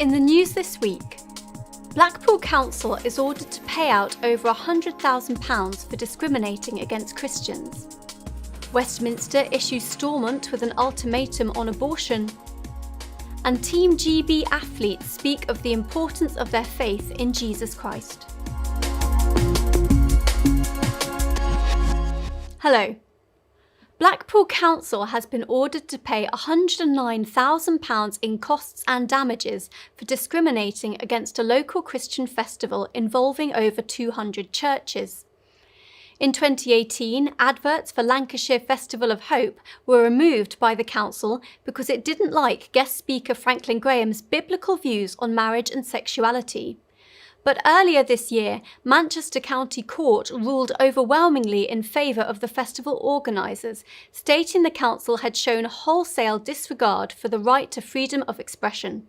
In the news this week, Blackpool Council is ordered to pay out over £100,000 for discriminating against Christians. Westminster issues Stormont with an ultimatum on abortion. And Team GB athletes speak of the importance of their faith in Jesus Christ. Hello. Blackpool Council has been ordered to pay £109,000 in costs and damages for discriminating against a local Christian festival involving over 200 churches. In 2018, adverts for Lancashire Festival of Hope were removed by the council because it didn't like guest speaker Franklin Graham's biblical views on marriage and sexuality. But earlier this year, Manchester County Court ruled overwhelmingly in favour of the festival organisers, stating the council had shown wholesale disregard for the right to freedom of expression.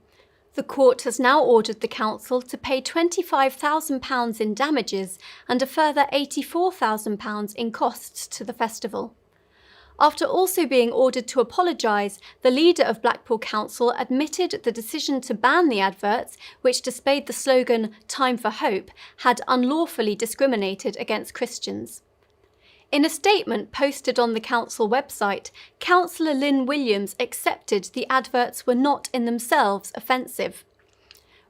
The court has now ordered the council to pay £25,000 in damages and a further £84,000 in costs to the festival. After also being ordered to apologise, the leader of Blackpool Council admitted the decision to ban the adverts, which displayed the slogan "Time for Hope," had unlawfully discriminated against Christians. In a statement posted on the council website, Councillor Lynn Williams accepted the adverts were not in themselves offensive.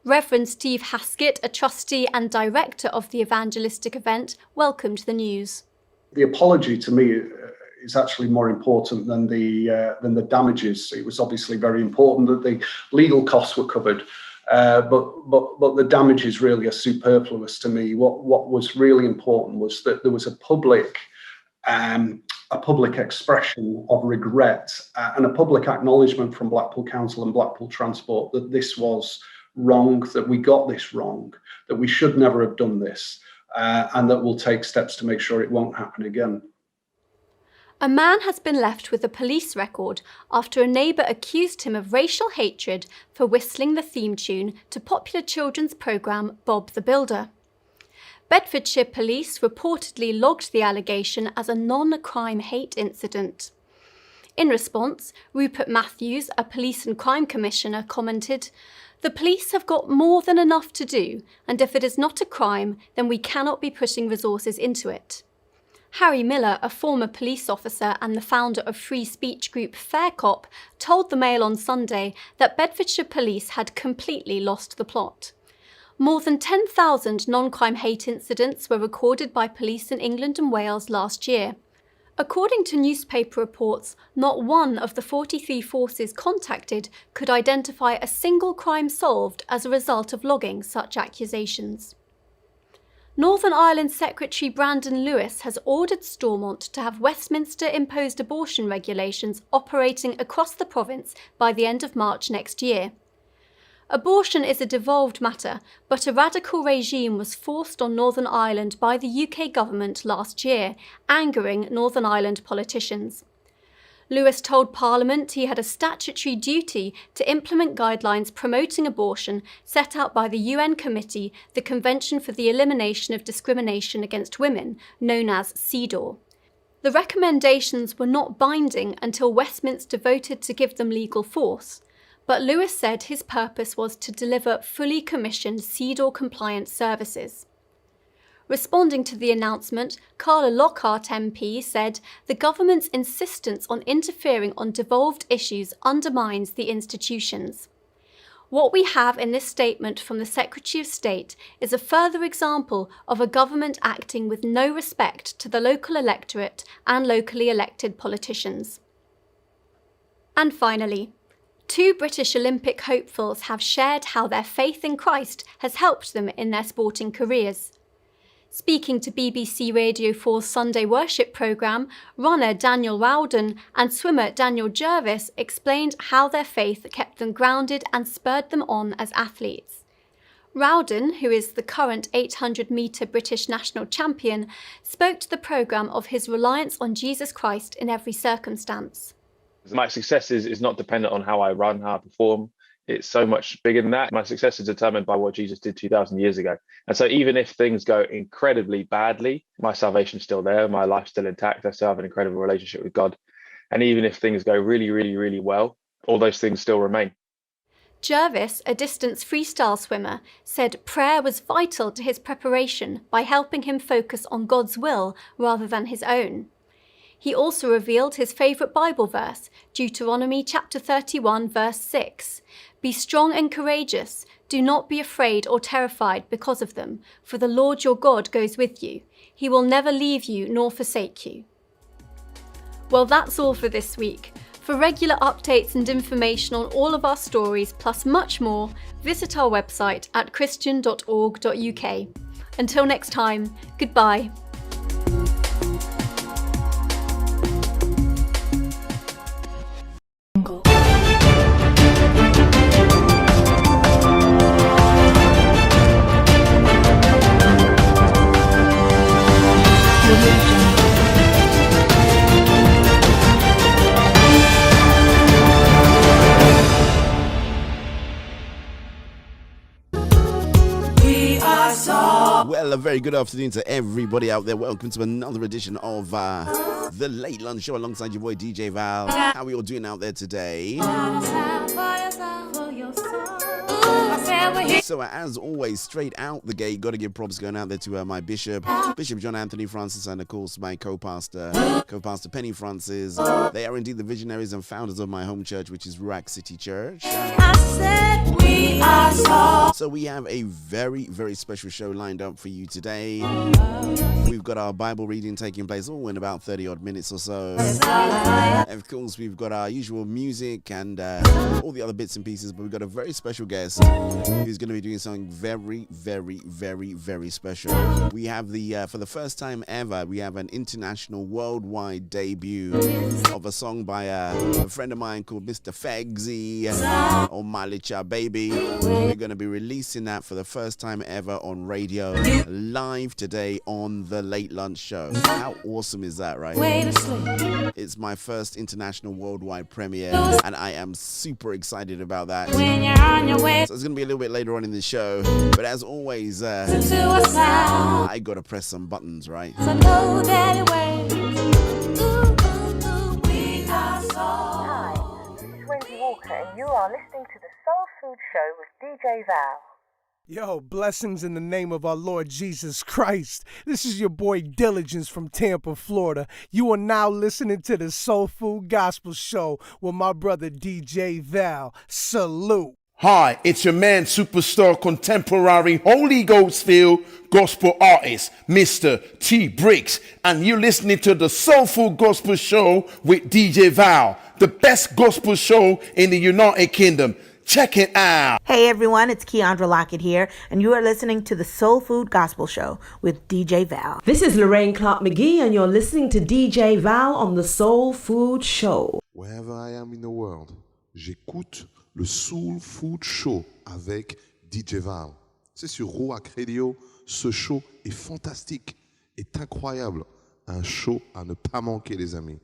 Reverend Steve Haskett, a trustee and director of the evangelistic event, welcomed the news. The apology to me is actually more important than the damages. It was obviously very important that the legal costs were covered, but the damages really are superfluous to me. What was really important was that there was a public expression of regret and a public acknowledgement from Blackpool Council and Blackpool Transport that this was wrong, that we got this wrong, that we should never have done this, and that we'll take steps to make sure it won't happen again. A man has been left with a police record after a neighbour accused him of racial hatred for whistling the theme tune to popular children's programme Bob the Builder. Bedfordshire Police reportedly logged the allegation as a non-crime hate incident. In response, Rupert Matthews, a police and crime commissioner, commented, "The police have got more than enough to do, and if it is not a crime, then we cannot be putting resources into it." Harry Miller, a former police officer and the founder of free speech group Fair Cop, told the Mail on Sunday that Bedfordshire Police had completely lost the plot. More than 10,000 non-crime hate incidents were recorded by police in England and Wales last year. According to newspaper reports, not one of the 43 forces contacted could identify a single crime solved as a result of logging such accusations. Northern Ireland Secretary Brandon Lewis has ordered Stormont to have Westminster-imposed abortion regulations operating across the province by the end of March next year. Abortion is a devolved matter, but a radical regime was forced on Northern Ireland by the UK government last year, angering Northern Ireland politicians. Lewis told Parliament he had a statutory duty to implement guidelines promoting abortion set out by the UN Committee, the Convention for the Elimination of Discrimination Against Women, known as CEDAW. The recommendations were not binding until Westminster voted to give them legal force, but Lewis said his purpose was to deliver fully commissioned CEDAW-compliant services. Responding to the announcement, Carla Lockhart MP said the government's insistence on interfering on devolved issues undermines the institutions. What we have in this statement from the Secretary of State is a further example of a government acting with no respect to the local electorate and locally elected politicians. And finally, 2 British Olympic hopefuls have shared how their faith in Christ has helped them in their sporting careers. Speaking to BBC Radio 4's Sunday Worship programme, runner Daniel Rowden and swimmer Daniel Jervis explained how their faith kept them grounded and spurred them on as athletes. Rowden, who is the current 800-metre British national champion, spoke to the programme of his reliance on Jesus Christ in every circumstance. My success is not dependent on how I run, how I perform. It's so much bigger than that. My success is determined by what Jesus did 2,000 years ago. And so even if things go incredibly badly, my salvation's still there, my life's still intact, I still have an incredible relationship with God. And even if things go really, really, really well, all those things still remain. Jervis, a distance freestyle swimmer, said prayer was vital to his preparation by helping him focus on God's will rather than his own. He also revealed his favourite Bible verse, Deuteronomy chapter 31, verse 6. Be strong and courageous. Do not be afraid or terrified because of them, for the Lord your God goes with you. He will never leave you nor forsake you. Well, that's all for this week. For regular updates and information on all of our stories, plus much more, visit our website at christian.org.uk. Until next time, goodbye. Well, a very good afternoon to everybody out there. Welcome to another edition of The Late Lunch Show alongside your boy DJ Val. How are we all doing out there today? So as always, straight out the gate, got to give props going out there to my Bishop John Anthony Francis, and of course my co-pastor Penny Francis. They are indeed the visionaries and founders of my home church, which is Ruach City Church. So we have a very, very special show lined up for you today. We've got our Bible reading taking place in about 30 odd minutes or so. Of course, we've got our usual music and all the other bits and pieces, but we've got a very special guest who's going to be doing something very, very, very, very special. We have for the first time ever, we have an international worldwide debut of a song by a friend of mine called Mr. FEGS or Malicha Baby. We're going to be releasing that for the first time ever on radio, live today on The Late Lunch Show. How awesome is that, right? It's my first international worldwide premiere, and I am super excited about that. So it's going to be a little bit later on in the show, but as always, I got to press some buttons, right? Hi, this is Wendy Walker, and you are listening to The Soul Food Show with DJ Val. Yo, blessings in the name of our Lord Jesus Christ. This is your boy Diligence from Tampa, Florida. You are now listening to the Soul Food Gospel Show with my brother DJ Val. Salute. Hi, it's your man, superstar, contemporary, Holy Ghost-filled gospel artist, Mr. T. Briggs, and you're listening to the Soulful Gospel Show with DJ Val, the best gospel show in the United Kingdom. Check it out. Hey everyone, it's Keandra Lockett here, and you are listening to the Soul Food Gospel Show with DJ Val. This is Lorraine Clark McGee, and you're listening to DJ Val on the Soul Food Show. Wherever I am in the world, j'écoute le Soul Food Show avec DJ Val. C'est sur Ruach Radio. Ce show est fantastique, est incroyable. Un show à ne pas manquer, les amis.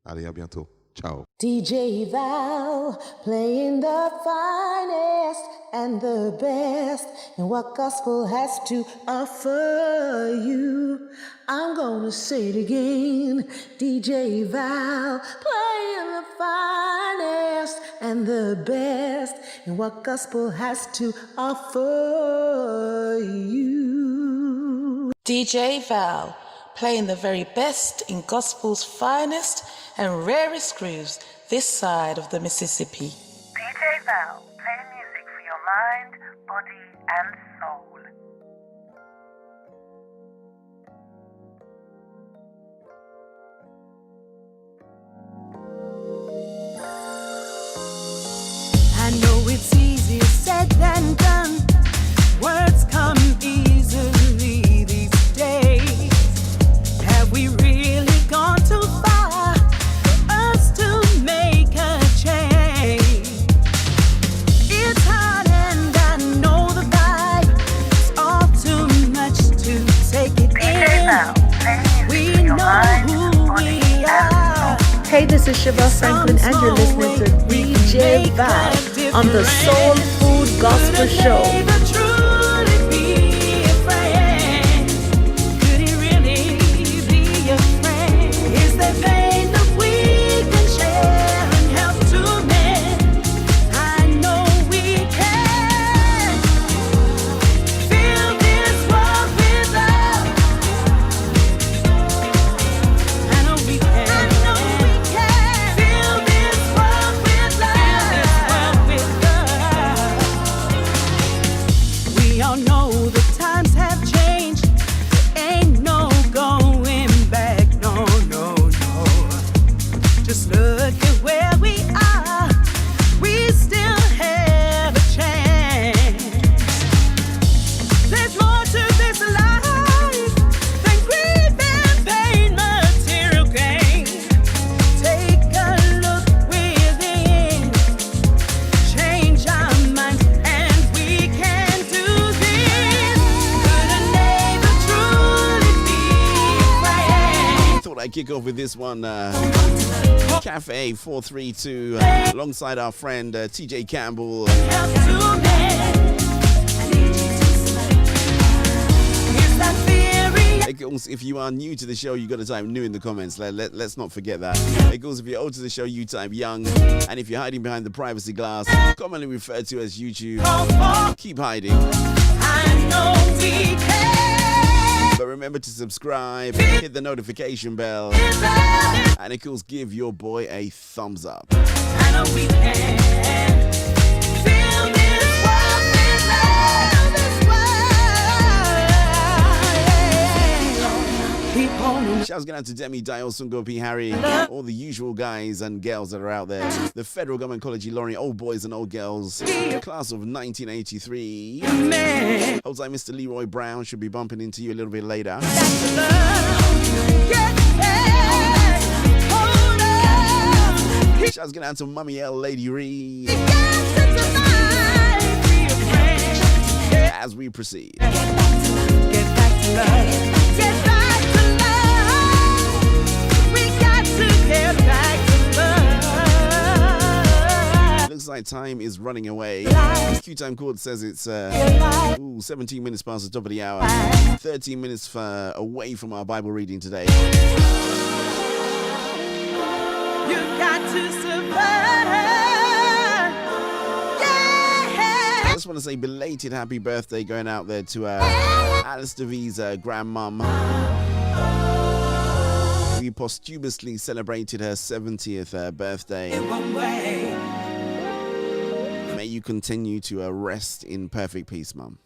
Allez, à bientôt. Ciao. DJ Val, playing the finest and the best in what gospel has to offer you. I'm gonna say it again. DJ Val, playing the finest and the best in what gospel has to offer you. DJ Val, playing the very best in gospel's finest and rarest grooves this side of the Mississippi. DJ Val, playing music for your mind, body, and soul. I know it's easier said than done. Words come easily these days. Have we really gone too far for us to make a change? It's hard and I know the vibe is all too much to take it in. We know who we are. Hey, this is Shabba Franklin, and you're listening to DJ Val on the Soul Food Gospel Show. We kick off with this one. Cafe 432 alongside our friend TJ Campbell. If you are new to the show, you got to type new in the comments. Let's not forget that. Because if you're old to the show, you type young. And if you're hiding behind the privacy glass, commonly referred to as YouTube, keep hiding. I know we can. But remember to subscribe, hit the notification bell, and of course, give your boy a thumbs up. I know we can. Fill this world with love, this world. Shouts going out to Demi, Dial, Sungo, P. Harry, all the usual guys and girls that are out there. The Federal Government College Lorry, old boys and old girls, class of 1983. Holds like Mr. Leroy Brown should be bumping into you a little bit later. Shouts going out to Mummy L, Lady Ree. As we proceed. Get back to love. Get back to love. We got to get back to love. Looks like time is running away. Q-Time Court says it's 17 minutes past the top of the hour. 13 minutes away from our Bible reading today. You got to survive. I just want to say belated happy birthday going out there to Alistair V's grandmum. We posthumously celebrated her 70th birthday. May you continue to rest in perfect peace, Mum.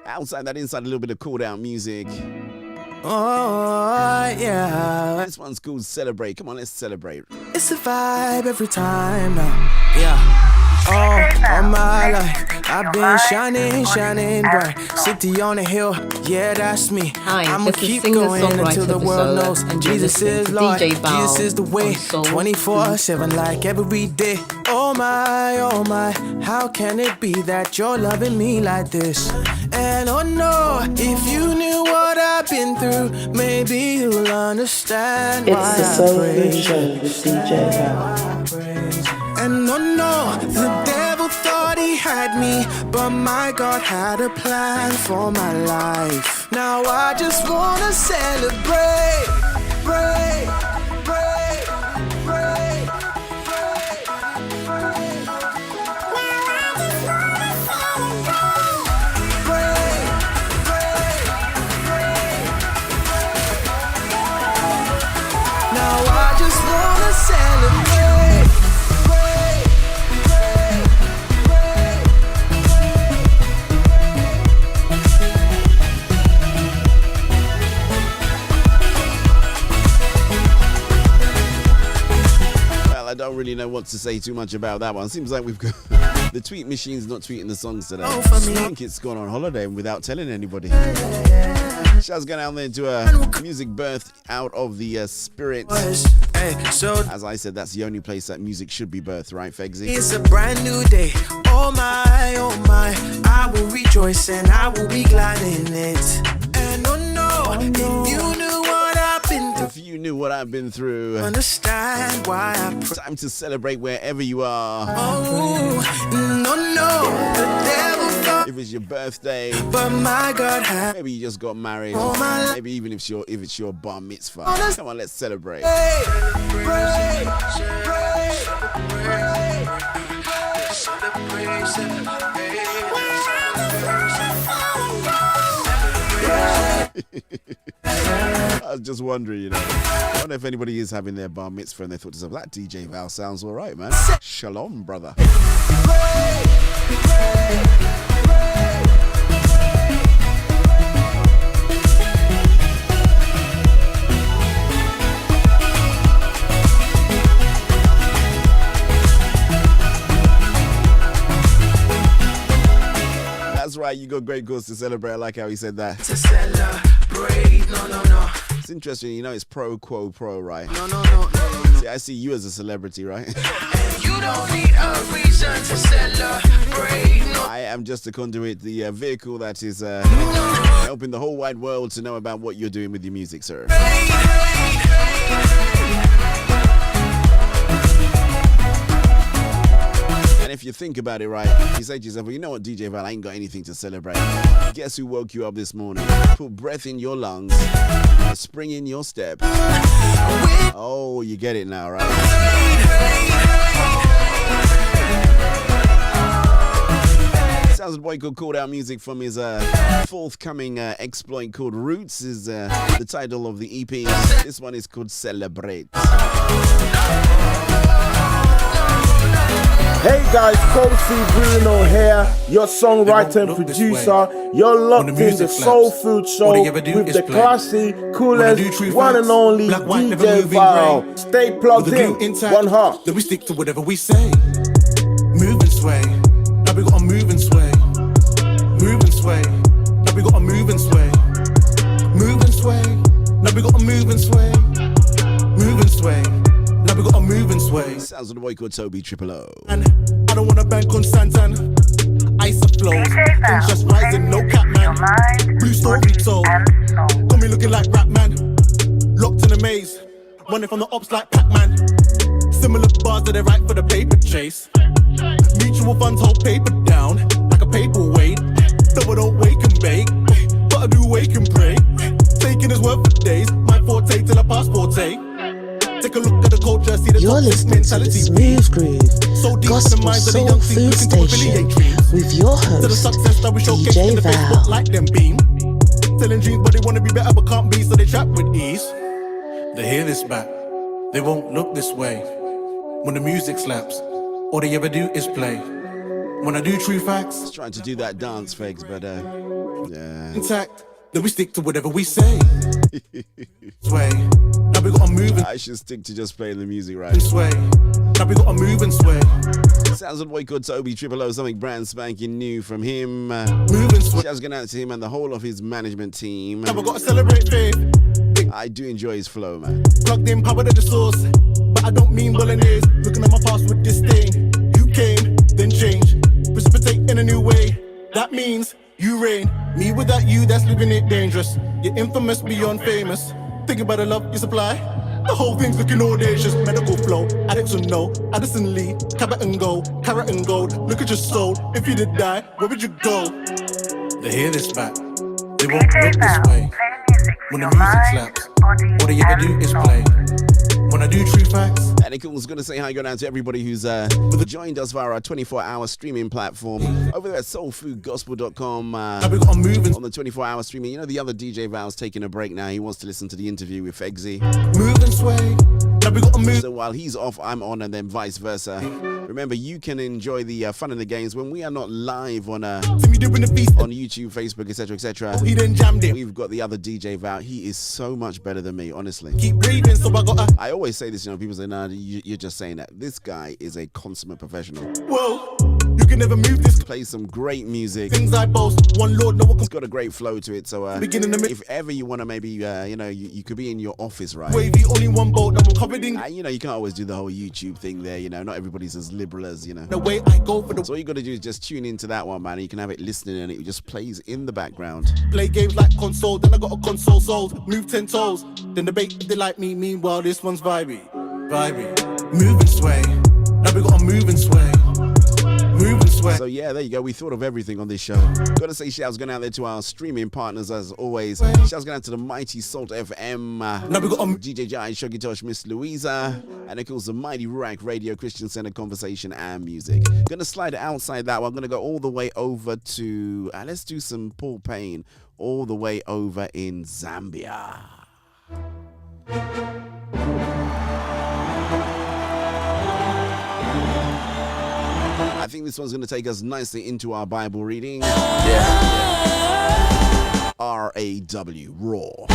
Outside that, inside a little bit of cool down music. Oh, yeah. This one's called Celebrate. Come on, let's celebrate. It's a vibe every time now. Yeah. All my life, I've been shining bright. City on the hill, yeah, that's me. Hi, I'ma keep going until the world knows Jesus is Lord. Jesus is the way, 24/7, like every day. Oh my, how can it be that you're loving me like this? And oh no, if you knew what I've been through, maybe you'll understand why It's the Soul Food Show with DJ Val. And oh no, the devil thought he had me, but my God had a plan for my life. Now I just wanna celebrate, break. I don't really know what to say too much about that one. Seems like we've got the tweet machine's not tweeting the songs today. I think it's gone on holiday without telling anybody. Shouts going out there to a music birthed out of the spirit. As I said, that's the only place that music should be birthed, right, FEGS? It's a brand new day. Oh my, I will rejoice and I will be glad in it. And oh no, if you knew what I've been through. If you knew what I've been through, understand why time to celebrate wherever you are. Oh, no, the devil thought. If it's your birthday, but my God had. Maybe you just got married. Maybe even if it's your bar mitzvah. Come on, let's celebrate. I was just wondering, you know. I wonder if anybody is having their bar mitzvah and they thought to themselves, that DJ Val sounds all right, man. Shalom, brother. That's right, you got great cause to celebrate. I like how he said that. To celebrate, no. It's interesting, you know, it's pro quo pro, right? No. See, Yeah, I see you as a celebrity, right? You don't need a reason to celebrate. I am just a conduit, the vehicle that is helping the whole wide world to know about what you're doing with your music, sir. And if you think about it, right, you say to yourself, well, you know what, DJ Val, I ain't got anything to celebrate. Guess who woke you up this morning? Put breath in your lungs, a spring in your step. Oh, you get it now, right? Sounds Boy called out music from his forthcoming exploit called Roots is the title of the EP. This one is called Celebrate. Hey guys, Kosi Bruno here, your songwriter and producer. You're locked in the Soul Food Show with the classy, coolest, one and only DJ Val. Stay plugged in, one heart. Then we stick to whatever we say. Move and sway. Now we gotta move and sway. Move and sway. Now we gotta move and sway. Move and sway. Now we gotta move and sway. Move and sway. Now we gotta move and sway. Sounds of the boy called Toby Triple O. And I don't wanna bank on Santan. Ice of flows, interest rising, no cap man. Blue story told. Got me looking like rap man. Locked in a maze, running from the ops like Pac-Man. Similar bars that they write for the paper chase. Mutual funds hold paper down like a paperweight. Though I don't wake and bake, but I do wake and pray. Taking his word for days, my forte till I pass forte. Take a look at the culture, see the You're listening to the Smooth Groove Gospel Soul Food Station with your host, DJ Val. Like them beam. Telling dreams but they wanna be better but can't be, so they trap with ease. They hear this back, they won't look this way. When the music slaps, all they ever do is play. When I do true facts, Just trying to do that dance, FEGS, but yeah. intact, then we stick to whatever we say. Sway, now we gotta move and I should stick to just playing the music, right? sway. Now we gotta move and sway. Sounds of the boy called Toby Triple O, something brand spanking new from him. Move and sway. Shouts going out to him and the whole of his management team. Now we gotta celebrate faith. I do enjoy his flow, man. Plugged in power to the source, but I don't mean bolognese. Looking at my past with disdain. You came, then changed. Precipitate in a new way. That means you reign. Me without you, that's living it dangerous. You're infamous beyond famous. Think about the love you supply. The whole thing's looking audacious. Medical flow, addicts will know. Addison Lee, cabot and gold, carrot and gold. Look at your soul. If you did die, where would you go? They hear this back. They won't look this way. When the music slaps, all they ever do is play. When I do true facts. And it was going to say hi going out to everybody who's joined us via our 24-hour streaming platform over there at soulfoodgospel.com on the 24-hour streaming. You know, the other DJ Val's taking a break now. He wants to listen to the interview with FEGS. Move and sway. Now we gotta move. So while he's off, I'm on, and then vice versa. Remember, you can enjoy the fun and the games when we are not live on YouTube, Facebook, etc., etc. He then jammed it. We've got the other DJ Val. He is so much better than me, honestly. Keep breathing, so I always say this, you know, people say, nah, you're just saying that. This guy is a consummate professional. Whoa, you can never move this. Plays some great music. Things I boast, one Lord, no one can. It's got a great flow to it, so if ever you want to maybe, you could be in your office, right? Wavy, only one boat, no one covered in. You know, you can't always do the whole YouTube thing there, you know, not everybody's as liberal as, you know. The way I go for the. So all you got to do is just tune into that one, man, and you can have it listening and it just plays in the background. Play games like console, then I got a console sold. Move 10 toes, then debate if they like me. Meanwhile, this one's vibey. Move and sway. Now we gotta move and sway. Move and sway. So yeah, there you go. We thought of everything on this show. Gotta say shouts going out there to our streaming partners as always. Shouts going out to the mighty Salt FM. Now we got DJ Jai, Shuggy Tosh, Miss Louisa, and of course the mighty Ruach Radio, Christian Center, Conversation and Music. Gonna slide it outside that one. I'm gonna go all the way over to let's do some Paul Payne, all the way over in Zambia. I think this one's going to take us nicely into our Bible reading. Yeah. R-A-W, Raw.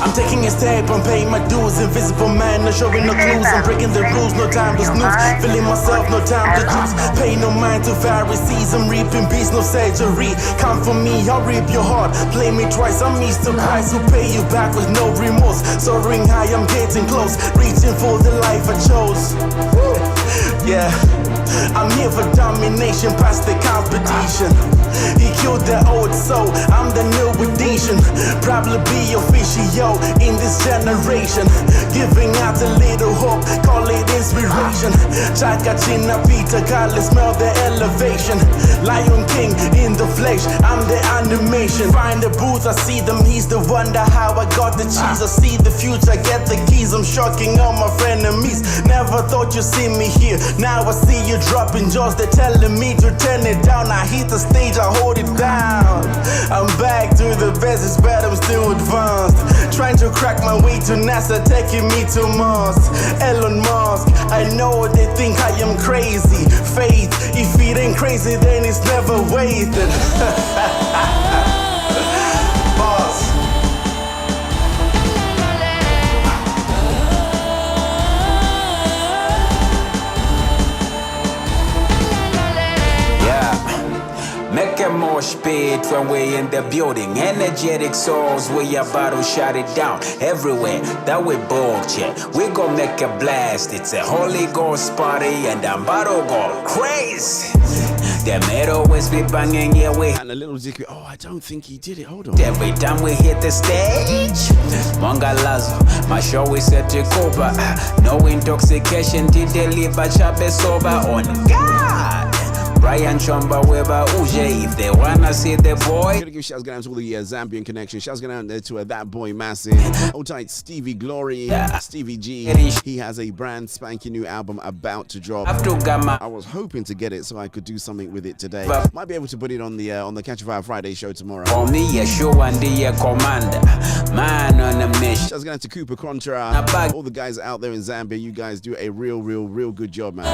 I'm taking a step, I'm paying my dues. Invisible man, no showing no clues. I'm breaking the rules, no time to snooze. Feeling myself, no time to choose. Pay no mind to Pharisees. I'm reaping peace, no surgery. Come for me, I'll rip your heart. Play me twice, I'm Mr. Price. Who pay you back with no remorse. Soaring high, I'm getting close. Reaching for the life I chose. Yeah, I'm here for domination, past the competition. He killed the old soul, I'm the new edition. Probably be official in this generation. Giving out a little hope, call it inspiration. Chaka China Peter, Kali smell the elevation. Lion King in the flesh, I'm the animation. Find the booth, I see them, he's the wonder how I got the cheese. I see the future, get the keys, I'm shocking all my frenemies. Never thought you'd see me here, now I see you dropping jaws. They're telling me to turn it down, I hit the stage, I hold it down. I'm back to the basics, but I'm still advanced. Trying to crack my way to NASA, taking me to Mars. Elon Musk, I know they think I am crazy. Faith, if it ain't crazy, then it's never wasted. Boss. Make a mosh pit when we're in the building. Energetic souls, we about to shut it down. Everywhere that we bulk check, we gon' make a blast. It's a Holy Ghost party and I'm about to go crazy. The metal always be banging, yeah, we. And a little Zicky, oh, I don't think he did it. Hold on. Every time we hit the stage, Mongalazo, my show is set to Cuba. No intoxication, to deliver chape sober on God. Brian Chomba Weber Uje, if they wanna see the boy. Gonna give shouts out to all the Zambian connection. Shouts out there to That Boy Massive. Hold tight, Stevie Glory, Stevie G. He has a brand spanking new album about to drop. I was hoping to get it so I could do something with it today. Might be able to put it on the Catch a Fire Friday show tomorrow. For me, a show and the commander, man on a mission. Shouts out to Cooper Contra, all the guys out there in Zambia. You guys do a real good job, man.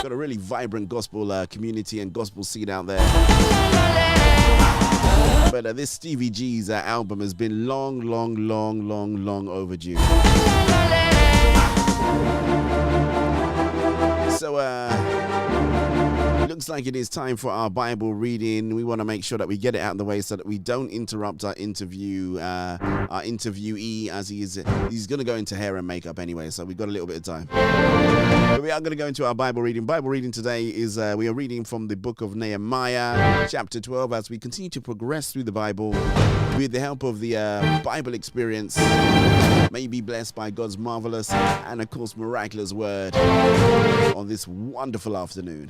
Got a really vibrant gospel community and gospel scene out there. But this Stevie G's album has been long overdue. So looks like it is time for our Bible reading. We want to make sure that we get it out of the way so that we don't interrupt our interviewee, as he's going to go into hair and makeup anyway, so we've got a little bit of time. But we are going to go into our Bible reading. Bible reading today is we are reading from the book of Nehemiah, chapter 12, as we continue to progress through the Bible with the help of the Bible experience. May you be blessed by God's marvelous and, of course, miraculous word on this wonderful afternoon.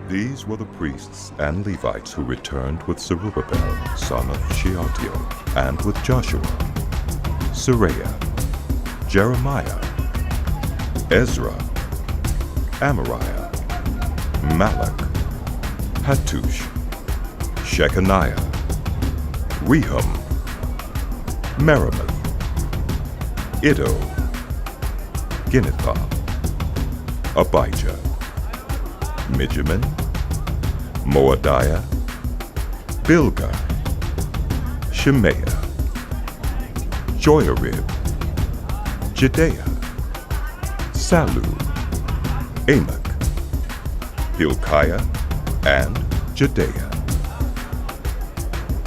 These were the priests and Levites who returned with Zerubbabel, son of Shealtiel, and with Joshua, Seraiah, Jeremiah, Ezra, Amariah, Malach, Hattush, Shechaniah, Rehum, Merimoth, Iddo, Ginnethah, Abijah, Mijamin, Moadiah, Bilgah, Shemaiah, Joiarib, Jedaiah, Salu, Amok, Hilkiah, and Jedaiah.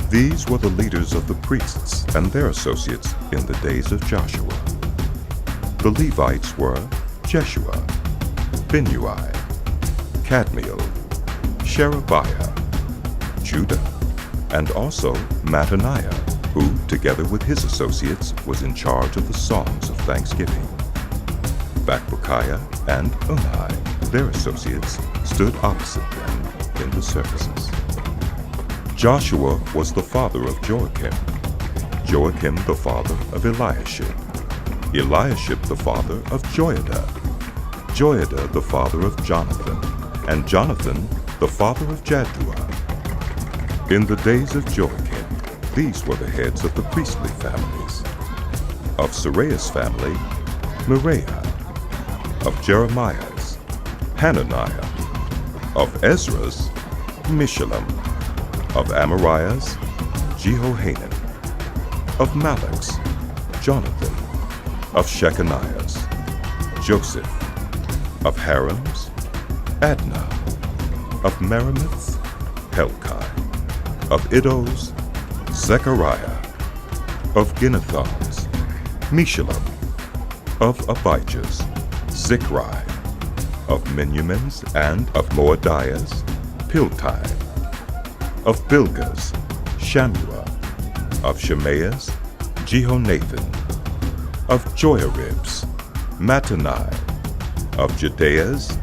These were the leaders of the priests and their associates in the days of Joshua. The Levites were Jeshua, Binnui, Kadmiel, Sherebiah, Judah, and also Mattaniah, who, together with his associates, was in charge of the songs of thanksgiving. Bakbukiah and Unai, their associates stood opposite them in the services. Joshua was the father of Joachim, Joachim the father of Eliashib, Eliashib the father of Joiada, Joiada the father of Jonathan, and Jonathan the father of Jaddua. In the days of Joachim, these were the heads of the priestly families. Of Saraih's family, Miriah. Of Jeremiah's, Hananiah. Of Ezra's, Meshullam. Of Amariah's, Jehohanan. Of Malach's, Jonathan. Of Shechaniah's, Joseph. Of Haram's, Adnah. Of Merimoth's, Helkai. Of Iddo's, Zechariah. Of Ginnathan's, Meshullam. Of Abijah's, Zichri. Of Miniamin's and of Moadiah's, Piltai. Of Bilgah's, Shammua. Of Shemaiah's, Jehonathan. Of Joiarib's, Mattanai. Of Jedaiah's,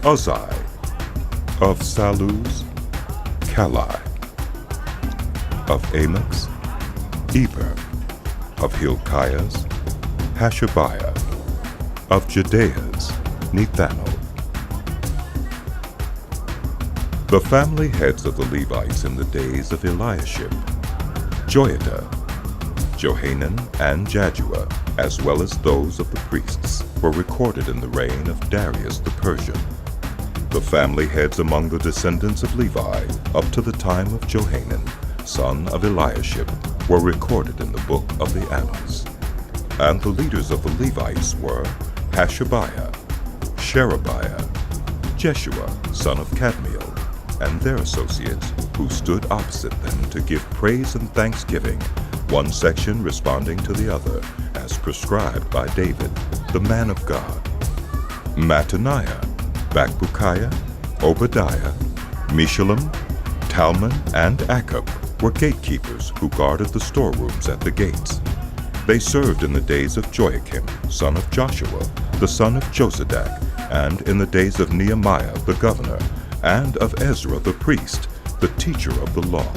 Uzai. Of Salu's, Kalai. Of Amok's, Eber. Of Hilkiah's, Hashabiah. Of Jedaiah's, Nethanel. The family heads of the Levites in the days of Eliashib, Joiada, Johanan, and Jaddua, as well as those of the priests, were recorded in the reign of Darius the Persian. The family heads among the descendants of Levi, up to the time of Johanan, son of Eliashib, were recorded in the book of the Annals. And the leaders of the Levites were Hashabiah, Sherebiah, Jeshua, son of Kadmiel, and their associates, who stood opposite them to give praise and thanksgiving, one section responding to the other, as prescribed by David, the man of God. Mattaniah, Bakbukiah, Obadiah, Meshullam, Talmon, and Akub were gatekeepers who guarded the storerooms at the gates. They served in the days of Joachim, son of Joshua, the son of Josadak, and in the days of Nehemiah the governor, and of Ezra the priest, the teacher of the law.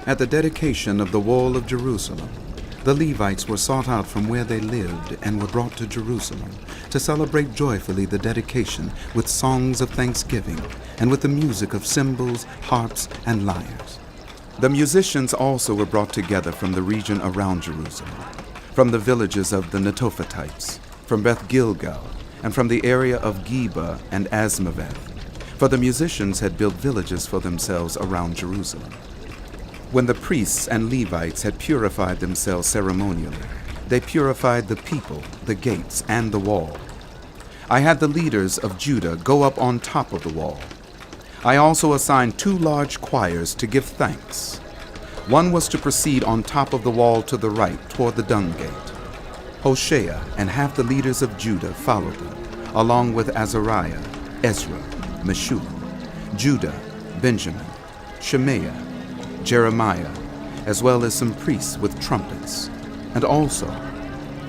At the dedication of the wall of Jerusalem, the Levites were sought out from where they lived and were brought to Jerusalem to celebrate joyfully the dedication with songs of thanksgiving and with the music of cymbals, harps, and lyres. The musicians also were brought together from the region around Jerusalem, from the villages of the Netophatites, from Beth Gilgal, and from the area of Geba and Asmaveth, for the musicians had built villages for themselves around Jerusalem. When the priests and Levites had purified themselves ceremonially, they purified the people, the gates, and the wall. I had the leaders of Judah go up on top of the wall. I also assigned 2 large choirs to give thanks. One was to proceed on top of the wall to the right toward the dung gate. Hoshea and half the leaders of Judah followed them, along with Azariah, Ezra, Meshullam, Judah, Benjamin, Shemaiah, Jeremiah, as well as some priests with trumpets, and also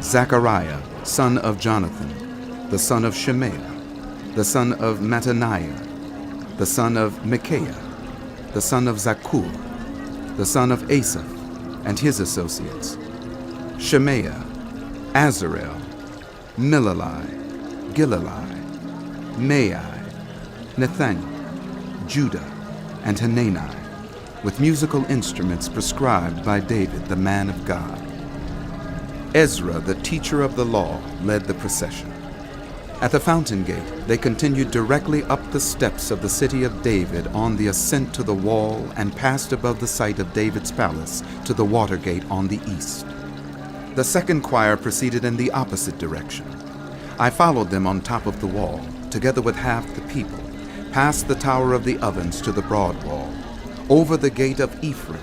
Zechariah, son of Jonathan, the son of Shemaiah, the son of Mattaniah, the son of Micaiah, the son of Zakkur, the son of Asaph, and his associates, Shemaiah, Azarel, Milalai, Gilalai, Maai, Nathaniel, Judah, and Hanani, with musical instruments prescribed by David, the man of God. Ezra, the teacher of the law, led the procession. At the fountain gate, they continued directly up the steps of the city of David on the ascent to the wall and passed above the site of David's palace to the water gate on the east. The second choir proceeded in the opposite direction. I followed them on top of the wall, together with half the people, past the tower of the ovens to the broad wall, over the gate of Ephraim,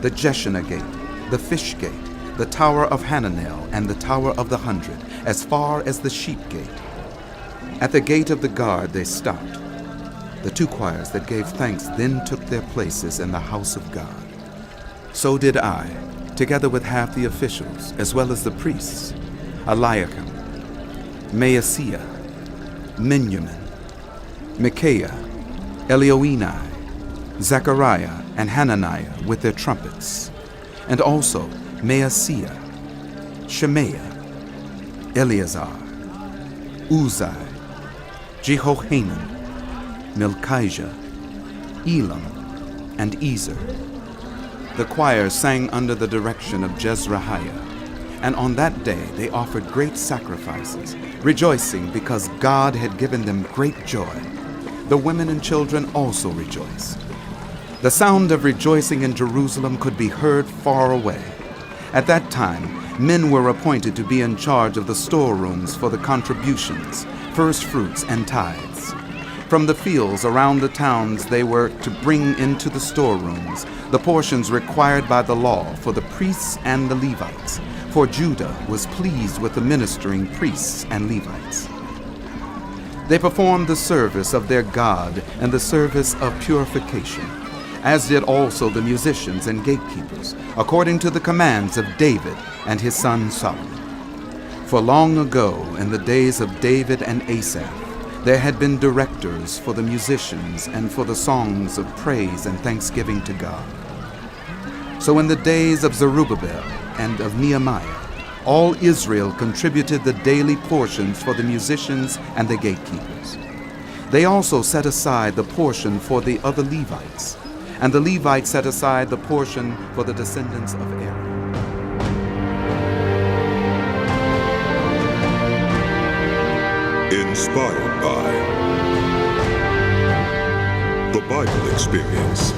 the Jeshanah gate, the fish gate, the tower of Hananel, and the tower of the 100, as far as the sheep gate. At the gate of the guard they stopped. The 2 choirs that gave thanks then took their places in the house of God. So did I, together with half the officials, as well as the priests, Eliakim, Maaseiah, Miniamin, Micaiah, Elioenai, Zechariah, and Hananiah with their trumpets, and also Maaseiah, Shemaiah, Eleazar, Uzai, Jehohanan, Milchijah, Elam, and Ezer. The choir sang under the direction of Jezrahiah, and on that day they offered great sacrifices, rejoicing because God had given them great joy. The women and children also rejoiced. The sound of rejoicing in Jerusalem could be heard far away. At that time, men were appointed to be in charge of the storerooms for the contributions, first fruits, and tithes. From the fields around the towns they were to bring into the storerooms the portions required by the law for the priests and the Levites, for Judah was pleased with the ministering priests and Levites. They performed the service of their God and the service of purification, as did also the musicians and gatekeepers, according to the commands of David and his son Solomon. For long ago, in the days of David and Asaph, there had been directors for the musicians and for the songs of praise and thanksgiving to God. So in the days of Zerubbabel and of Nehemiah, all Israel contributed the daily portions for the musicians and the gatekeepers. They also set aside the portion for the other Levites, and the Levites set aside the portion for the descendants of Aaron. Inspired by the Bible Experience.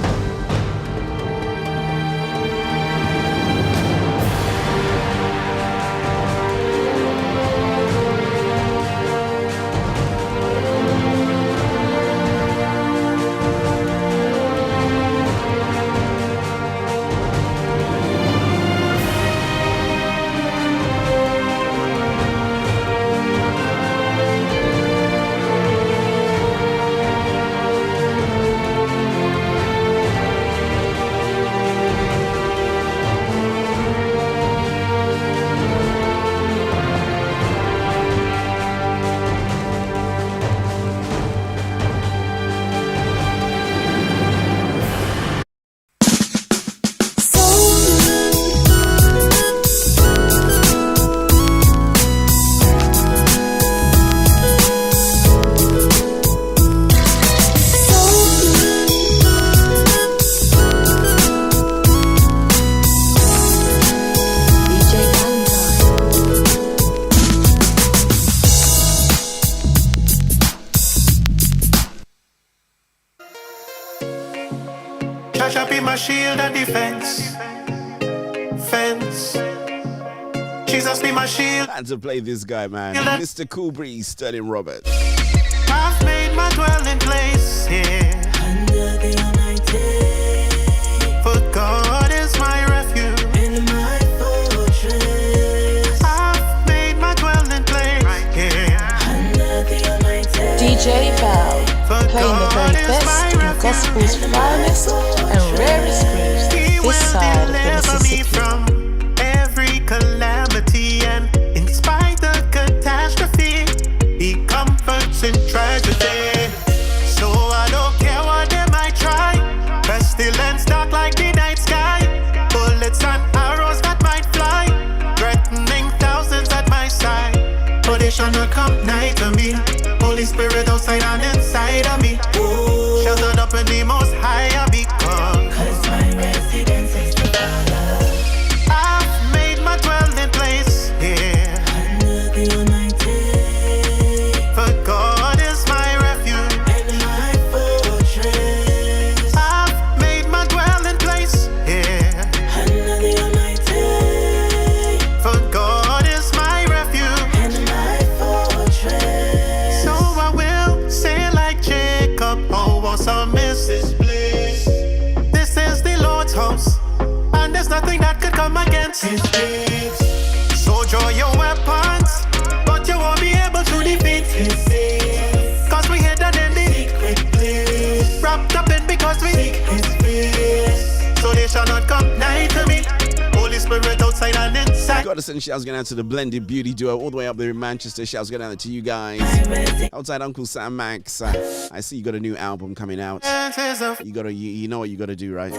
Shall be my shield and defense. Fence. Jesus be my shield. Had to play this guy, man. Mr. Cool Breeze, Sterling Roberts. I've made my dwelling place here. Under the Almighty. For God is my refuge. And my fortress. I've made my dwelling place here. Under the Almighty. DJ Val, playing the very best in gospel's finest and rarest grooves this side of the Mississippi. From every calamity, and in spite of catastrophe, He comforts in tragedy. So I don't care what they might try. Pestilence dark like the night sky. Bullets and arrows that might fly, threatening thousands at my side. But they shall not come nigh to me. Holy Spirit outside and inside of me. Sheltered up in the most high I become. 'Cause my residence is the Father. I've made my dwelling place here. Under the Almighty. For God is my refuge. And my fortress. I've made my dwelling place here. Under the Almighty. For God is my refuge. And my fortress. So I will say like Jacob, oh, awesome is this place. This is the Lord's house, and there's nothing that could come against His gates. So draw your weapons, but you won't be able to defeat His saints. 'Cause we hidden in the secret place, wrapped up in because we seek His face. So they shall not come nigh to me. Holy Spirit outside and inside. Gotta Gotta send shouts going out to the Blended Beauty Duo all the way up there in Manchester. Shouts going out to you guys. Outside Uncle Sam Max, I see you got a new album coming out. You know what you gotta do, right?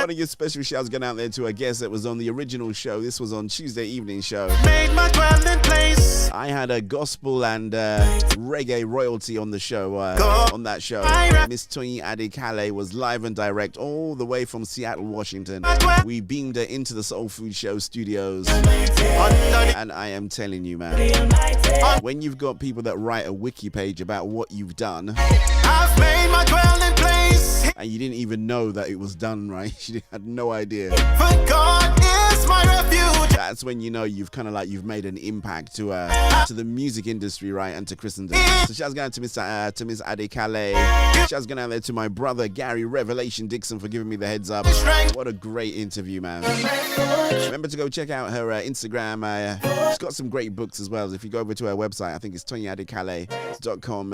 One of your special shouts going out there to a guest that was on the original show. This was on Tuesday evening show. I had a gospel and reggae royalty on the show. On that show, Miss Toyin Adekale was live and direct all the way from Seattle, Washington. We beamed her into the Soul Food Show studios, and I am telling you, man, when you've got people that write a wiki page about what you've done, I've made my dwelling place, and you didn't even know that it was done, right? You had no idea. For God is my refuge. That's when you know you've kind of like you've made an impact to the music industry, right, and to Christendom. So shouts going out to Miss Adekale. Shouts going out there to my brother Gary Revelation Dixon for giving me the heads up. What a great interview, man. Remember to go check out her Instagram. She's got some great books as well. If you go over to her website, I think it's ToyinAdekale.com.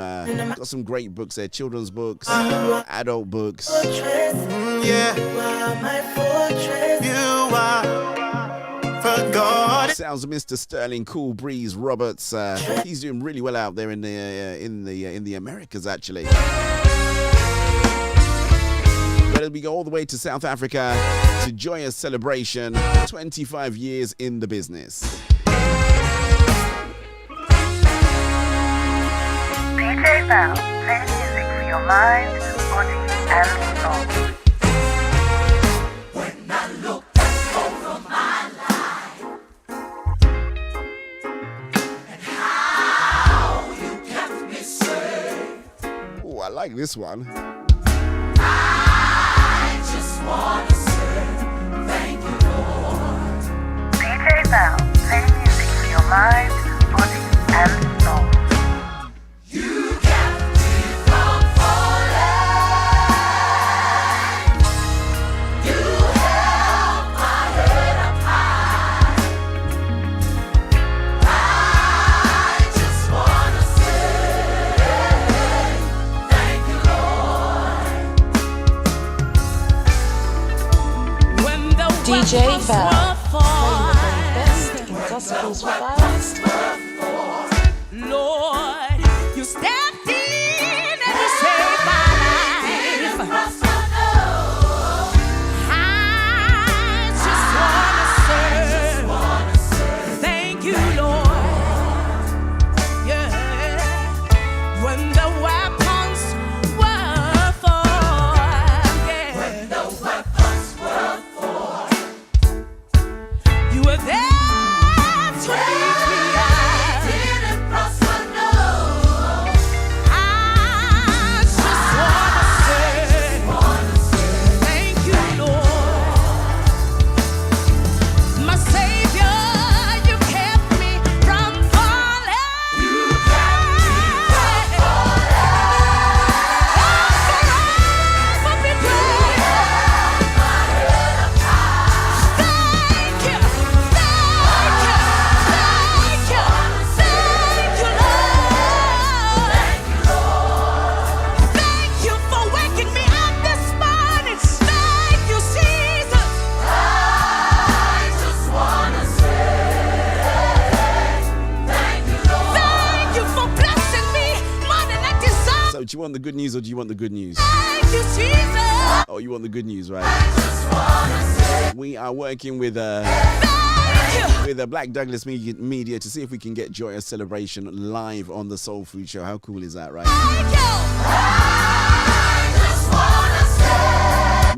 Got some great books there, children's books, adult books. Yeah. You are my fortress. You are for God. Sounds of Mr. Sterling Cool Breeze Roberts. He's doing really well out there in the Americas, actually. But we go all the way to South Africa to Joyous Celebration, 25 years in the business. DJ Val, play music for your mind, body, and soul. When I look over my life and how you kept me safe, Oh, I like this one. I just wanna say thank you, Lord. DJ Val, play music for your mind, body, and soul. You kept me from falling. You held my head up high. I just wanna say thank you, Lord. When the DJ Val, playing the very best in gospel's finest. Lord, you stepped in and you saved my life. I just wanna say thank you, Lord. Yeah. When the weapons were formed, yeah. When the weapons were formed, you were there to lead me. Do you want the good news or do you want the good news? Oh, you want the good news, right? We are working with Black Douglas Media to see if we can get Joyous Celebration live on the Soul Food Show. How cool is that, right?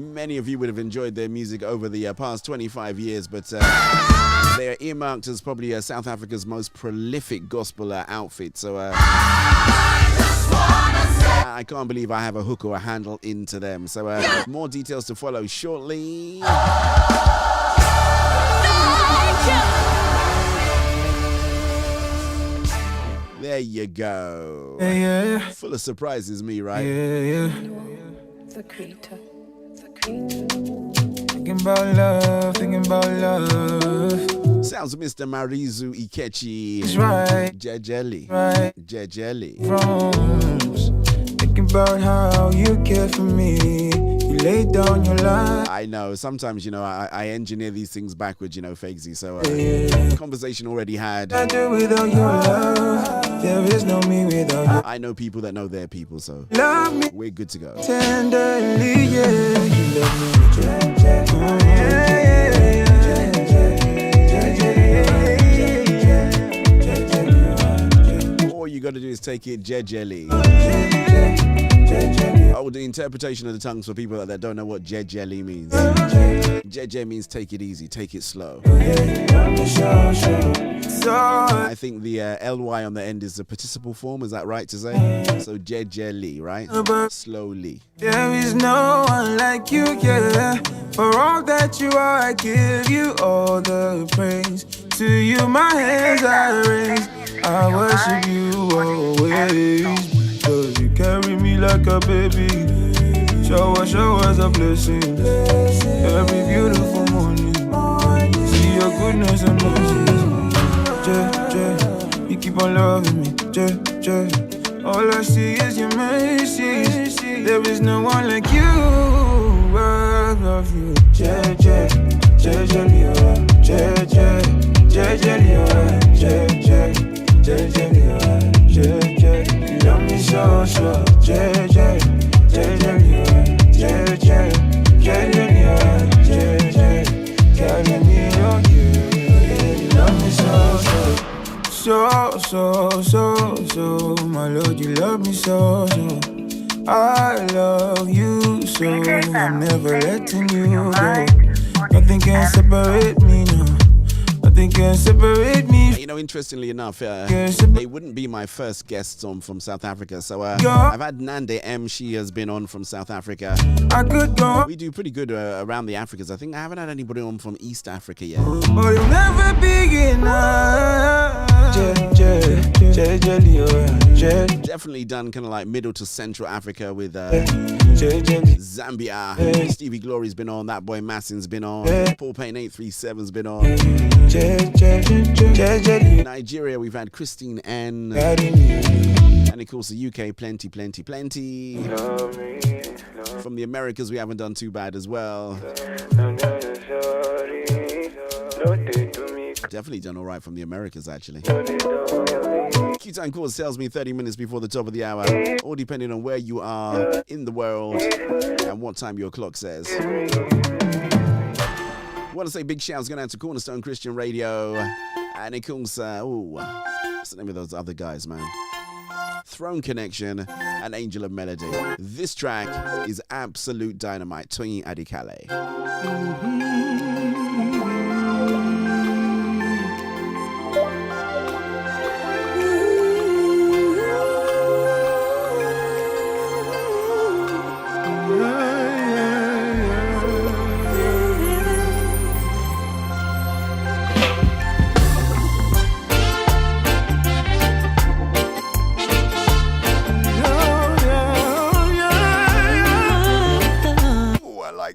Many of you would have enjoyed their music over the past 25 years, but they are earmarked as probably South Africa's most prolific gospel outfit. So I can't believe I have a hook or a handle into them. So more details to follow shortly. There you go. Yeah. Full of surprises, me, right? Yeah. The creator. Thinking about love. Sounds of Mr. Marizu Ikechi. That's right. Jejeli. Right. Jejeli. Thinking about how you care for me. You lay down your life. I know. Sometimes, I engineer these things backwards, FEGS. So, conversation already had. I do without your love. There is no me without you. I know people that know their people, so Love me we're good to go. tenderly, yeah. You love me, All you got to do is take it jejely. Oh, the interpretation of the tongues for people that don't know what jejely means. Jeje means take it easy, take it slow. I think the ly on the end is the participle form. Is that right to say? So jejely, right? Slowly. There is no one like you, yeah. For all that you are, I give you all the praise. To you, my hands I raise. I worship you always. Cause you carry me like a baby. Showers of blessings. Every beautiful morning. See your goodness and mercy. You keep on loving me. All I see is your mercy. There is no one like you. I love you. You love me so. So, my Lord, you love me so. I love you so. I'm never letting you go. Nothing can separate me now. Nothing can separate me. Interestingly enough, they wouldn't be my first guests on from South Africa. So I've had Nande M. She has been on from South Africa. I could go. We do pretty good around the Africas. I think I haven't had anybody on from East Africa yet. Oh, you'll never be enough. Definitely done kind of like Middle to Central Africa with Zambia. Stevie Glory's been on. That boy Massin's been on. Paul Payne 837's been on. Nigeria, we've had Christine N. And of course the UK, plenty. From the Americas, we haven't done too bad as well. Definitely done all right from the Americas, actually. Q-Time Calls tells me 30 minutes before the top of the hour, all depending on where you are in the world and what time your clock says. I want to say big shouts going out to Cornerstone Christian Radio. And it calls, what's the name of those other guys, man? Throne Connection and Angel of Melody. This track is absolute dynamite. Toyin Adikale.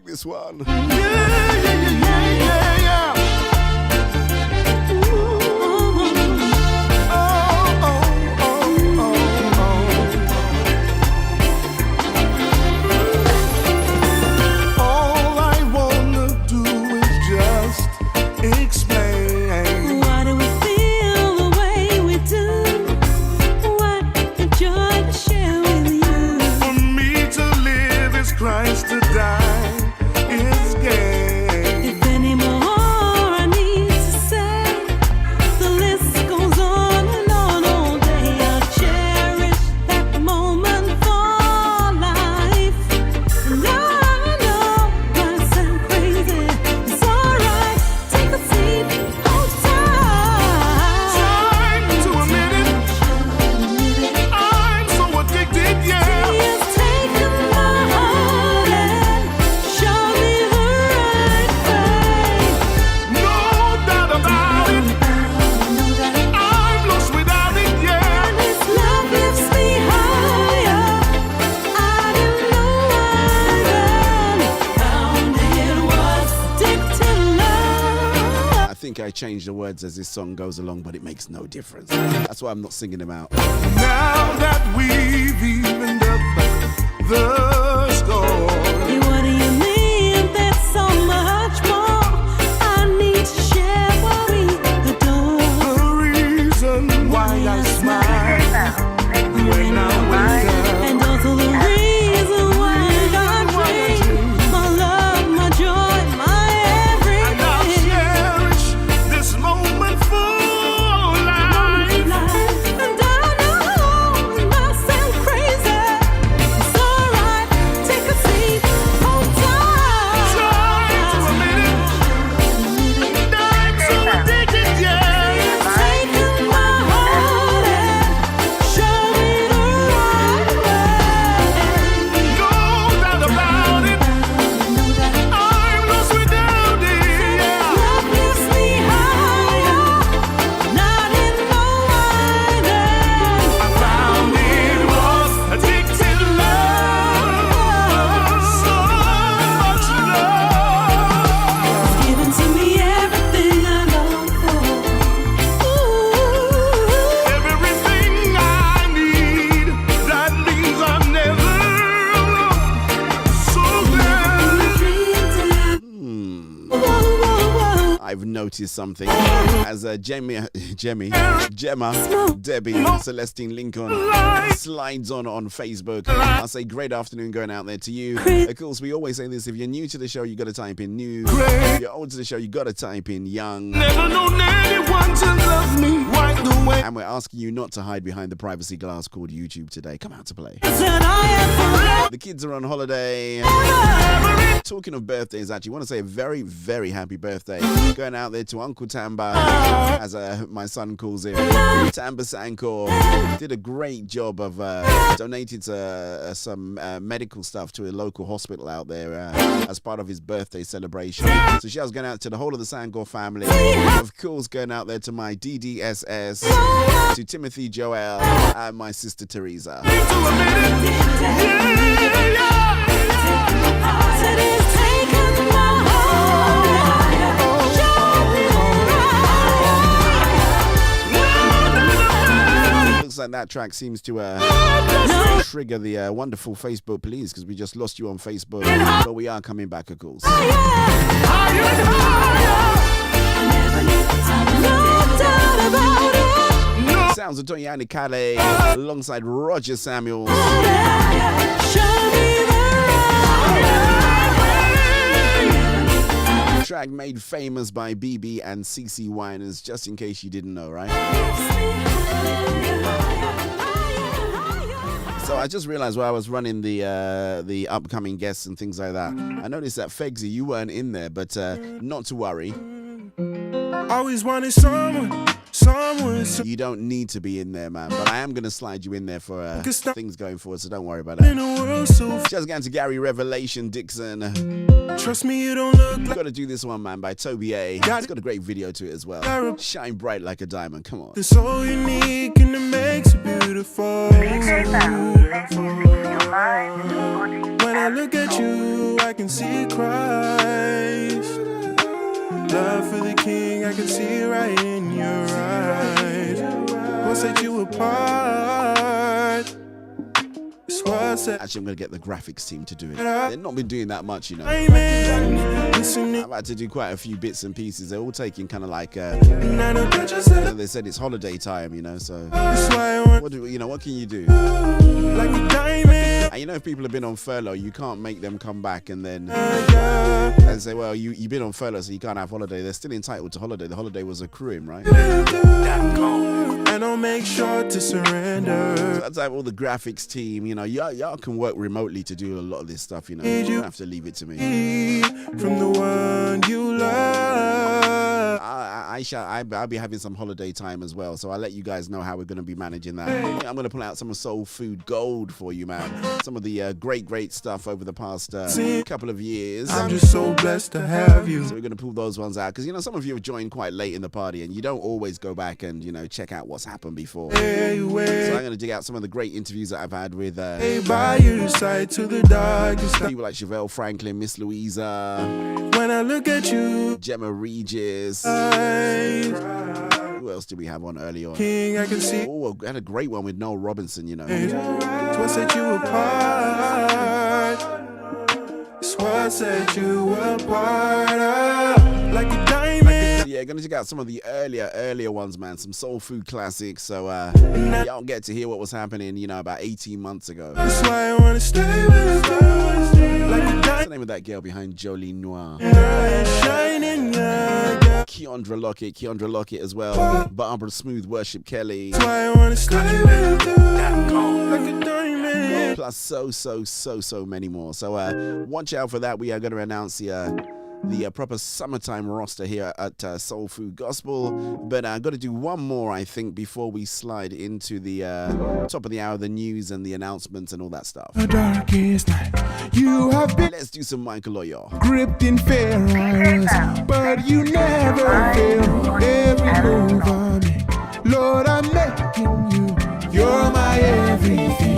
This one. All I wanna do is just explain. Why do we feel the way we do? What a joy to share with you. For me to live is Christ, to die. If any more I need to say, the list goes on and on all day. I'll cherish that moment for life. And I know I sound crazy. It's alright, take a seat, hold tight. Time to admit it. I'm so addicted, yeah. He has taken my heart and shown me the right way. No doubt about it. I'm lost without it, yeah. And His love lifts me higher. I didn't know why then. Found it was addicted love. I think I changed the words as this song goes along, but it makes no difference. That's why I'm not singing them out. Now that we've evened up the score, what do I've noticed something. As Gemma, Debbie, Celestine Lincoln slides on Facebook. I'll say great afternoon going out there to you. Of course, we always say this: if you're new to the show, you got to type in new. If you're old to the show, you got to type in young. Never known anyone to love me quite the way. And we're asking you not to hide behind the privacy glass called YouTube today. Come out to play. The kids are on holiday. Talking of birthdays, actually, I want to say a very, very happy birthday. Going out there to Uncle Tamba, as my son calls him. Tamba Sankor did a great job of donating some medical stuff to a local hospital out there as part of his birthday celebration. So she was going out to the whole of the Sankor family. Of course, going out there to my DDSS, to Timothy Joel, and my sister Teresa. Looks like that track seems to trigger the wonderful Facebook police, because we just lost you on Facebook, but we are coming back, of course. Sounds of Tony Anikale alongside Roger Samuels. Track made famous by BB and CC Winers, just in case you didn't know, right? So I just realized while I was running the upcoming guests and things like that, I noticed that FEGS, you weren't in there, but not to worry. Always wanted someone. You don't need to be in there, man, but I am going to slide you in there for things going forward, so don't worry about that. Just getting to Gary Revelation Dixon. Trust me, you don't look like... Got to do this one, man, by Toby A. It's got a great video to it as well. Shine bright like a diamond, come on. It's so unique and it makes it beautiful. When I look at you, I can see Christ. Love for the King, I can see it right in your eyes. What set you apart? Actually, I'm going to get the graphics team to do it. They've not been doing that much, you know. I've had to do quite a few bits and pieces. They're all taking kind of like, they said it's holiday time, you know, so what can you do? And you know, if people have been on furlough, you can't make them come back and then and say, well, you've been on furlough, so you can't have holiday. They're still entitled to holiday. The holiday was accruing, right? And I'll make sure to surrender. So that's like all the graphics team, you know, y'all can work remotely to do a lot of this stuff, you know. You don't have to leave it to me. From the one you love. I'll be having some holiday time as well, so I'll let you guys know how we're going to be managing that. I'm going to pull out some of Soul Food Gold for you, man. Some of the great stuff over the past couple of years. I'm just so blessed to have you. So we're going to pull those ones out, because, you know, some of you have joined quite late in the party, and you don't always go back and, you know, check out what's happened before. So I'm going to dig out some of the great interviews that I've had with by your side to the darkest people like Chevelle Franklin, Miss Louisa. When I look at you, Gemma Regis. Who else did we have on early on? King, I can see. Oh, I had a great one with Noel Robinson, you know. What set you apart? It's what set you apart. Like a diamond. Yeah, gonna check out some of the earlier ones, man. Some soul food classics. So y'all get to hear what was happening, you know, about 18 months ago. That's why I wanna stay with you. Like a What's the name of that girl behind Jolie Noir? Keandra Lockett as well. Barbara Smooth, Worship Kelly. That's why I wanna stay with you. Like a diamond. Plus so many more. So watch out for that. We are going to announce the proper summertime roster here at Soul Food Gospel, but I've got to do one more, I think, before we slide into the top of the hour, the news and the announcements and all that stuff. The darkest night, you have been. Let's do some Michael Oyo. Gripped in fear, I was, but you never fail. Every move I make, Lord, I'm making you. You're my everything.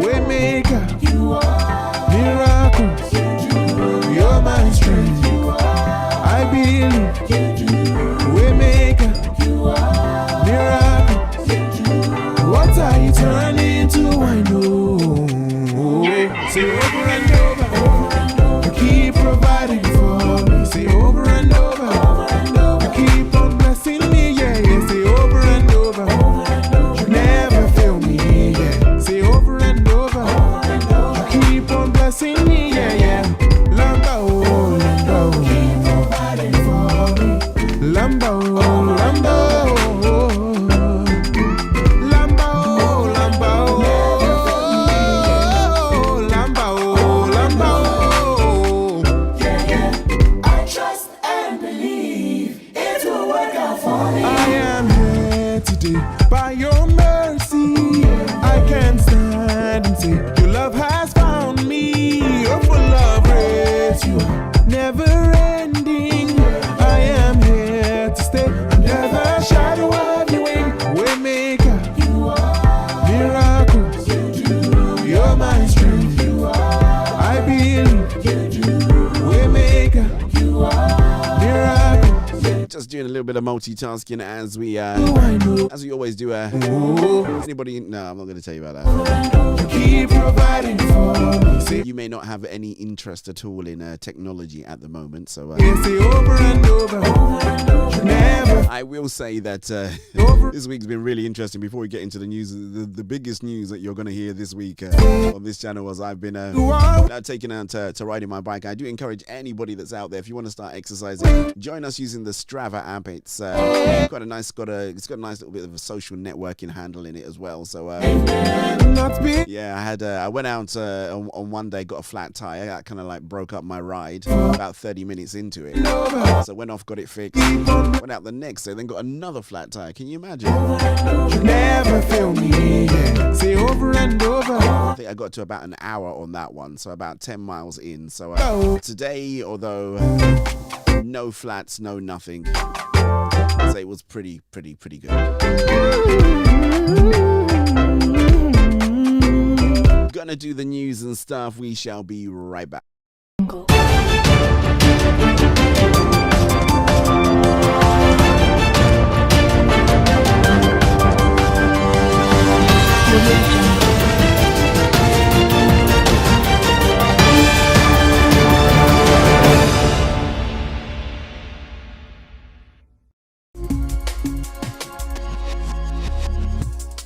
Waymaker, you are. Miracles, you're my strength. I believe. Waymaker, miracle. What are you turning into? I know. Say over and over. Keep providing for me. Say over and over. see me, yeah, yeah. Lambo, Lambo. Keep providing for me. Lambo, Lambo. Lambo, Lambo. Lambo, Lambo. Yeah, yeah. I trust and believe it will work out for me. I am here today by your mercy. I can stand and say your love has found me. You're full of grace, you are never ending. I am here to stay under the shadow of your wing. Waymaker, you are miracles, you do. You're my strength, you are. I believe, you do. Waymaker, you are miracles. Just doing a little bit of multitasking as we always do. Anybody? No, I'm not going to tell you about that. Keep providing for me. You may not have any interest at all in technology at the moment, so over and over. Never. I will say that this week's been really interesting. Before we get into the news, the biggest news that you're going to hear this week on this channel was I've been now taken out to riding my bike. I do encourage anybody that's out there, if you want to start exercising, join us using the Strava app. It's got a nice little bit of a social networking handle in it as well. So yeah, I went out on one day, got a flat tire. That kind of like broke up my ride about 30 minutes into it. So went off, got it fixed. Went out the next day, then got another flat tire. Can you imagine? You never feel me. Say over and over. I think I got to about an hour on that one, so about 10 miles in. So today, although no flats, no nothing, I'd say it was pretty good. Gonna do the news and stuff. We shall be right back.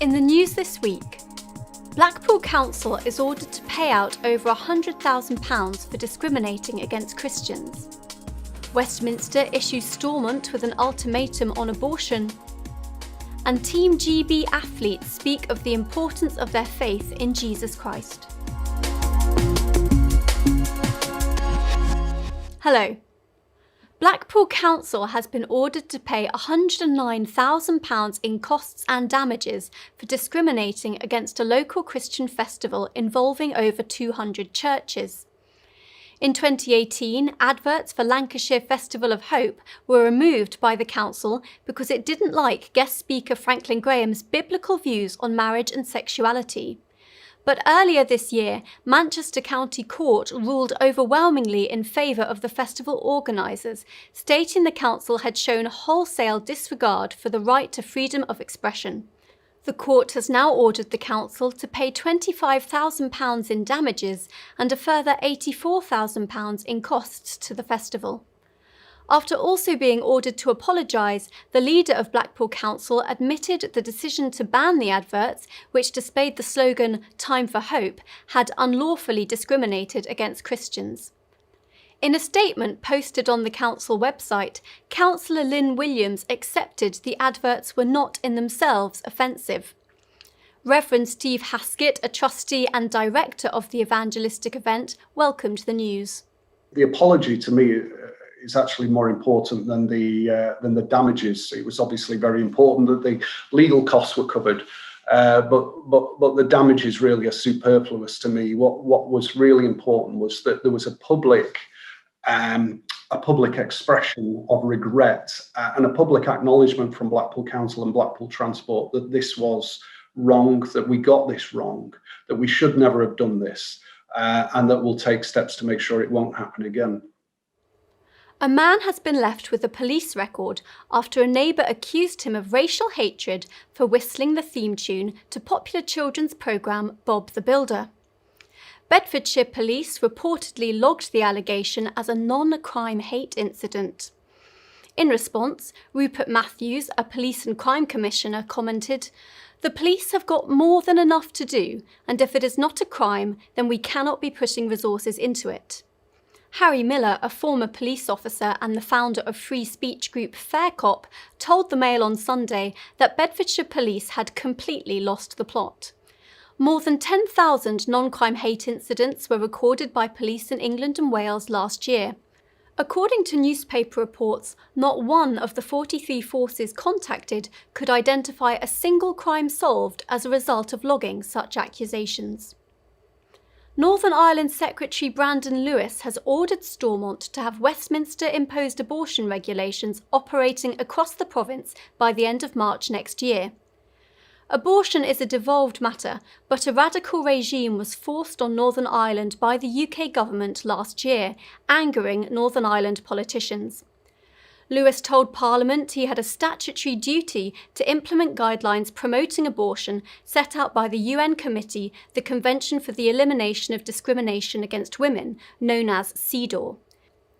In the news this week, Blackpool Council is ordered to pay out over £100,000 for discriminating against Christians. Westminster issues Stormont with an ultimatum on abortion. And Team GB athletes speak of the importance of their faith in Jesus Christ. Hello. Blackpool Council has been ordered to pay £109,000 in costs and damages for discriminating against a local Christian festival involving over 200 churches. In 2018, adverts for Lancashire Festival of Hope were removed by the council because it didn't like guest speaker Franklin Graham's biblical views on marriage and sexuality. But earlier this year, Manchester County Court ruled overwhelmingly in favour of the festival organisers, stating the council had shown wholesale disregard for the right to freedom of expression. The court has now ordered the council to pay £25,000 in damages and a further £84,000 in costs to the festival. After also being ordered to apologise, the leader of Blackpool Council admitted the decision to ban the adverts, which displayed the slogan "Time for Hope," had unlawfully discriminated against Christians. In a statement posted on the council website, Councillor Lynn Williams accepted the adverts were not in themselves offensive. Reverend Steve Haskett, a trustee and director of the evangelistic event, welcomed the news. The apology to me is actually more important than the damages. It was obviously very important that the legal costs were covered, but the damages really are superfluous to me. What was really important was that there was a public expression of regret and a public acknowledgement from Blackpool Council and Blackpool Transport that this was wrong, that we got this wrong, that we should never have done this, and that we'll take steps to make sure it won't happen again. A man has been left with a police record after a neighbour accused him of racial hatred for whistling the theme tune to popular children's programme Bob the Builder. Bedfordshire Police reportedly logged the allegation as a non-crime hate incident. In response, Rupert Matthews, a police and crime commissioner, commented, "The police have got more than enough to do, and if it is not a crime, then we cannot be putting resources into it." Harry Miller, a former police officer and the founder of free speech group Fair Cop, told the Mail on Sunday that Bedfordshire Police had completely lost the plot. More than 10,000 non-crime hate incidents were recorded by police in England and Wales last year. According to newspaper reports, not one of the 43 forces contacted could identify a single crime solved as a result of logging such accusations. Northern Ireland Secretary Brandon Lewis has ordered Stormont to have Westminster-imposed abortion regulations operating across the province by the end of March next year. Abortion is a devolved matter, but a radical regime was forced on Northern Ireland by the UK government last year, angering Northern Ireland politicians. Lewis told Parliament he had a statutory duty to implement guidelines promoting abortion set out by the UN Committee, the Convention for the Elimination of Discrimination Against Women, known as CEDAW.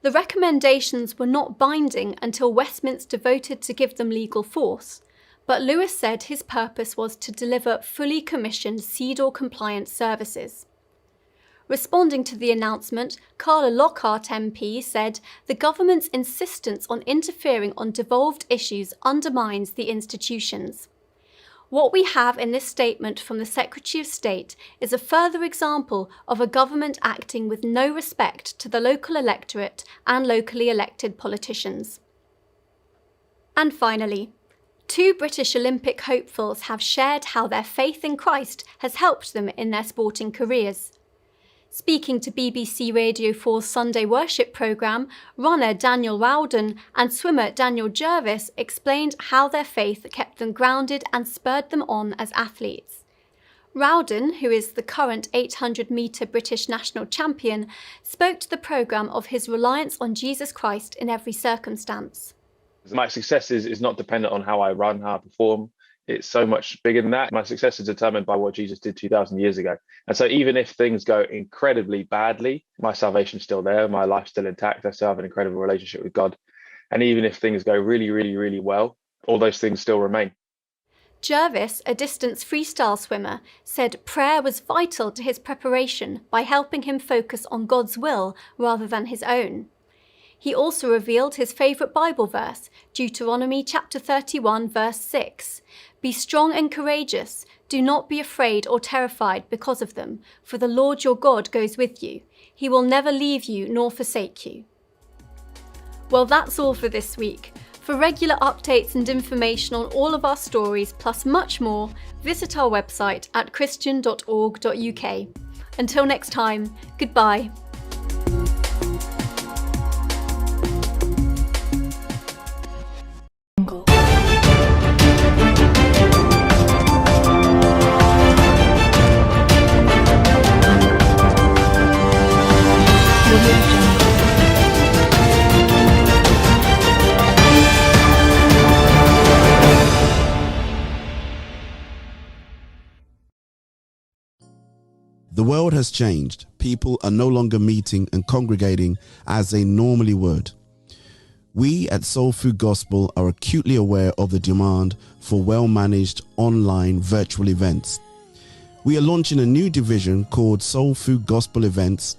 The recommendations were not binding until Westminster voted to give them legal force, but Lewis said his purpose was to deliver fully commissioned CEDAW-compliant services. Responding to the announcement, Carla Lockhart MP said the government's insistence on interfering on devolved issues undermines the institutions. What we have in this statement from the Secretary of State is a further example of a government acting with no respect to the local electorate and locally elected politicians. And finally, 2 British Olympic hopefuls have shared how their faith in Christ has helped them in their sporting careers. Speaking to BBC Radio 4's Sunday Worship programme, runner Daniel Rowden and swimmer Daniel Jervis explained how their faith kept them grounded and spurred them on as athletes. Rowden, who is the current 800-metre British national champion, spoke to the programme of his reliance on Jesus Christ in every circumstance. My success is not dependent on how I run, how I perform. It's so much bigger than that. My success is determined by what Jesus did 2,000 years ago. And so even if things go incredibly badly, my salvation's still there, my life's still intact, I still have an incredible relationship with God. And even if things go really, really, really well, all those things still remain. Jervis, a distance freestyle swimmer, said prayer was vital to his preparation by helping him focus on God's will rather than his own. He also revealed his favourite Bible verse, Deuteronomy chapter 31, verse 6. "Be strong and courageous. Do not be afraid or terrified because of them, for the Lord your God goes with you. He will never leave you nor forsake you." Well, that's all for this week. For regular updates and information on all of our stories, plus much more, visit our website at christian.org.uk. Until next time, goodbye. The world has changed. People are no longer meeting and congregating as they normally would. We at Soul Food Gospel are acutely aware of the demand for well-managed online virtual events. We are launching a new division called Soul Food Gospel Events.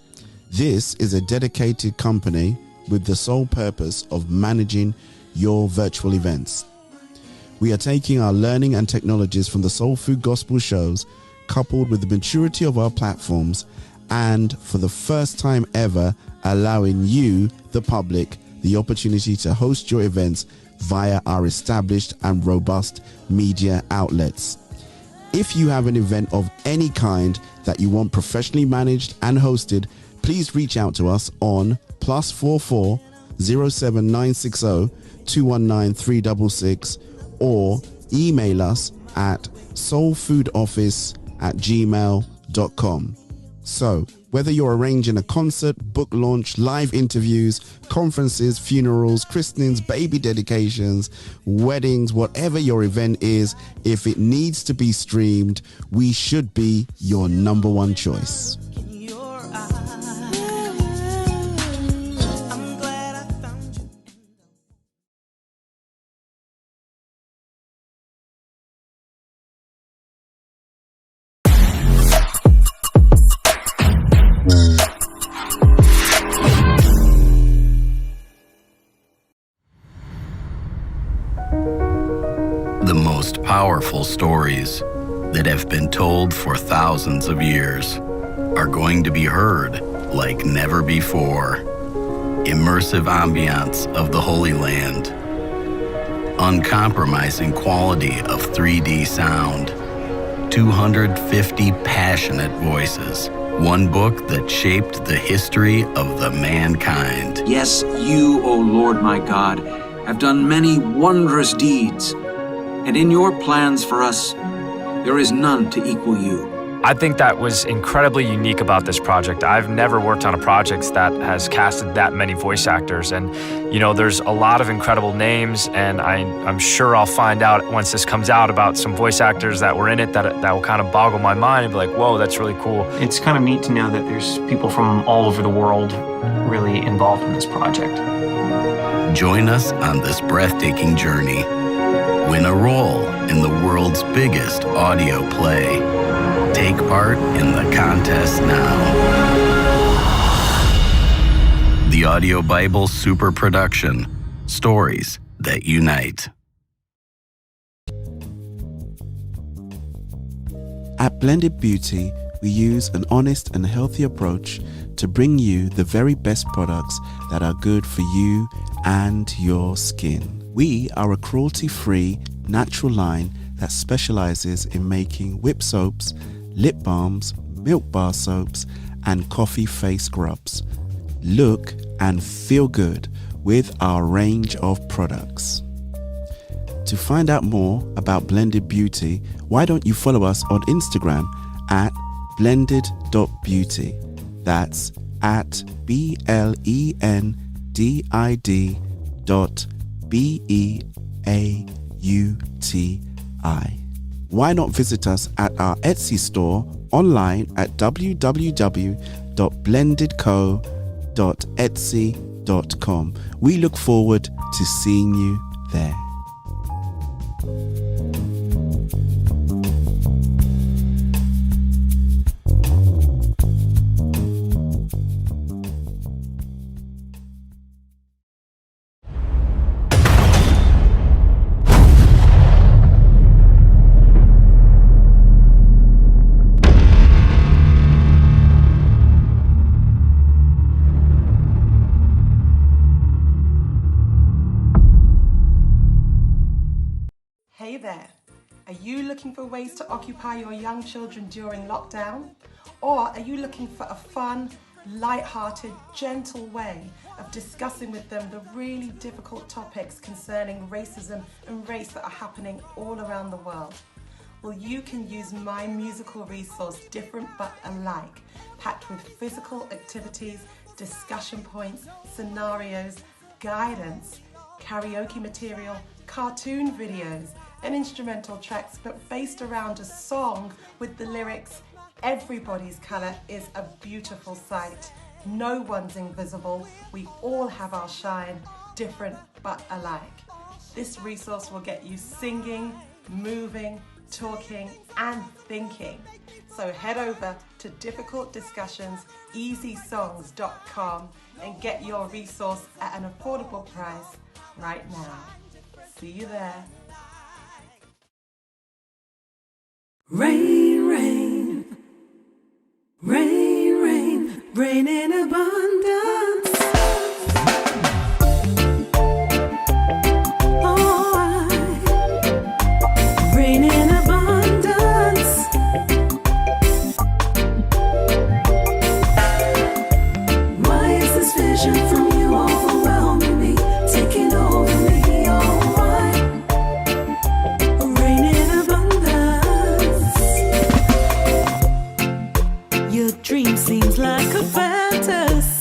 This is a dedicated company with the sole purpose of managing your virtual events. We are taking our learning and technologies from the Soul Food Gospel shows, coupled with the maturity of our platforms, and for the first time ever allowing you, the public, the opportunity to host your events via our established and robust media outlets. If you have an event of any kind that you want professionally managed and hosted, please reach out to us on +44 07960 219 366 or email us at soulfoodoffice@gmail.com. So, whether you're arranging a concert, book launch, live interviews, conferences, funerals, christenings, baby dedications, weddings, whatever your event is, if it needs to be streamed, we should be your #1 choice. The most powerful stories that have been told for thousands of years are going to be heard like never before. Immersive ambiance of the Holy Land, uncompromising quality of 3D sound, 250 passionate voices, one book that shaped the history of the mankind. Yes, you, O Lord my God, have done many wondrous deeds, and in your plans for us, there is none to equal you. I think that was incredibly unique about this project. I've never worked on a project that has casted that many voice actors, and you know, there's a lot of incredible names, and I'm sure I'll find out once this comes out about some voice actors that were in it that will kind of boggle my mind and be like, whoa, that's really cool. It's kind of neat to know that there's people from all over the world really involved in this project. Join us on this breathtaking journey. Win a role in the world's biggest audio play. Take part in the contest now. The Audio Bible Super Production. Stories that unite. At Blended Beauty, we use an honest and healthy approach to bring you the very best products that are good for you and your skin. We are a cruelty-free, natural line that specializes in making whip soaps, lip balms, milk bar soaps, and coffee face scrubs. Look and feel good with our range of products. To find out more about Blended Beauty, why don't you follow us on Instagram at blended.beauty. That's at BLENDID.BEAUTI. Why not visit us at our Etsy store online at www.blendedco.etsy.com. We look forward to seeing you there. Hey there, are you looking for ways to occupy your young children during lockdown? Or are you looking for a fun, light-hearted, gentle way of discussing with them the really difficult topics concerning racism and race that are happening all around the world? Well, you can use my musical resource, Different But Alike, packed with physical activities, discussion points, scenarios, guidance, karaoke material, cartoon videos, and instrumental tracks, but based around a song with the lyrics, "Everybody's colour is a beautiful sight. No one's invisible. We all have our shine, different but alike." This resource will get you singing, moving, talking, and thinking. So head over to difficultdiscussionseasysongs.com and get your resource at an affordable price right now. See you there. Rain, rain, rain, rain, rain in abundance. Oh, rain in abundance. Why is this vision from you overwhelming me, taking over me? Oh, why? Rain in abundance. Your dream seems like a fantasy.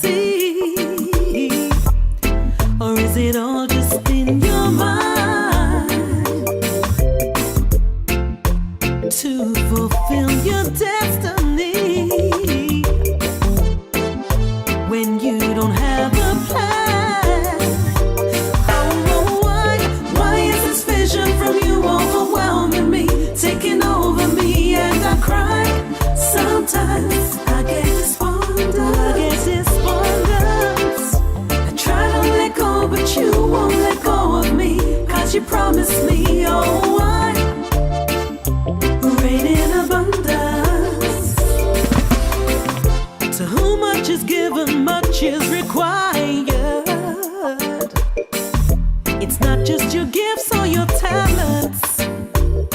much is given, much is required. It's not just your gifts or your talents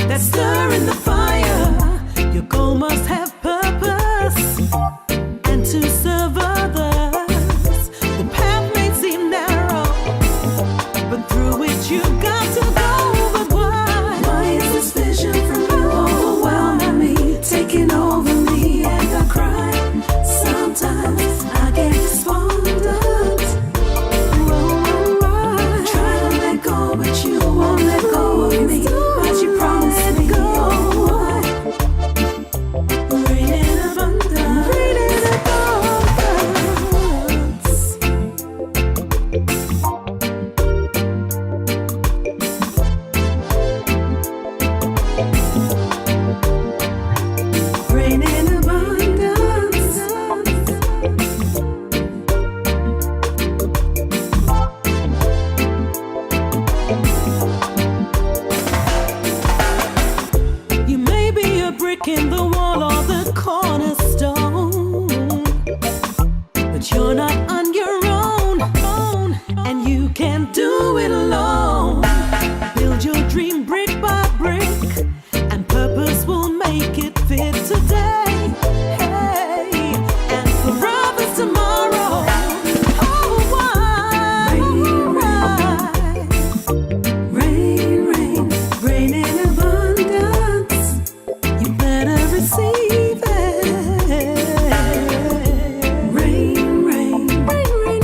that stir in the fire. Your goal must have purpose and to serve others. The path may seem narrow, but through it you got to go. But why? Why is this vision from you overwhelming me, taking over me, and I cry? Sometimes I get despondent. Try to let go, but you won't let go of me. But you promised me, oh, rain in abundance, rain in abundance. Rain in abundance. You may be a brick in the wall or the cornerstone, but you're not on your own, and you can't do it alone. Build your dream brick by brick, and purpose will make it fit today. Hey, and for others tomorrow. Oh, why? Rain, rain, rain in abundance. You better receive it. Rain, rain, rain, rain, rain,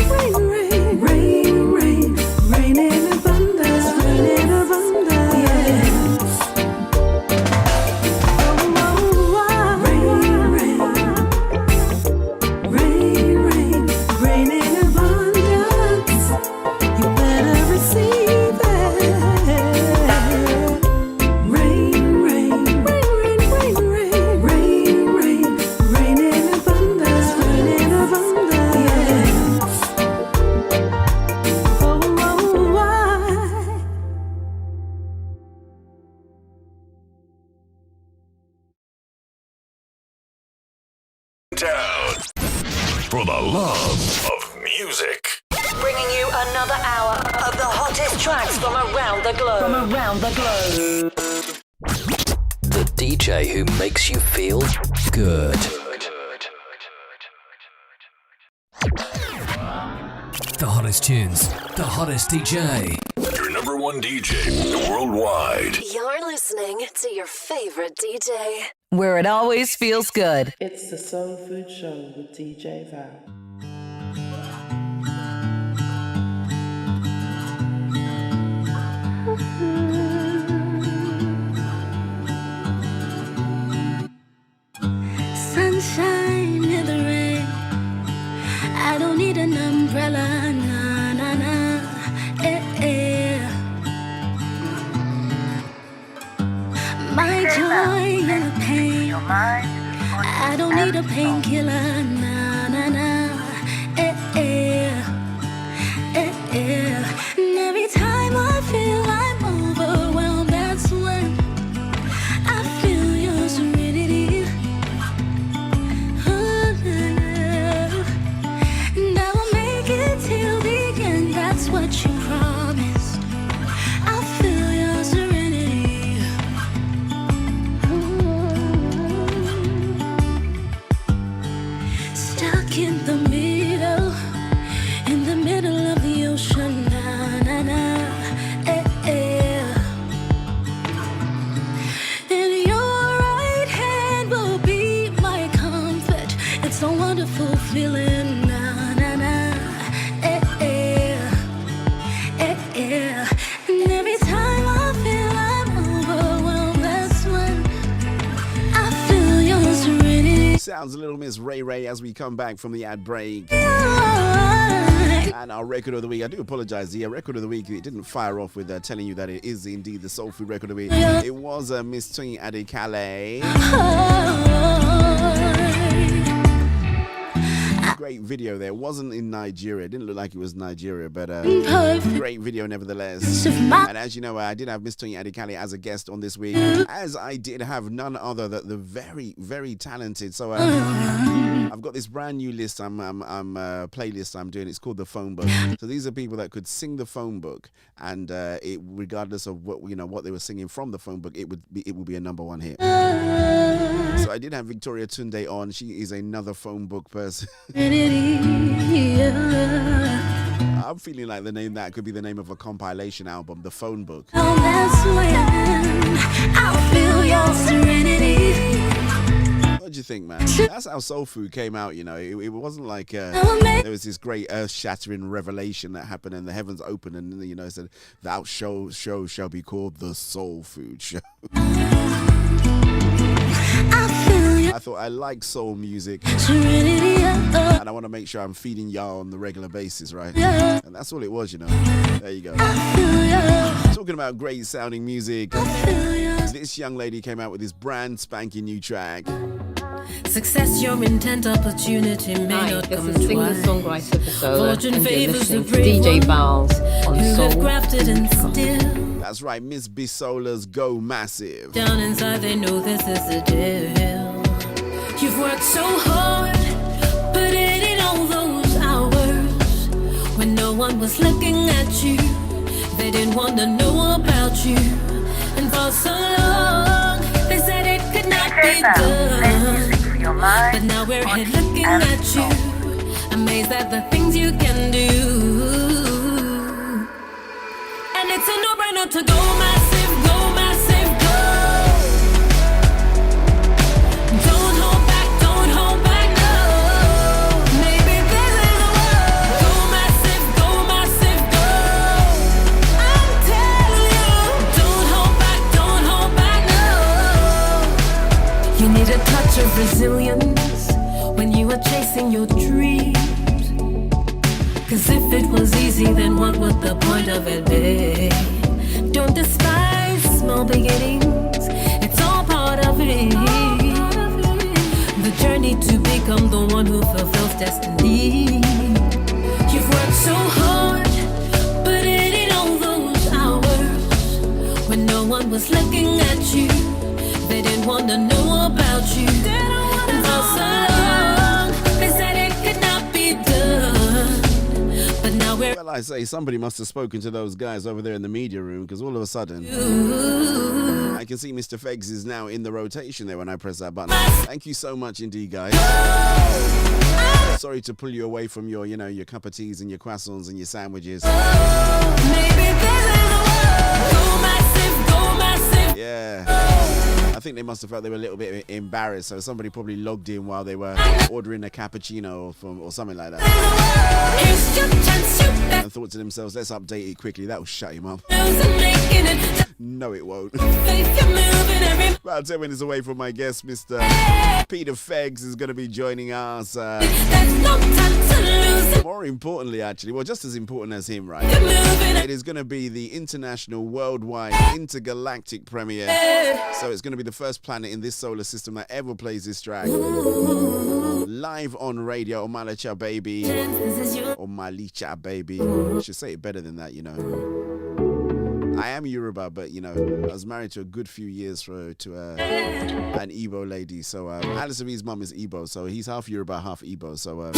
rain, rain, rain, rain in abundance, rain in abundance. Yes. Oh, why? Rain, rain, rain, rain, rain in abundance. You better receive it. Rain, rain, rain, rain, rain, rain, rain, rain in abundance, rain in abundance. Yes. Oh, why? Down for the love of music. Bringing you another hour of the hottest tracks from around the globe. The DJ who makes you feel good. The hottest tunes, the hottest DJ. Your number one DJ worldwide. You're listening to your favorite DJ. Where it always feels good. It's the Soul Food Show with DJ Val. Sunshine in the rain. I don't need an umbrella, na na na. My joy and the pain. I don't need a painkiller, na na na. And every time I feel I'm overwhelmed, that's when I feel your serenity. And I will make it till the end. That's what you promised. I feel your serenity. Stuck in the middle of the ocean. Na na na. And your right hand will be my comfort. It's a wonderful feeling. Na na na. And every time I feel I'm overwhelmed, that's when I feel your serenity. Sounds a little Miss Ray Ray as we come back from the ad break. And our record of the week, I do apologize, the record of the week, it didn't fire off with telling you that it is indeed the Soul Food record of the week. It was Miss Twing Adekale. Great video there. It wasn't in Nigeria. It didn't look like it was Nigeria, but great video nevertheless. And as you know, I did have Miss Toyin Adekale as a guest on this week, as I did have none other than the very, very talented. So I've got this brand new list. Playlist I'm doing. It's called the Phone Book. So these are people that could sing the phone book, and it, regardless of what they were singing from the phone book, it would be a number one hit. So I did have Victoria Tunde on. She is another phone book person. I'm feeling like the name that could be the name of a compilation album, The Phone Book. Oh, that's when I'll feel your serenity. What do you think, man? That's how Soul Food came out, you know. It wasn't like there was this great earth-shattering revelation that happened and the heavens opened and, you know, it said, "Thou show shall be called the Soul Food Show." I thought I like soul music and I want to make sure I'm feeding y'all on the regular basis, right? And that's all it was, you know. There you go. Talking about great sounding music, this young lady came out with this brand spanking new track. Success, your intent, opportunity may not come twice. Singer-songwriter episode, Fortune and you're favors the listening to DJ Bowles on who Soul. have crafted and still That's right, Miss Bisola's Go Massive. down inside they know this is a deal. You've worked so hard, put it in all those hours when no one was looking at you. They didn't want to know about you, and for so long they said it could not be done. But now we're here looking at you, amazed at the things you can do. And it's a no-brainer to go massive, go massive, go. Don't hold back, no. Maybe this is the one. Go massive, go. I'm telling you, don't hold back, no. You need a touch of resilience when you are chasing your dreams. 'Cause if it was easy, then what would the point of it be? Don't despise small beginnings, it's all part of it. The journey to become the one who fulfills destiny. You've worked so hard, put it in all those hours when no one was looking at you. They didn't want to know about you. And for so long, they said it could not be done. But now we're... Well, I say somebody must have spoken to those guys over there in the media room, because all of a sudden I can see Mr. FEGS is now in the rotation there when I press that button. Thank you so much indeed, guys. Sorry to pull you away from your, your cup of teas and your croissants and your sandwiches. Yeah. I think they must have felt they were a little bit embarrassed, so somebody probably logged in while they were ordering a cappuccino or something like that. And thought to themselves, let's update it quickly. That will shut him up. No, it won't. But I'll tell you when it's away from my guest, Mr. Peter FEGS is going to be joining us. More importantly, actually, well, just as important as him, right? It is going to be the international, worldwide, intergalactic premiere. So it's going to be the first planet in this solar system that ever plays this track. Live on radio, Omalicha Baby. Omalicha Baby. I should say it better than that, I am Yoruba, but I was married to a good few years to an Igbo lady. So Alice V's mum is Igbo, so he's half Yoruba, half Igbo. So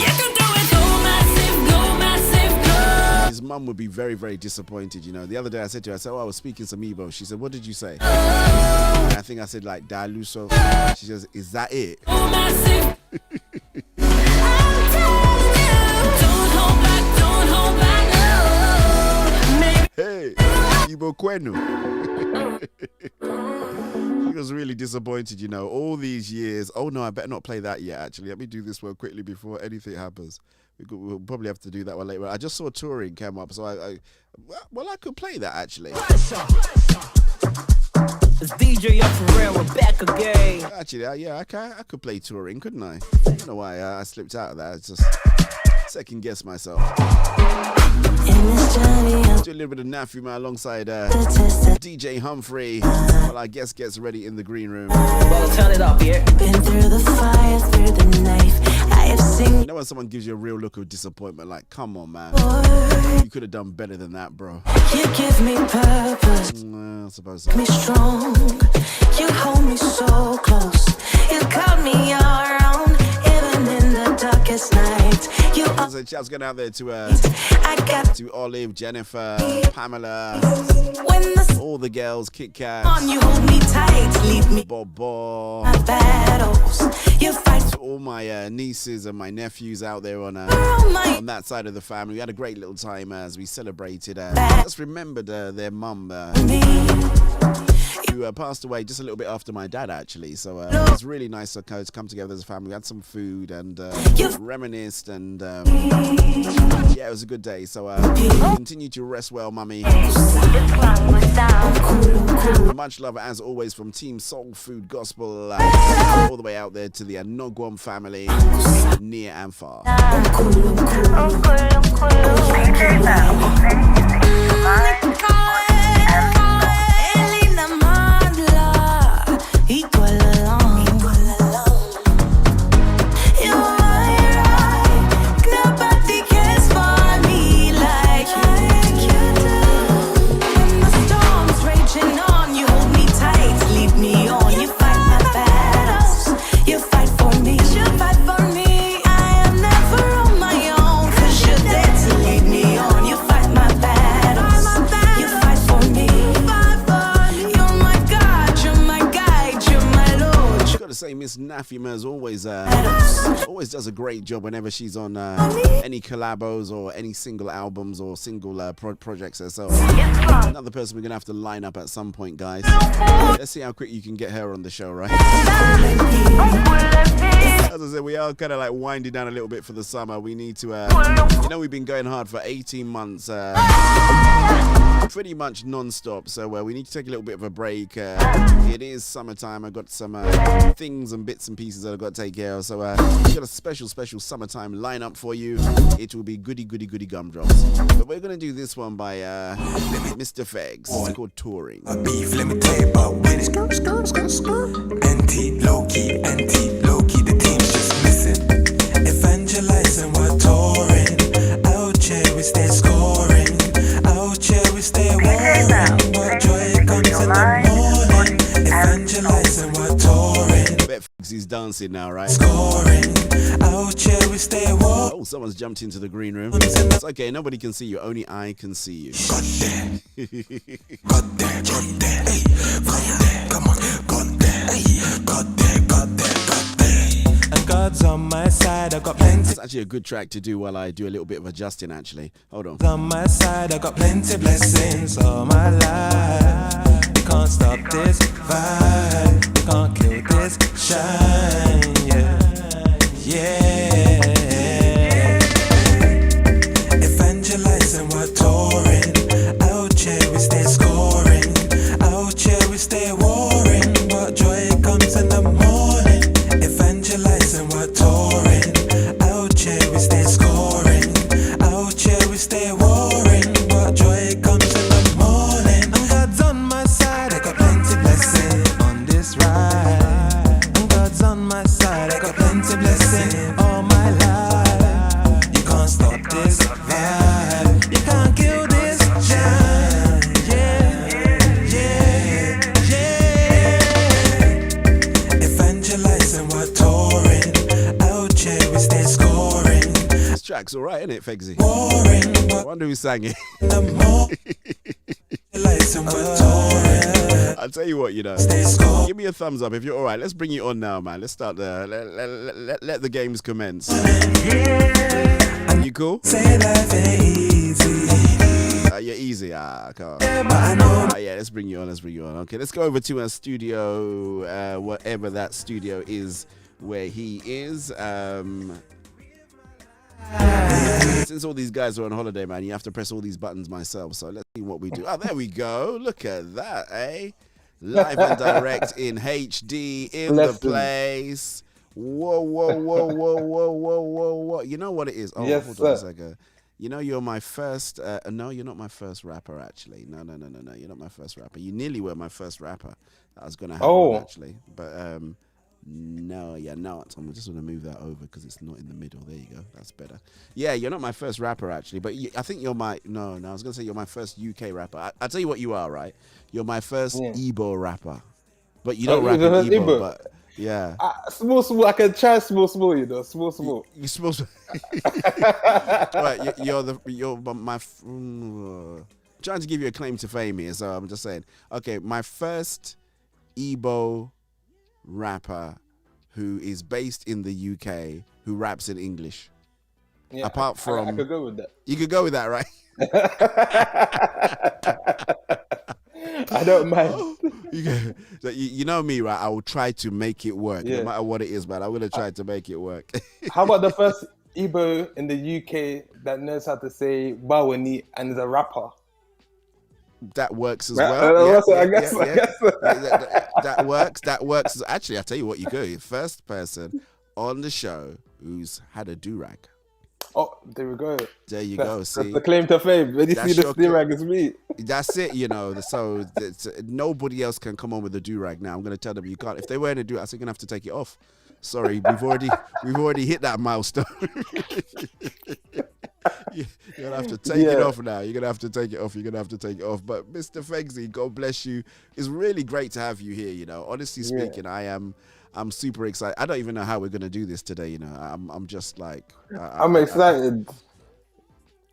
his mum would be very, very disappointed. The other day I said to her, I was speaking some Igbo. She said, "What did you say?" And I think I said like Daluso. She says, "Is that it?" Hey, Igbo Kwenu. He was really disappointed, all these years. Oh no, I better not play that yet, actually. Let me do this one quickly before anything happens. We'll probably have to do that one later. I just saw Touring come up, so I could play that, actually. It's DJ FEGS, we're back again. Actually, I could play Touring, couldn't I? I don't know why I slipped out of that. It's just second guess myself. Let's do a little bit of Nafuma alongside DJ Humphrey while our guest gets ready in the green room. Well, turn it up, yeah. Been through the fire, through the knife. I You know when someone gives you a real look of disappointment, like, come on, man. You could have done better than that, bro. You give me purpose. I suppose so. Me strong. You hold me so close. You call me your own, even in the darkest night. You So shouts going out there to Olive, Jennifer, Pamela, all the girls, Kit Kat, you hold me tight, leave me Bob, my battles. You fight to all my nieces and my nephews out there on that side of the family. We had a great little time as we celebrated. Just remembered their mum who passed away just a little bit after my dad, actually. So it was really nice to come together as a family. We had some food and reminisced, and yeah, it was a good day. So continue to rest well, mummy. Much love as always from Team Soul Food Gospel, all the way out there to the Anogwam family, near and far. Say Miss Nafima as always does a great job whenever she's on any collabos or any single albums or single projects herself. Another person we're gonna have to line up at some point, guys. Let's see how quick you can get her on the show, right? As I said, we are kind of like winding down a little bit for the summer. We need to we've been going hard for 18 months, pretty much non-stop, so we need to take a little bit of a break. It is summertime. I've got some things and bits and pieces that I've got to take care of, so we've got a special summertime lineup for you. It will be goody gumdrops, but we're gonna do this one by Mr. FEGS. It's called Touring. Beef, let me tell you about when it's anti-low-key, the team's just missing. Evangelizing, we're touring. Out here we stay scoring. Out here we stay warring. What joy comes in the morning. Evangelizing, we're touring. Bet FEGS is dancing now, right? Scoring. Out here we stay warring. Oh, someone's jumped into the green room. It's okay, nobody can see you. Only I can see you. Got there. Got there. Hey, got there. Come on. Got there. Hey, got there. And God's on my side, I got plenty. It's actually a good track to do while I do a little bit of adjusting, actually. Hold on. On my side, I got plenty blessings all my life. You can't stop this vibe. You can't kill this shine. Yeah. Evangelizing, we're touring. Out here we stay scoring. Out here we stay warring. What joy comes in the morning. Evangelizing, we're touring. Out here we stay scoring. Out here we stay warring. What joy comes in the morning. And God's on my side, I got plenty blessing on this ride. And God's on my side, I got plenty blessing all my life. You can't stop this vibe. You can't kill this shine. Yeah. Evangelizing, we're touring. Out here we stay scoring. This track's alright, isn't it, Fegsy? I wonder who sang it. I'll tell you what, give me a thumbs up if you're alright. Let's bring you on now, man. Let's start let the games commence. You cool? Say life ain't easy. You're easy. I can't. Yeah, let's bring you on. Okay, let's go over to our studio, whatever that studio is where he is. Since all these guys are on holiday, man, you have to press all these buttons myself. So let's see what we do. Oh, there we go. Look at that, eh? Live and direct in HD in the place. Whoa. You know what it is? Oh, yes, hold on a second. You know, you're my first. No, you're not my first rapper, actually. No. You're not my first rapper. You nearly were my first rapper. That was going to happen, actually. But No, you're not. I'm just going to move that over because it's not in the middle. There you go. That's better. Yeah, you're not my first rapper, actually. But I think you're my... No, I was going to say you're my first UK rapper. I'll tell you what you are, right? You're my first Igbo rapper. But you don't rap in Igbo, but... Yeah. Small. I can try small, you know. Small. You small. Right, you're my... trying to give you a claim to fame here, so I'm just saying. Okay, my first Igbo rapper who is based in the UK who raps in English. Yeah, apart from... I could go with that. You could go with that, right? I don't mind. You know me, right? I will try to make it work, no matter what it is, man. I'm going to try to make it work. How about the first Igbo in the UK that knows how to say Bawani and is a rapper? That works as well. I guess. That works. That works. Actually, I'll tell you what you go. First person on the show who's had a do-rag. Oh, there we go. There you go. See, that's the claim to fame. When you see the do-rag, it's me. That's it, you know. So nobody else can come on with a do-rag now. I'm going to tell them you can't. If they wear a do-rag, I say you're going to have to take it off. Sorry, we've already hit that milestone. You're gonna have to take it off now. You're gonna have to take it off. But Mr. FEGS, God bless you. It's really great to have you here. You know, honestly speaking, I'm super excited. I don't even know how we're gonna do this today. You know, I'm just like I'm excited.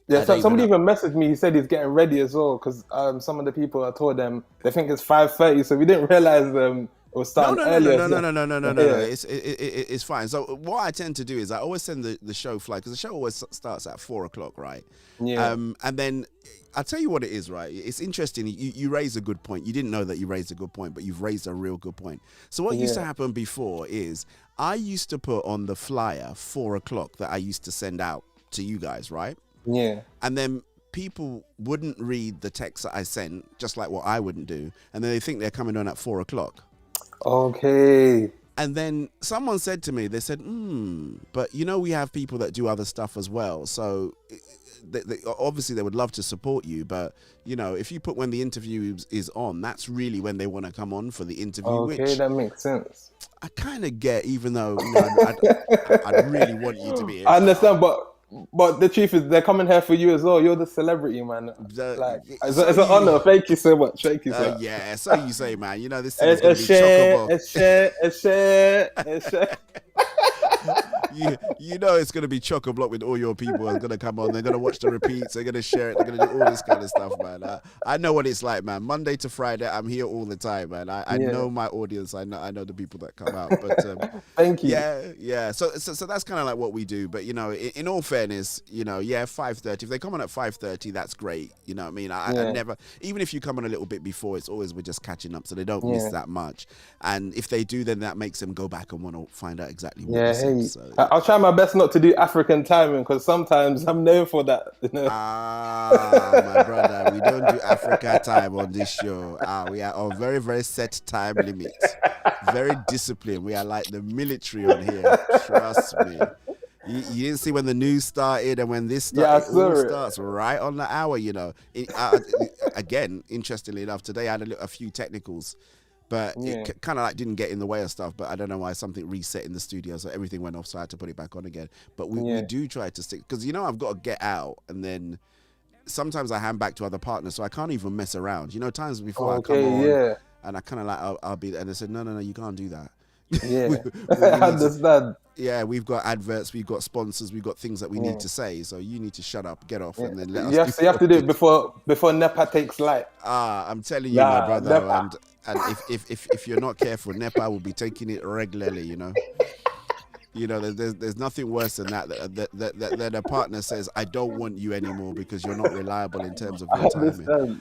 Somebody even messaged me. He said he's getting ready as well because some of the people I told them they think it's 5:30, so we didn't realize it was starting earlier. No. It's fine. So what I tend to do is I always send the show fly because the show always starts at 4:00, right? Yeah. And then I'll tell you what it is, right? It's interesting. You raise a good point. You didn't know that you raised a good point, but you've raised a real good point. So what used to happen before is I used to put on the flyer 4:00 that I used to send out to you guys, right? Yeah. And then people wouldn't read the text that I sent, just like what I wouldn't do, and then they think they're coming on at 4:00. Okay. And then someone said to me, they said, but you know, we have people that do other stuff as well. So obviously they would love to support you. But, you know, if you put when the interview is on, that's really when they want to come on for the interview. Okay, which that makes sense. I kind of get, even though you know, I'd really want you to be here. I understand, but the truth is, they're coming here for you as well. You're the celebrity, man. It's an honor. Thank you so much. Thank you, sir. Yeah, so you say, man. You know, this thing is going to be chock-a-block. A share. You know it's going to be chock-a-block with all your people are going to come on. They're going to watch the repeats. They're going to share it. They're going to do all this kind of stuff, man. I know what it's like, man. Monday to Friday, I'm here all the time, man. I know my audience. I know the people that come out. But thank you. Yeah. So that's kind of like what we do. But, you know, in all fairness, you know, 5:30. If they come on at 5:30, that's great. You know what I mean? I never, even if you come on a little bit before, it's always we're just catching up so they don't miss that much. And if they do, then that makes them go back and want to find out exactly what they said. So, I'll try my best not to do African timing because sometimes I'm known for that. You know? My brother, we don't do Africa time on this show. We are on very, very set time limits. Very disciplined. We are like the military on here. Trust me. You didn't see when the news started and when this started. It all starts right on the hour, you know. Again, interestingly enough, today I had a few technicals. But it kind of like didn't get in the way of stuff. But I don't know why something reset in the studio. So everything went off. So I had to put it back on again. But we do try to stick. Because, you know, I've got to get out. And then sometimes I hand back to other partners. So I can't even mess around. You know, times before I come on. And I kind of like, I'll be there. And they said, no, you can't do that. Yeah, I understand. We've got adverts, we've got sponsors, we've got things that we need to say. So you need to shut up, get off, and then let us. You have to do it before NEPA takes light. I'm telling you, my brother. And if you're not careful, NEPA will be taking it regularly. You know. You know, there's nothing worse than that a partner says, I don't want you anymore because you're not reliable in terms of your timing.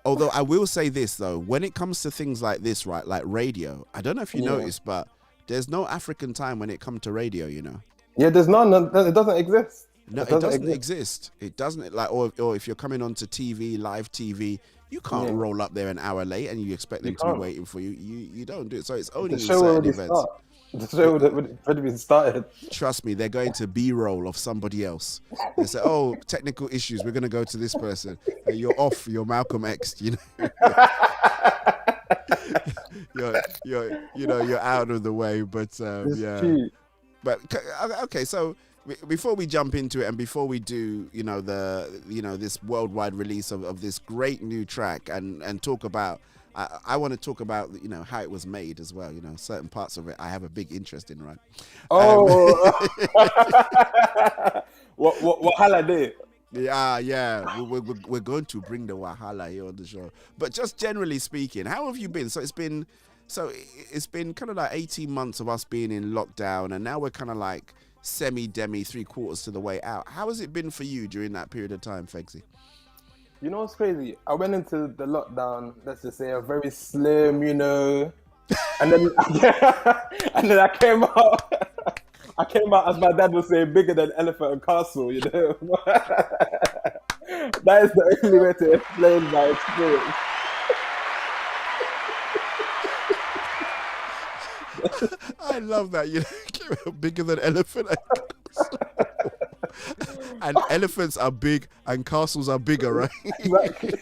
Although I will say this, though, when it comes to things like this, right, like radio, I don't know if you noticed, but there's no African time when it comes to radio, you know? Yeah, there's none. It doesn't exist. No, it doesn't exist. It doesn't, like, or if you're coming onto TV, live TV, you can't roll up there an hour late and you expect them to be waiting for you. You don't do it. So it's only in certain events. The show would have been started. Trust me, they're going to B-roll of somebody else. They say, oh, technical issues, we're going to go to this person. You're off, you're Malcolm X, you know. you're out of the way. But yeah. True. But okay, so before we jump into it and before we do, this worldwide release of this great new track and talk about, I want to talk about, how it was made as well. Certain parts of it I have a big interest in, right? What holiday? Yeah. We're going to bring the Wahala here on the show. But just generally speaking, how have you been? So it's been kind of like 18 months of us being in lockdown, and now we're kind of like semi-demi, 3/4 to the way out. How has it been for you during that period of time, Fegsy? You know what's crazy? I went into the lockdown, let's just say, a very slim, and then and then I came out. I came out, as my dad would say, bigger than Elephant and Castle. That is the only way to explain my experience. I love that. Came out bigger than Elephant and Castle. And elephants are big and castles are bigger, right? Exactly.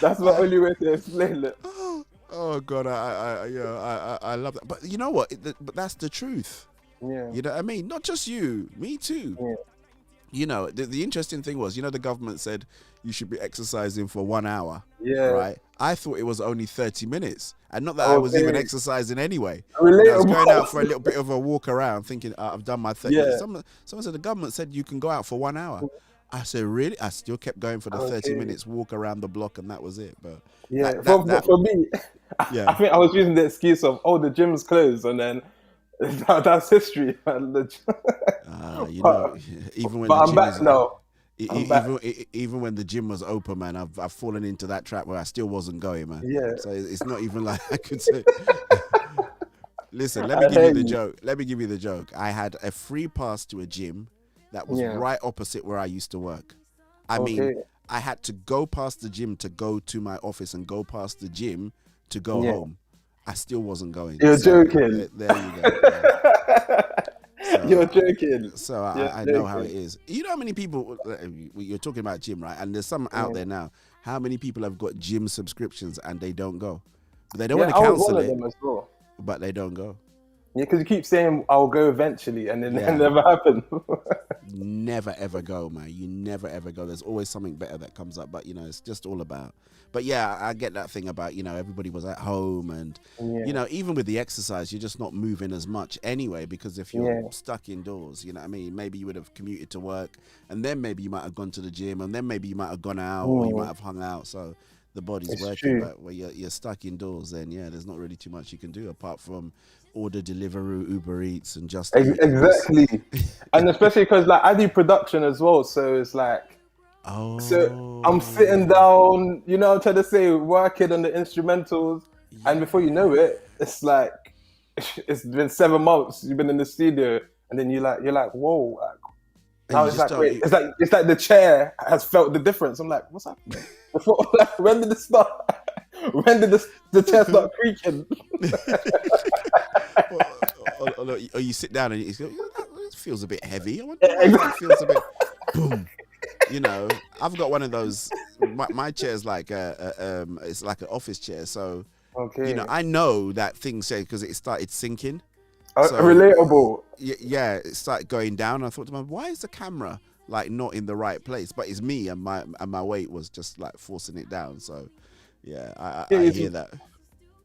That's the only way to explain it. Oh God, I love that. But you know what? But that's the truth. Yeah. You know what I mean? Not just you, me too. Yeah. The interesting thing was, the government said you should be exercising for 1 hour. Yeah. Right. I thought it was only 30 minutes, and not that I was even exercising anyway. I was going out for a little bit of a walk around, thinking I've done my 30 minutes. Someone said the government said you can go out for 1 hour. I said, really? I still kept going for the 30 minutes walk around the block, and that was it. But yeah, for me, I think I was using the excuse of, the gym's closed, and then that's history. Even when I'm back now. Even when the gym was open, man, I've fallen into that trap where I still wasn't going, man. Yeah. So it's not even like I could say. Listen, let me give you the joke. Let me give you the joke. I had a free pass to a gym that was right opposite where I used to work. I mean, I had to go past the gym to go to my office and go past the gym to go home. I still wasn't going. You're joking. There you go. Yeah. You're joking. So I know how it is. You know how many people, you're talking about gym, right? And there's some out there now. How many people have got gym subscriptions and they don't go? But they don't want to cancel it, them as well. But they don't go. Yeah, because you keep saying I'll go eventually, and then it never happens. Never ever go, man. You never ever go. There's always something better that comes up, but it's just all about. But yeah, I get that thing about everybody was at home, and even with the exercise, you're just not moving as much anyway, because if you're stuck indoors, you know what I mean. Maybe you would have commuted to work, and then maybe you might have gone to the gym, and then maybe you might have gone out, or you might have hung out. So the body's working, but when you're stuck indoors, then there's not really too much you can do apart from order Deliveroo, Uber Eats, and just exactly. And especially because I do production as well, so it's like, so I'm sitting down, I'm trying to say, working on the instrumentals, and before you know it, it's like it's been 7 months you've been in the studio, and then you're like, whoa. Now it's like, wait, it's like the chair has felt the difference. I'm like, what's happening? When did it start? When did the chair start creaking? or you sit down and it feels a bit heavy. I wonder why it feels a bit boom. I've got one of those. My chair's like it's like an office chair. So I know that thing said because it started sinking. So, relatable. Yeah, it started going down. I thought to myself, why is the camera not in the right place? But it's me, and my weight was just forcing it down. So I hear that.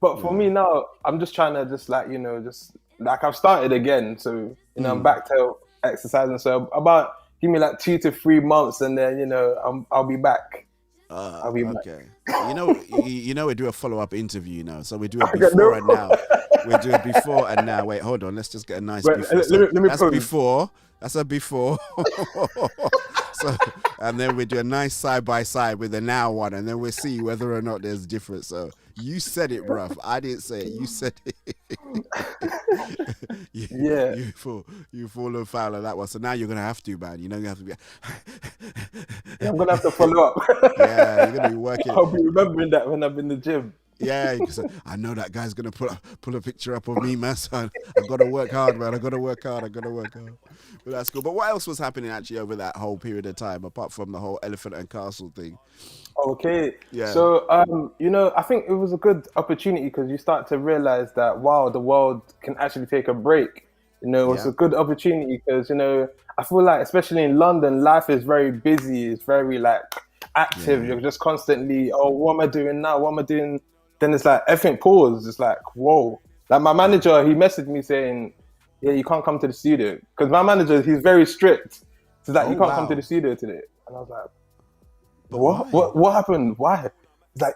But for me now, I'm just trying to just I've started again. So I'm back to exercising. So give me 2 to 3 months, and then I'll be back. I'll be back. We do a follow-up interview now. So we do a before and now. We do a before and now. Wait, hold on. Let's just get a nice before. So let me that's before. That's a before. So, and then we do a nice side by side with the now one, and then we'll see whether or not there's difference. So you said it, bruv. I didn't say it. You said it. You fallen foul of that one. So now you're gonna have to, man. You have to be. I'm gonna have to follow up. Yeah, you're gonna be working. I'll be remembering that when I'm in the gym. Yeah, because I know that guy's gonna pull a picture up of me, man. So I gotta work hard, man. I gotta work hard. But that's cool. But what else was happening actually over that whole period of time, apart from the whole Elephant and Castle thing? Okay. Yeah. So, I think it was a good opportunity because you start to realize that, wow, the world can actually take a break. It's a good opportunity because, I feel like, especially in London, life is very busy. It's very like active. Yeah. You're just constantly, oh, what am I doing now? What am I doing? Then it's like, everything paused. It's like, whoa. Like my manager, he messaged me saying, yeah, you can't come to the studio. Because my manager, he's very strict. So it's like, you can't come to the studio today. And I was like, what happened? Why? It's like,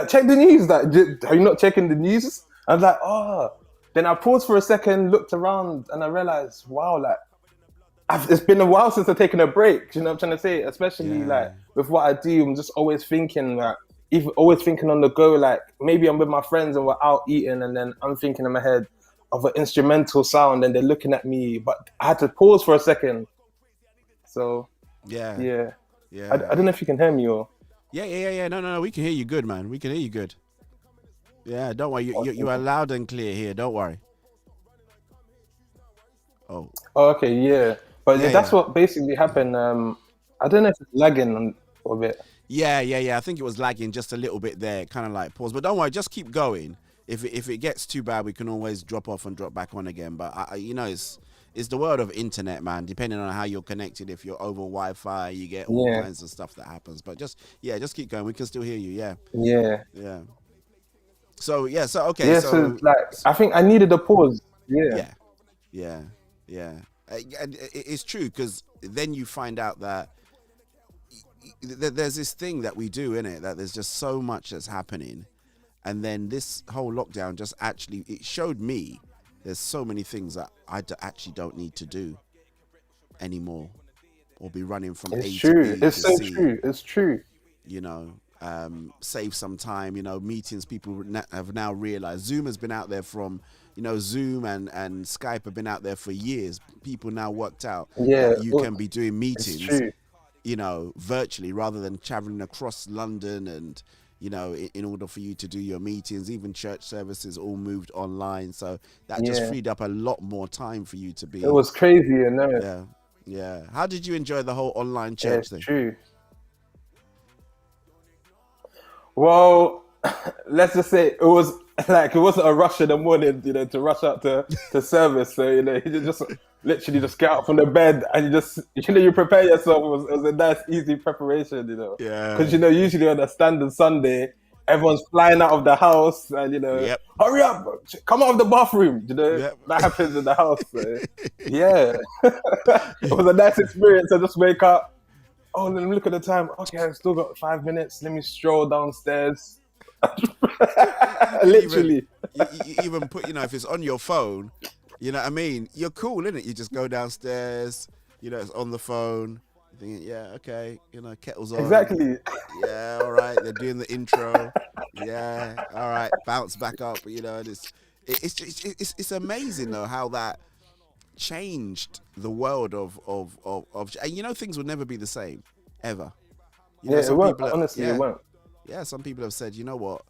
check the news. Like, are you not checking the news? I was like, oh. Then I paused for a second, looked around, and I realized, wow, like, it's been a while since I've taken a break. You know what I'm trying to say? Especially like with what I do, I'm just always thinking like, even always thinking on the go. Like maybe I'm with my friends and we're out eating, and then I'm thinking in my head of an instrumental sound, and they're looking at me. But I had to pause for a second. So yeah. I don't know if you can hear me or. Yeah. No. We can hear you good, man. We can hear you good. Yeah, don't worry. You are loud and clear here. Don't worry. Oh, okay, yeah. But that's what basically happened. I don't know if it's lagging a bit. Yeah. I think it was lagging just a little bit there, kind of like pause. But don't worry, just keep going. If it gets too bad, we can always drop off and drop back on again. But it's the world of internet, man. Depending on how you're connected, if you're over Wi-Fi, you get all kinds of stuff that happens. But just keep going. We can still hear you. Yeah. So okay. Yeah. So like, I think I needed a pause. Yeah. And it's true because then you find out that there's this thing that we do in it, that there's just so much that's happening, and then this whole lockdown just actually it showed me there's so many things that I actually don't need to do anymore, or be running from A to B. It's so true. It's true. Save some time. Meetings. People have now realized Zoom has been out there from. Zoom and Skype have been out there for years. People now worked out that you can be doing meetings, virtually rather than traveling across London and, in order for you to do your meetings. Even church services all moved online. So that just freed up a lot more time for you to be. It was crazy, know. Yeah. How did you enjoy the whole online church thing? True. Well, let's just say it wasn't a rush in the morning, to rush out to service. So, you just literally just get out from the bed and you prepare yourself. It was a nice, easy preparation, Yeah. Because, usually on a standard Sunday, everyone's flying out of the house and, hurry up, come out of the bathroom. That happens in the house. So, yeah. It was a nice experience. I just wake up. Oh, let me look at the time. Okay, I've still got 5 minutes. Let me stroll downstairs. Literally. You even put, if it's on your phone, you know what I mean? You're cool, innit? You just go downstairs, it's on the phone. You're thinking, yeah, okay, kettle's on. Exactly. Yeah, all right, they're doing the intro. Yeah, all right, bounce back up. It's amazing though how that changed the world of and things will never be the same ever. It won't. Honestly, it won't. Yeah, some people have said, you know what,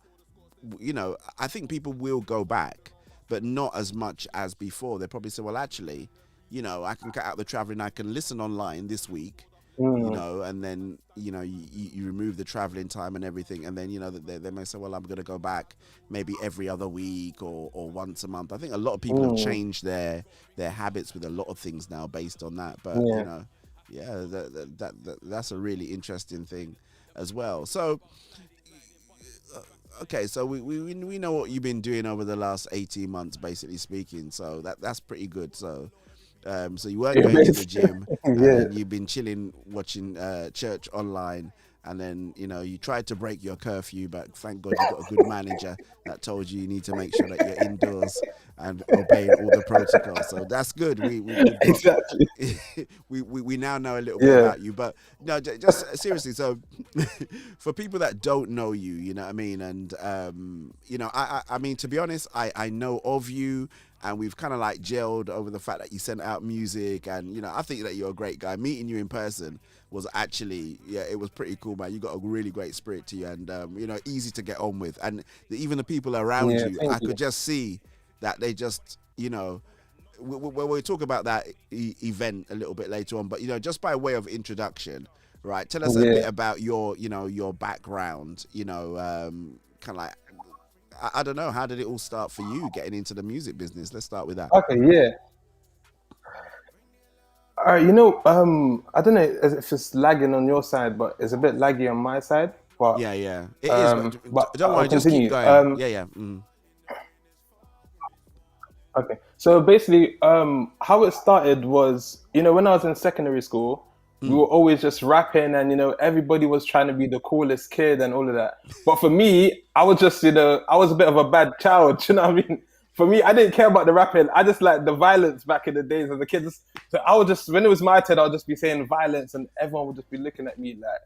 I think people will go back, but not as much as before. They probably say, well, actually, I can cut out the traveling. I can listen online this week, and then, you remove the traveling time and everything. And then, they may say, well, I'm going to go back maybe every other week or once a month. I think a lot of people have changed their habits with a lot of things now based on that. But, that's a really interesting thing as well. So, okay, so we know what you've been doing over the last 18 months, basically speaking. So that's pretty good. So you weren't going to the gym, and then you've been chilling, watching church online, and then you tried to break your curfew, but thank God you got a good manager that told you need to make sure that you're indoors and obeying all the protocols. So that's good. Exactly. We now know a little bit about you, but no, just seriously. So for people that don't know you, you know what I mean, and I mean, to be honest, I know of you. and we've kind of like gelled over the fact that you sent out music, and you know, I think that you're a great guy. Meeting you in person was actually, it was pretty cool, man. You got a really great spirit to you, and you know, easy to get on with, and even the people around you, I could just see that they just, you know, we'll talk about that event a little bit later on, but you know, just by way of introduction, right? Tell us a bit about your, you know, your background, you know, kind of like, I don't know, how did it all start for you getting into the music business? Let's start with that. Okay, yeah. All right, you know, I don't know if it's lagging on your side, but it's a bit laggy on my side. But yeah, it is. But don't worry, just keep going. Okay, so basically, how it started was, you know, when I was in secondary school, we were always just rapping, and you know, everybody was trying to be the coolest kid and all of that. But for me, I was just, you know, I was a bit of a bad child. You know what I mean? For me, I didn't care about the rapping. I just liked the violence back in the days as a kid. So I would just, when it was my turn, I'll just be saying violence, and everyone would just be looking at me like,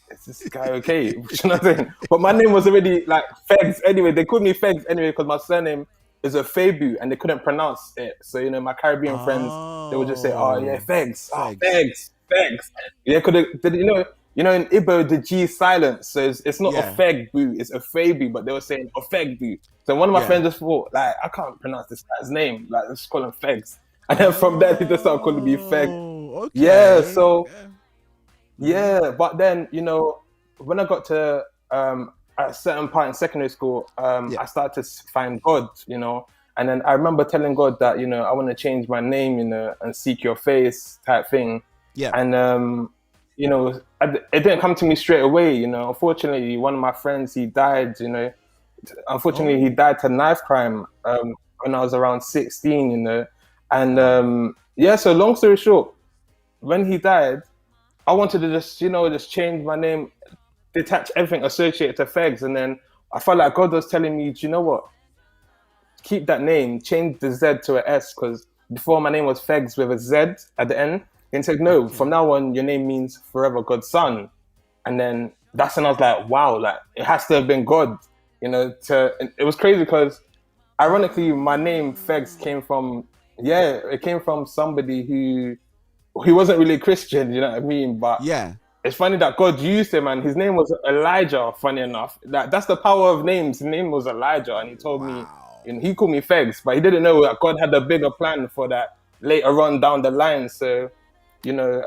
is this guy okay? You know what I'm saying? But my name was already like FEGS anyway. They called me FEGS anyway because my surname is a Febu, and they couldn't pronounce it. So, you know, my Caribbean friends, they would just say, oh yeah, FEGS, FEGS. Yeah, you know, in Igbo, the G is silent, so it's not a Fegbu, it's a Febu, but they were saying a Fegbu. So one of my friends just thought, like, I can't pronounce this guy's name, like, let's call him FEGS. And then from there, they just started calling me FEGS. Okay. Yeah, so, but then, you know, when I got to at a certain point in secondary school, I started to find God, you know, and then I remember telling God that, you know, I want to change my name, you know, and seek your face type thing. Yeah. And, you know, it didn't come to me straight away, you know. Unfortunately, one of my friends, he died, you know. Unfortunately, he died to knife crime when I was around 16, you know. And, so long story short, when he died, I wanted to just, you know, just change my name, detach everything associated to FEGS. And then I felt like God was telling me, do you know what? Keep that name, change the Z to an S, because before my name was FEGS with a Z at the end. And said, no, from now on, your name means forever God's son. And then that's when I was like, wow, like it has to have been God, you know. It was crazy because ironically, my name FEGS came from, it came from somebody who wasn't really Christian, you know what I mean? But it's funny that God used him, and his name was Elijah, funny enough. That's the power of names. His name was Elijah, and he told me, and he called me FEGS, but he didn't know that God had a bigger plan for that later on down the line. So, you know,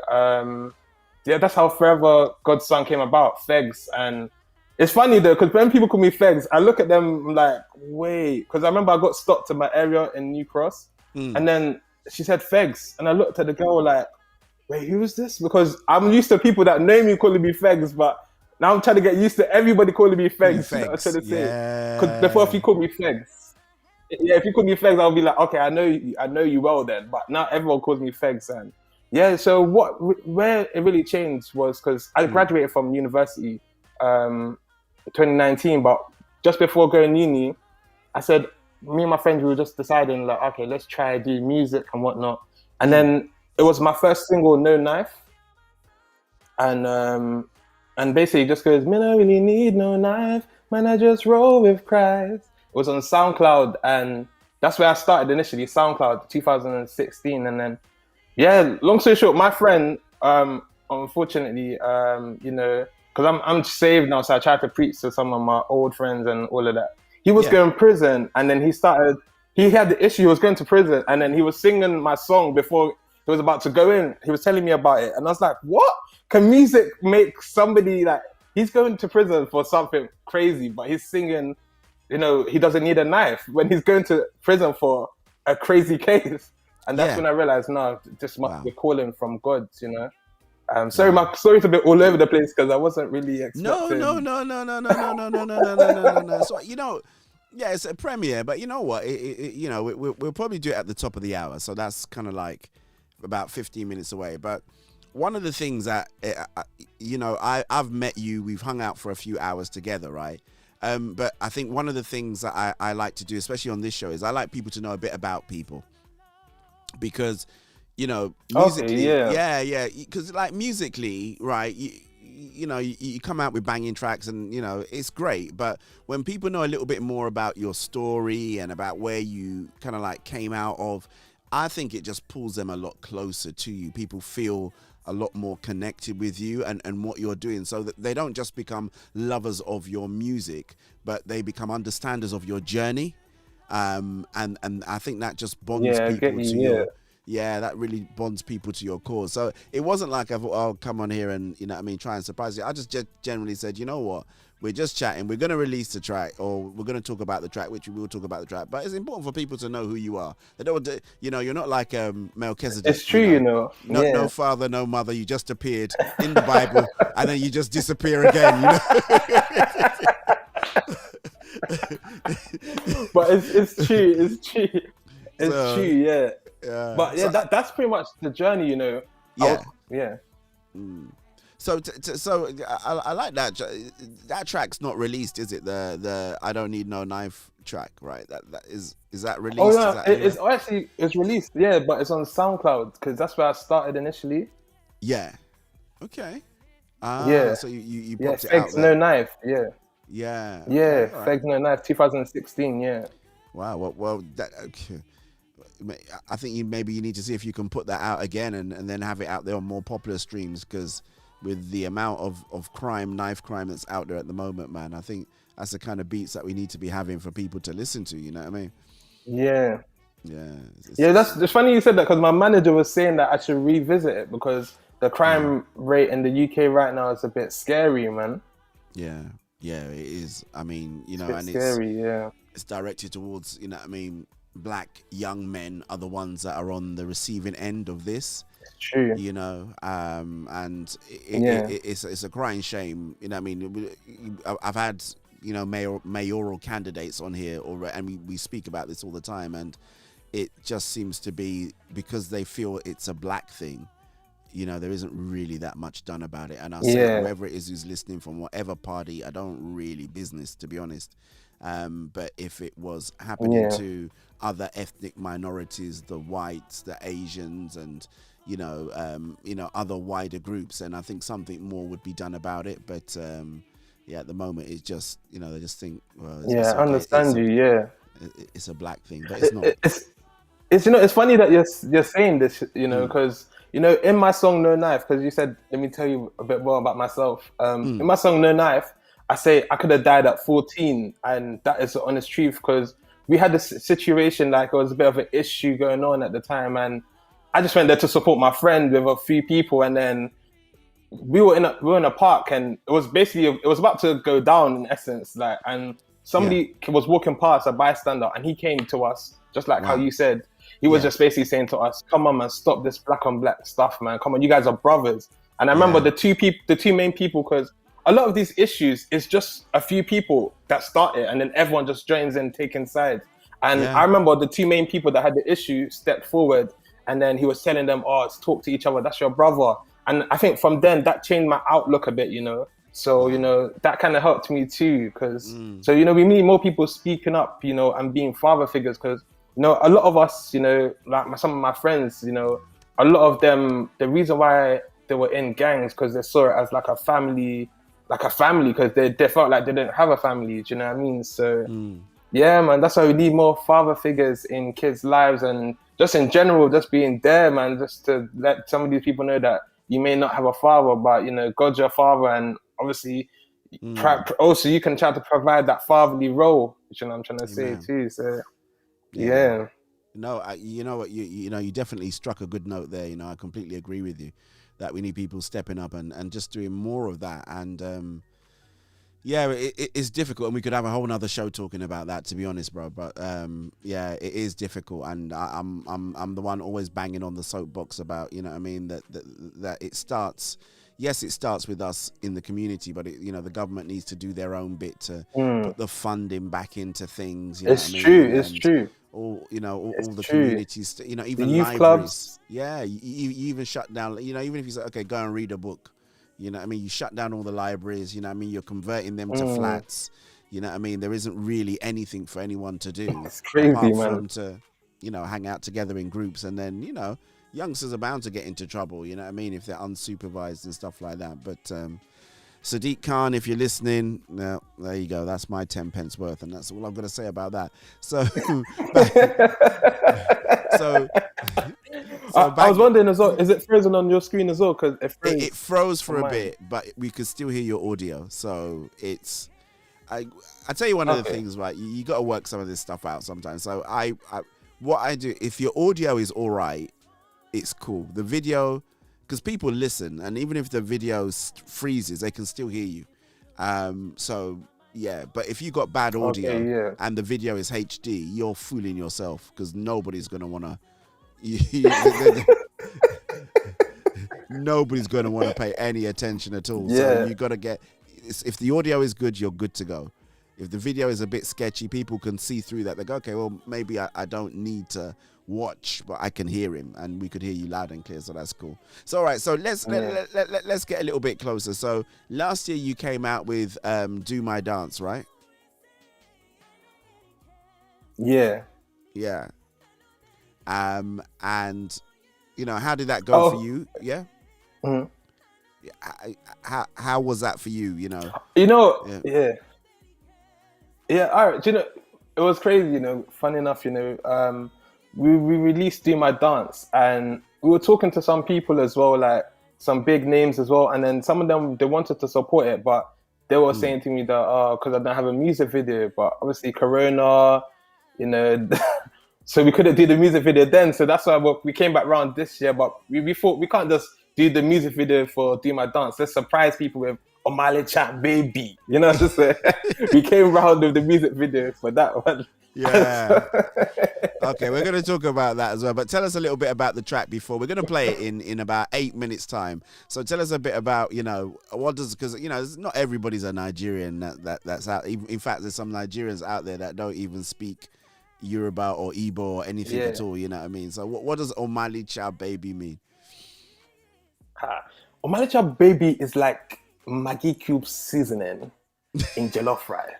that's how Forever God's Son came about, FEGS. And it's funny though, because when people call me FEGS, I look at them like, wait, because I remember I got stopped in my area in New Cross, and then she said FEGS, and I looked at the girl like, wait, who is this? Because I'm used to people that know me calling me FEGS, but now I'm trying to get used to everybody calling me FEGS. You know what I'm trying to say? Because before, if you call me FEGS, if you call me FEGS, I'll be like, okay, I know you well then. But now everyone calls me FEGS, and so where it really changed was because I graduated from university 2019, but just before going uni, I said, me and my friends, we were just deciding like, okay, let's try do music and whatnot. And then it was my first single, No Knife. And basically it just goes, man, I really need no knife, man, I just roll with Christ. It was on SoundCloud, and that's where I started initially, SoundCloud, 2016. And then, long story short, my friend, unfortunately, you know, because I'm saved now, so I tried to preach to some of my old friends and all of that. He was going to prison, and then he had the issue, he was going to prison, and then he was singing my song before he was about to go in. He was telling me about it, and I was like, what? Can music make somebody like, he's going to prison for something crazy, but he's singing, you know, he doesn't need a knife when he's going to prison for a crazy case. And that's when I realized, no, this must be calling from God, you know. Sorry, my story's a bit all over the place because I wasn't really expecting. No. So, you know, it's a premiere, but you know what? You know, we'll probably do it at the top of the hour, so that's kind of like about 15 minutes away. But one of the things that, you know, I've met you, we've hung out for a few hours together, right? But I think one of the things that I like to do, especially on this show, is I like people to know a bit about people. Because, you know, musically, because like musically, right, you come out with banging tracks and, it's great. But when people know a little bit more about your story and about where you kind of like came out of, I think it just pulls them a lot closer to you. People feel a lot more connected with you and what you're doing, so that they don't just become lovers of your music, but they become understanders of your journey. And I think that just bonds people to your... Yeah, that really bonds people to your cause. So it wasn't like I thought, oh, come on here and, try and surprise you. I just generally said, you know what? We're just chatting. We're going to release the track, or we're going to talk about the track, which we will talk about the track. But it's important for people to know who you are. They don't, you're not like Melchizedek. It's true, No father, no mother. You just appeared in the Bible, and then you just disappear again, But it's true. It's true. It's true, yeah. But yeah, that's pretty much the journey, Yeah. So I like that. That track's not released, is it? The I Don't Need No Knife track, right? That is that released? Oh no, it's released. Yeah, but it's on SoundCloud because that's where I started initially. Yeah. Okay. Yeah. So you popped it FEGS out there. No Knife. Yeah. Yeah. Yeah. All right. FEGS No Knife, 2016. Yeah. Wow. Well, that. Okay. I think maybe you need to see if you can put that out again and then have it out there on more popular streams, because with the amount of knife crime that's out there at the moment, man, I think that's the kind of beats that we need to be having for people to listen to, you know what I mean? Yeah. Yeah. It's funny you said that, because my manager was saying that I should revisit it because the crime rate in the UK right now is a bit scary, man. Yeah, it is. I mean, it's scary, it's directed towards, black young men are the ones that are on the receiving end of this. It's true. And it's a crying shame. I've had mayoral candidates on here already, and we speak about this all the time, and it just seems to be because they feel it's a black thing. There isn't really that much done about it. And I'll say whoever it is who's listening from whatever party, I don't really business, to be honest. But if it was happening to other ethnic minorities, the whites, the Asians, and other wider groups, and I think something more would be done about it. But at the moment it's just they just think, well, I understand you. It's a black thing, but it's not. It's funny that you're saying this, because in my song No Knife, because you said, let me tell you a bit more about myself. In my song No Knife, I say I could have died at 14, and that is the honest truth, because we had this situation, like it was a bit of an issue going on at the time, and I just went there to support my friend with a few people, and then we were in a park, and it was about to go down in essence, like, and somebody was walking past, a bystander, and he came to us, just like how you said. He was just basically saying to us, "Come on, man, stop this black on black stuff, man. Come on, you guys are brothers." And I remember the two main people, because a lot of these issues is just a few people that start it, and then everyone just joins in taking sides. And I remember the two main people that had the issue stepped forward, and then he was telling them, "Oh, let's talk to each other. That's your brother." And I think from then that changed my outlook a bit, So that kind of helped me too, because we need more people speaking up, and being father figures, because a lot of us, like some of my friends, a lot of them, the reason why they were in gangs because they saw it as like a family, because they felt like they didn't have a family. Do you know what I mean? So yeah, man, that's why we need more father figures in kids' lives, and just in general, just being there, man, just to let some of these people know that you may not have a father, but God's your father, and obviously also you can try to provide that fatherly role, which I'm trying to say too. So yeah. No, you know what, you definitely struck a good note there. I completely agree with you that we need people stepping up and just doing more of that. And it's difficult, and we could have a whole nother show talking about that, to be honest, bro. But it is difficult, and I'm the one always banging on the soapbox about, that it starts. Yes, it starts with us in the community, but the government needs to do their own bit to put the funding back into things. It's true. All the communities, even the youth libraries. Clubs. Yeah, you even shut down. Even if you say, okay, go and read a book. You shut down all the libraries. You're converting them to flats. There isn't really anything for anyone to do. It's crazy, apart man. from to hang out together in groups, and then youngsters are bound to get into trouble, if they're unsupervised and stuff like that. But Sadiq Khan, if you're listening, no, there you go. That's my 10 pence worth, and that's all I'm going to say about that. So, I was wondering as well, is it frozen on your screen as well? Because it froze for a bit, but we could still hear your audio. So it's, I tell you one of the things, right? You got to work some of this stuff out sometimes. So what I do, if your audio is all right, it's cool. The video, because people listen, and even if the video freezes, they can still hear you. So yeah, but if you got bad audio and the video is HD, you're fooling yourself, because nobody's gonna wanna. Nobody's gonna want to pay any attention at all. So you gotta get. If the audio is good, you're good to go. If the video is a bit sketchy, people can see through that. They go, okay, well, maybe I don't need to watch, but I can hear him, and we could hear you loud and clear, so that's cool. So all right, so let's get a little bit closer. So last year you came out with Do My Dance, right? Yeah. And you know, how did that go for you? Yeah. Mm-hmm. How was that for you? Yeah. All right. It was crazy. Funny enough, we released Do My Dance, and we were talking to some people as well, like some big names as well, and then some of them, they wanted to support it, but they were saying to me that because I don't have a music video, but obviously Corona, so we couldn't do the music video then. So that's why we came back round this year, but we thought we can't just do the music video for Do My Dance. Let's surprise people with Omale Chat Baby. You know what I'm saying? We came round with the music video for that one. Yeah. Okay, we're going to talk about that as well. But tell us a little bit about the track before. We're going to play it in about 8 minutes' time. So tell us a bit about, what does, because, not everybody's a Nigerian that's out. In fact, there's some Nigerians out there that don't even speak Yoruba or Igbo or anything at all. You know what I mean? So what does Omale Chat Baby mean? Omale Chat Baby is like Maggie Cube seasoning in jollof rice.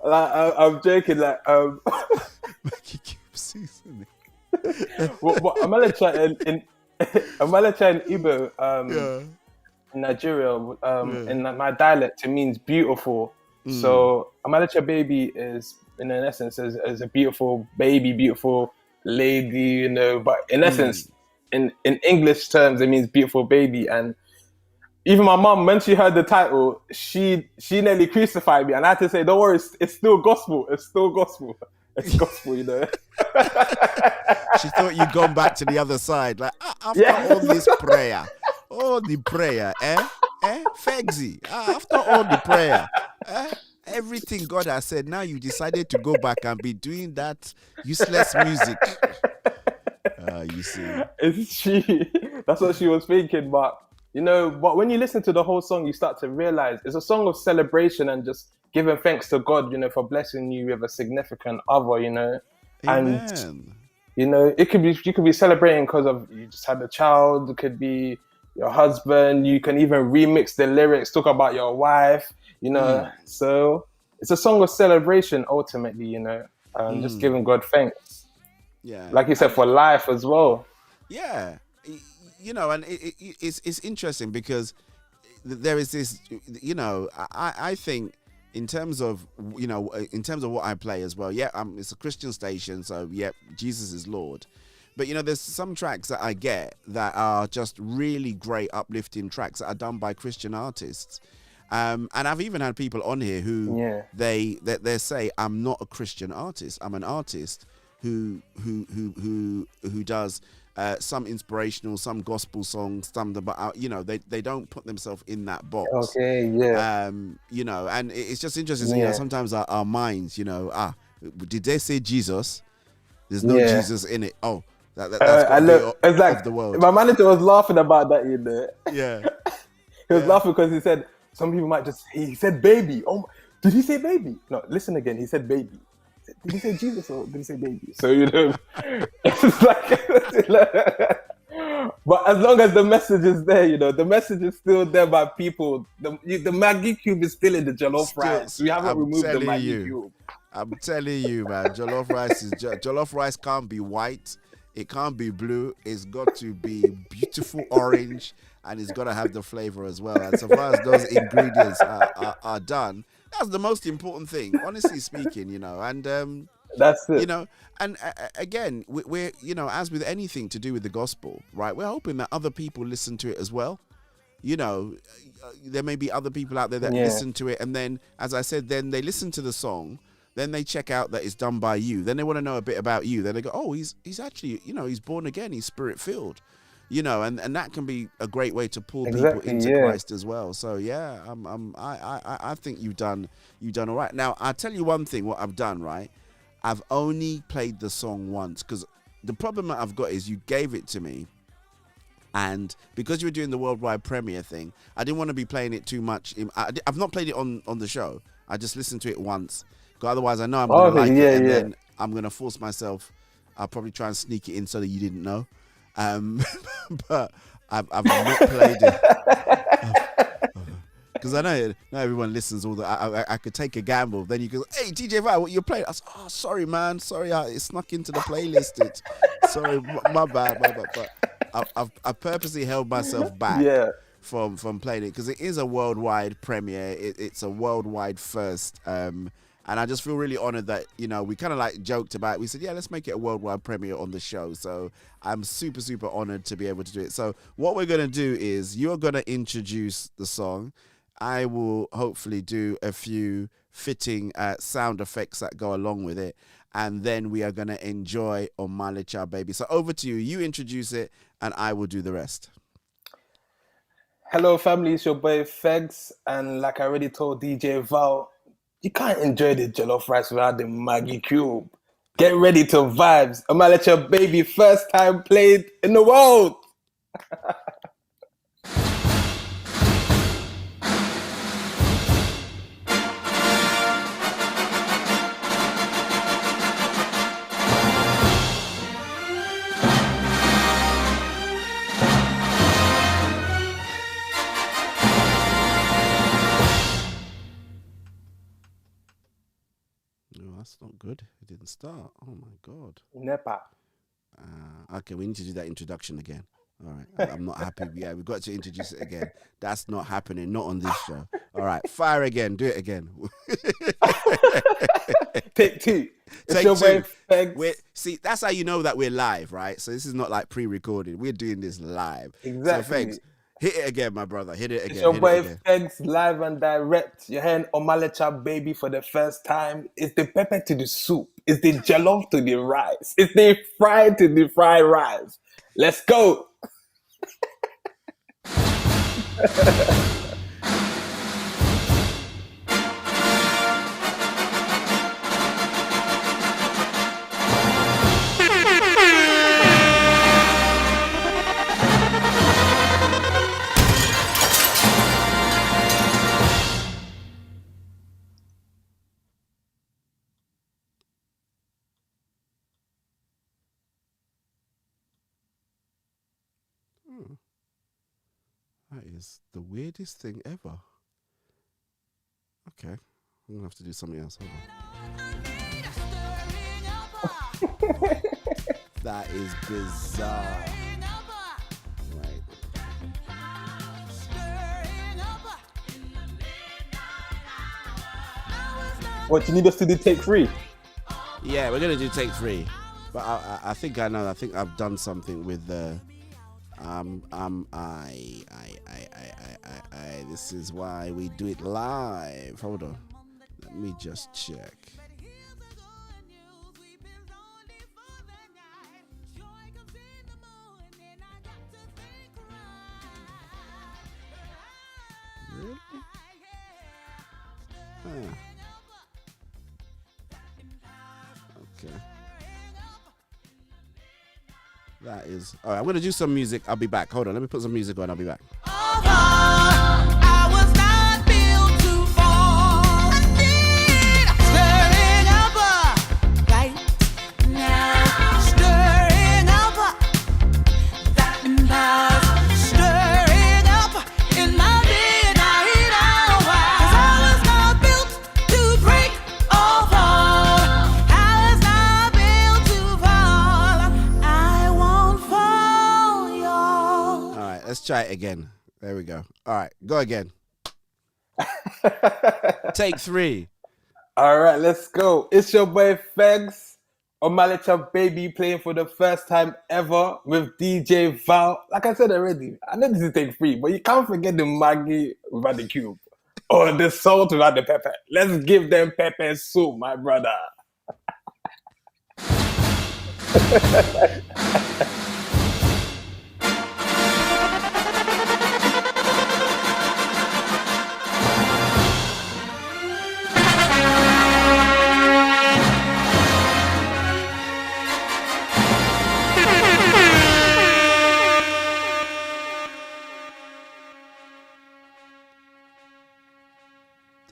I'm joking. Maggie Cube seasoning. Omale Chat in Igbo, in Nigeria, in my dialect, it means beautiful. So Omale Chat Baby is, in essence, is a beautiful baby, beautiful lady, but in essence, in English terms, it means beautiful baby. And even my mom, when she heard the title, she nearly crucified me, and I had to say, don't worry, it's still gospel. It's still gospel. It's gospel, She thought you'd gone back to the other side, like after all this prayer, all the prayer, FEGS, after all the prayer, everything God has said, now you decided to go back and be doing that useless music. You see. That's what she was thinking, but but when you listen to the whole song, you start to realize it's a song of celebration and just giving thanks to God, for blessing you with a significant other, Amen. And it could be, you could be celebrating because of you just had a child. It could be your husband. You can even remix the lyrics, talk about your wife, So it's a song of celebration ultimately, just giving God thanks. Yeah, like you said, for life as well. Yeah, and it's interesting because there is this, I think in terms of what I play as well. Yeah, it's a Christian station, so Jesus is Lord. But there's some tracks that I get that are just really great uplifting tracks that are done by Christian artists. And I've even had people on here who they say, I'm not a Christian artist. I'm an artist who does some inspirational, some gospel songs, but they don't put themselves in that box. Okay, yeah. And it's just interesting. Sometimes our minds, did they say Jesus? There's no Jesus in it. Oh, that's it's like of the world. My manager was laughing about that. Yeah, he was laughing because he said some people might he said baby. Oh, did he say baby? No, listen again. He said baby. Did he say Jesus or did he say baby? So it's like, but as long as the message is there, the message is still there by people. The Maggie Cube is still in the jollof rice. We haven't removed the Maggie Cube. I'm telling you, man, jollof rice can't be white. It can't be blue. It's got to be beautiful orange, and it's got to have the flavor as well. And so far as those ingredients are done, that's the most important thing, honestly speaking, you know. And that's it. You know, and again, we're, you know, as with anything to do with the gospel, right? We're hoping that other people listen to it as well. You know, there may be other people out there that listen to it, and then, as I said, then they listen to the song, then they check out that it's done by you, then they want to know a bit about you, then they go, oh, he's actually, you know, he's born again, he's spirit filled, you know, and that can be a great way to pull people into Christ as well. So yeah, I think you've done all right. Now I'll tell you one thing, what I've done, right? I've only played the song once, because the problem that I've got is you gave it to me, and because you were doing the worldwide premiere thing, I didn't want to be playing it too much. I've not played it on the show. I just listened to it once. Because otherwise, I know I'm going to like it, and then I'm going to force myself. I'll probably try and sneak it in so that you didn't know. But I've not played it. Because I know not everyone listens all the. I could take a gamble. Then you go, hey, DJ Vi, what you're playing? I said, oh, sorry, man. Sorry, it snuck into the playlist. Sorry, my bad. But I've purposely held myself back from playing it, because it is a worldwide premiere. It's a worldwide first. And I just feel really honored that, you know, we kind of like joked about it. We said, yeah, let's make it a worldwide premiere on the show. So I'm super, super honored to be able to do it. So what we're going to do is you're going to introduce the song. I will hopefully do a few fitting sound effects that go along with it. And then we are going to enjoy Omalicha Baby. So over to you. You introduce it, and I will do the rest. Hello, family. It's your boy FEGS. And like I already told DJ Val, you can't enjoy the jollof rice without the Maggie Cube. Get ready to vibes. Omalicha Baby, first time played in the world. That's not good. It didn't start. Oh my God. Nepa. Okay, we need to do that introduction again. All right. I'm not happy. Yeah, we've got to introduce it again. That's not happening. Not on this show. All right. Fire again. Do it again. Take two. Take two. See, that's how you know that we're live, right? So this is not like pre-recorded. We're doing this live. Exactly. So, hit it again, my brother. Hit it again. It's your boy FEGS, live and direct. You're hearing Omalicha Baby for the first time. It's the pepper to the soup. It's the jollof to the rice. It's the fried to the fried rice. Let's go. That is the weirdest thing ever. Okay, I'm gonna have to do something else. Hold on. That is bizarre. Right. What, you need us to do take 3? Yeah, we're gonna do take 3. But I think I know. I think I've done something with the. This is why we do it live. Hold on. Let me just check. Really? Huh. Okay. That is... All right, I'm going to do some music. I'll be back. Hold on. Let me put some music on. I'll be back. I try it again. There we go. All right, go again. Take 3. All right, let's go. It's your boy FEGS on Malicha Baby playing for the first time ever with DJ Val. Like I said already, I know this is take 3, but you can't forget the Maggi without the cube or the salt without the pepper. Let's give them pepper soup, my brother.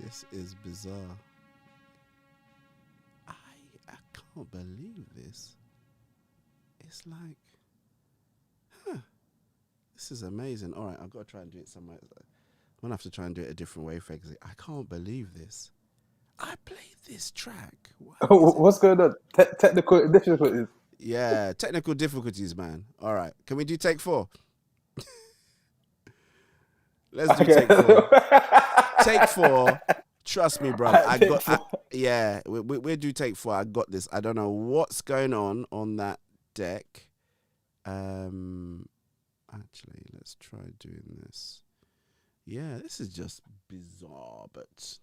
This is bizarre. I can't believe this. It's like, this is amazing. All right, I've got to try and do it somewhere. I'm going to have to try and do it a different way, Fegsy. I can't believe this. I played this track. What's going on? Technical difficulties. Yeah, technical difficulties, man. All right, can we do take 4? Let's do take 4. Take 4. Trust me, bro. We'll do take 4. I got this. I don't know what's going on that deck. Actually, let's try doing this. Yeah, this is just bizarre, but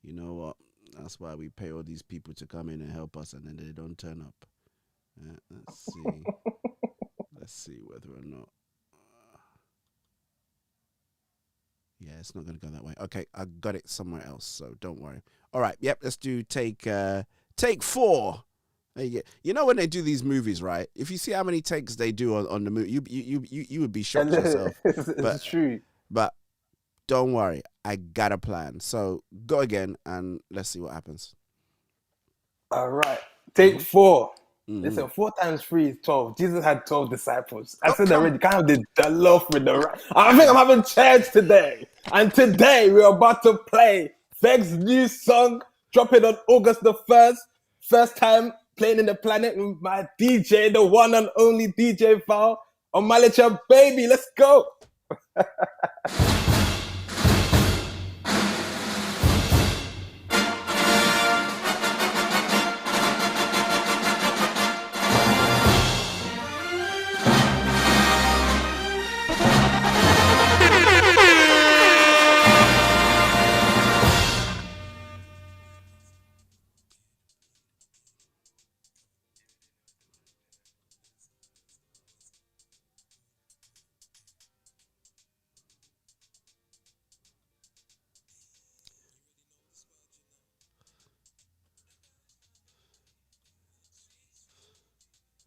you know what? That's why we pay all these people to come in and help us, and then they don't turn up. Let's see. Let's see whether or not. Yeah, it's not going to go that way. Okay, I got it somewhere else, so don't worry. All right, yep, let's do take 4. There you go. You know when they do these movies, right? If you see how many takes they do on the movie, you would be shocked yourself. It's true. But don't worry, I got a plan. So go again, and let's see what happens. All right, take 4. Listen, 4 times 3 is 12. Jesus had 12 disciples. I said already, kind of the love with the right. I think I'm having church today. And today we're about to play FEGS' new song, dropping on August the 1st. First time playing in the planet with my DJ, the one and only DJ Val on Malicha Baby. Let's go.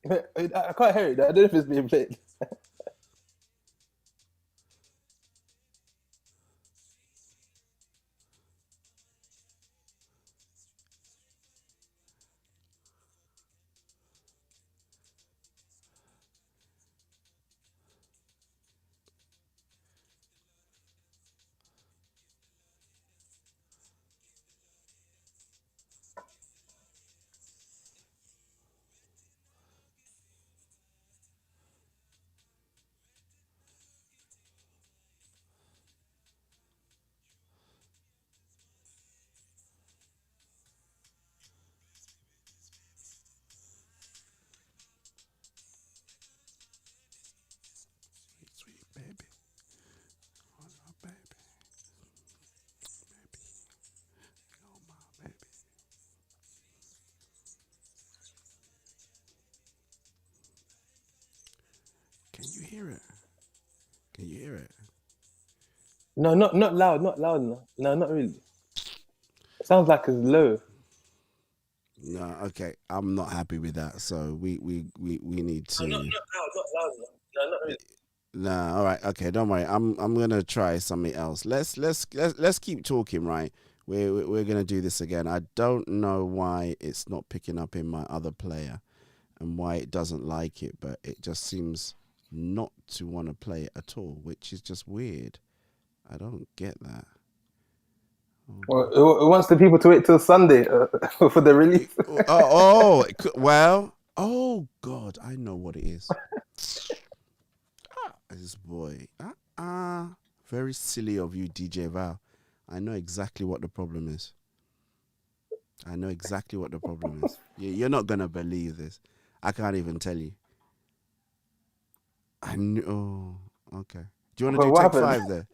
I can't hear it. I don't know if it's being played. Can you hear it? Can you hear it? No, not loud, not loud. No, not really. It sounds like it's low. No, okay. I'm not happy with that. So we need to. Not loud. No, not really. Nah, all right, okay, don't worry. I'm gonna try something else. Let's keep talking, right? We're gonna do this again. I don't know why it's not picking up in my other player, and why it doesn't like it, but it just seems not to want to play it at all, which is just weird. I don't get that. Well, it wants the people to wait till Sunday for the release. Well, oh God, I know what it is. This boy. Very silly of you, DJ Val. I know exactly what the problem is. You're not going to believe this. I can't even tell you. I know. Oh, okay. Do you want to do take 5 there?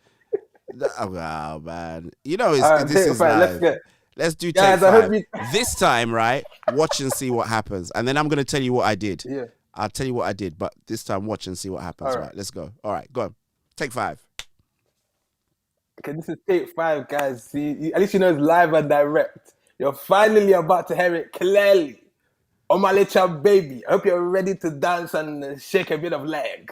Oh, man. You know, this is live. Let's do take 5. This time, right? Watch and see what happens. And then I'm going to tell you what I did. Yeah. I'll tell you what I did, but this time watch and see what happens. All right, let's go. All right, go on. Take 5. Okay, this is take 5, guys. See, at least you know it's live and direct. You're finally about to hear it clearly. On my little baby. I hope you're ready to dance and shake a bit of leg.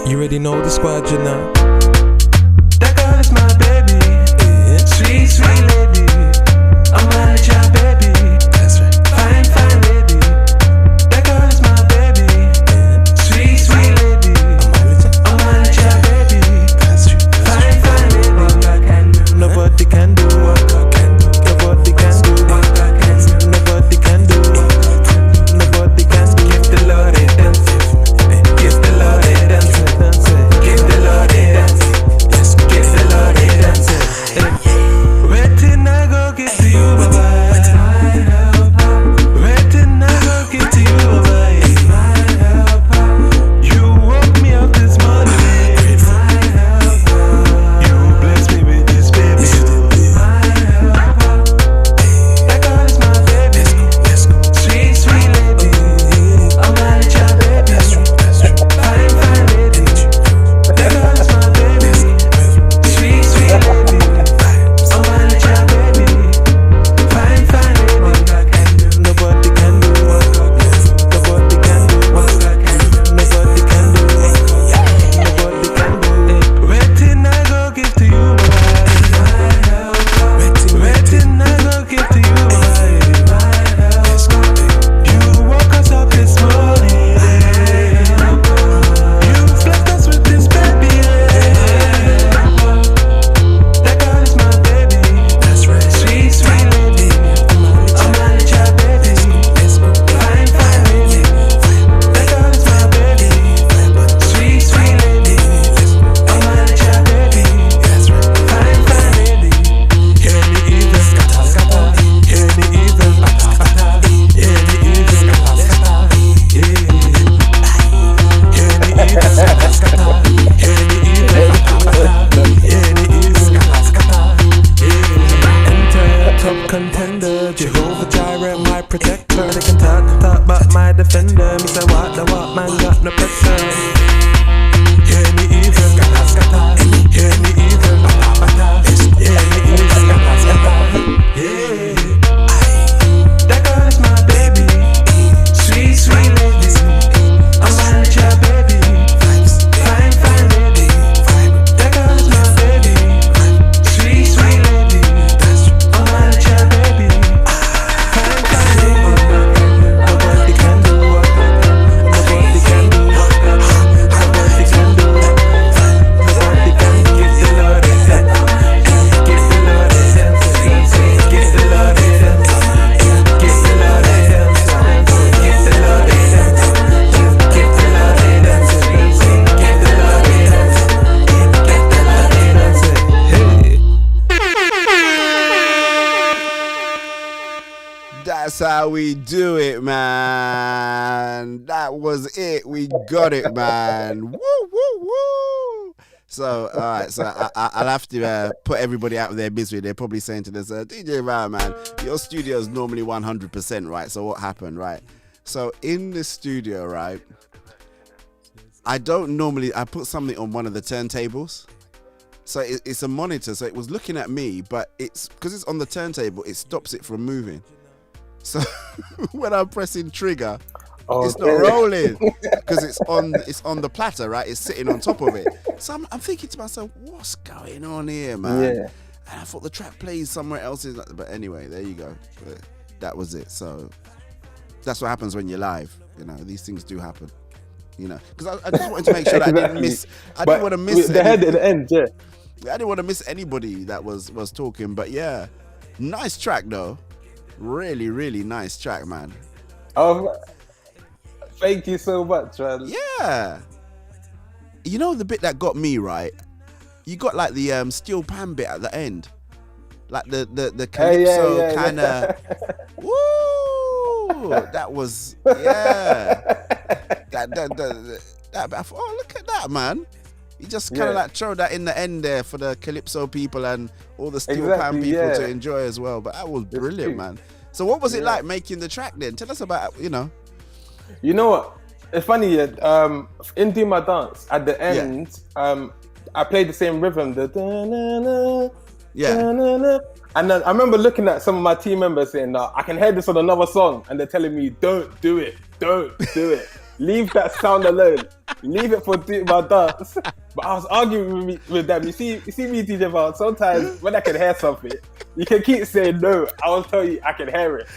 You already know the squad, you know. That girl is my baby. Sweet, sweet lady. I'm a little baby. That's right. Fine, fine lady. That girl is my baby. Sweet, sweet lady. I'm a little baby. That's true. Fine, fine lady. Nobody can do what I can do. Nobody can do what I can do. Nobody can do. Nobody can do. Give the Lord a dance. Give the Lord a dance. Give the Lord a dance. Yes, give the Lord a dance. Waiting I go give to you, Baba. Waiting I go give to you, Baba. You woke me up this morning. You blessed me with this baby. That girl is my baby. Sweet, sweet lady. I'm a little baby. Fine, fine lady. That girl is my baby. Sweet, sweet lady. I'm a little baby. Fine, fine lady. Nobody can do what I can do. Nobody can do what I can do. Nobody can do. Nobody can do. Waiting I go give to you, Baba. Waiting I go give to you, Baba. You woke us up this morning. You blessed us with this baby. That girl is my baby. That's right. Sweet, sweet lady. I'm a little baby. Fine, fine lady. That girl is my baby. Sweet, sweet lady. I'm a little baby. Fine, fine lady. Hear me even scatter, scatter. Hear me even scatter. Hear me even scatter, scatter. Yeah. Hear me even scatter, scatter. Hear me even scatter. Hear me even scatter, scatter. Yeah. Enter top contender, Jehovah Jireh, my protector. They can talk about my defender. Me say what the what man got no pressure. Hear me even scatter, scatter. Hear me even scatter. Hear me even scatter, scatter. Yeah. That girl is my baby. Sweet, sweet lady. I'm a little baby. Fine, fine lady. That girl is my baby. Sweet, sweet lady. I'm a little baby. Fine, fine lady. Nobody can do what I can do. Nobody can do what I can do. Nobody can do what nobody can give the Lord a dance. Give the Lord a dance. Give the Lord a dance. Give the Lord a dance. Give the Lord a dance. Give the Lord a dance. Give the Lord a dance. Give the Lord a dance. Hey. That's how we do it, man. That was it. We got it, man. Woo, woo, woo. So, all right. So I'll have to put everybody out of their misery. They're probably saying to this, DJ Val, man, your studio is normally 100%, right? So what happened, right? So in the studio, right, I put something on one of the turntables. So it's a monitor. So it was looking at me, but it's because it's on the turntable, it stops it from moving. So when I'm pressing trigger, Oh, it's not rolling because it's on the platter, right? It's sitting on top of it. So I'm thinking to myself, what's going on here, man? Yeah. And I thought the track plays somewhere else. But anyway, there you go. But that was it. So that's what happens when you're live. You know, these things do happen. You know, because I just wanted to make sure that I didn't miss. I didn't want to miss the head at the end. Yeah. I didn't want to miss anybody that was talking. But yeah, nice track though. Really, really nice track, man. Thank you so much, man. Yeah. You know the bit that got me, right? You got like the steel pan bit at the end. Like the calypso kind of. Woo! That was, yeah. That I thought, oh, look at that, man. You just kind of like throw that in the end there for the calypso people and all the steel pan people to enjoy as well. But that was brilliant, man. So what was it like making the track then? Tell us about, You know what? It's funny, in Do My Dance, at the end, I played the same rhythm, the da-na-na, da-na-na. And then I remember looking at some of my team members saying, I can hear this on another song, and they're telling me, don't do it. Leave that sound alone. Leave it for Do My Dance. But I was arguing with them. You see me, DJ Val, sometimes when I can hear something, you can keep saying no. I will tell you, I can hear it.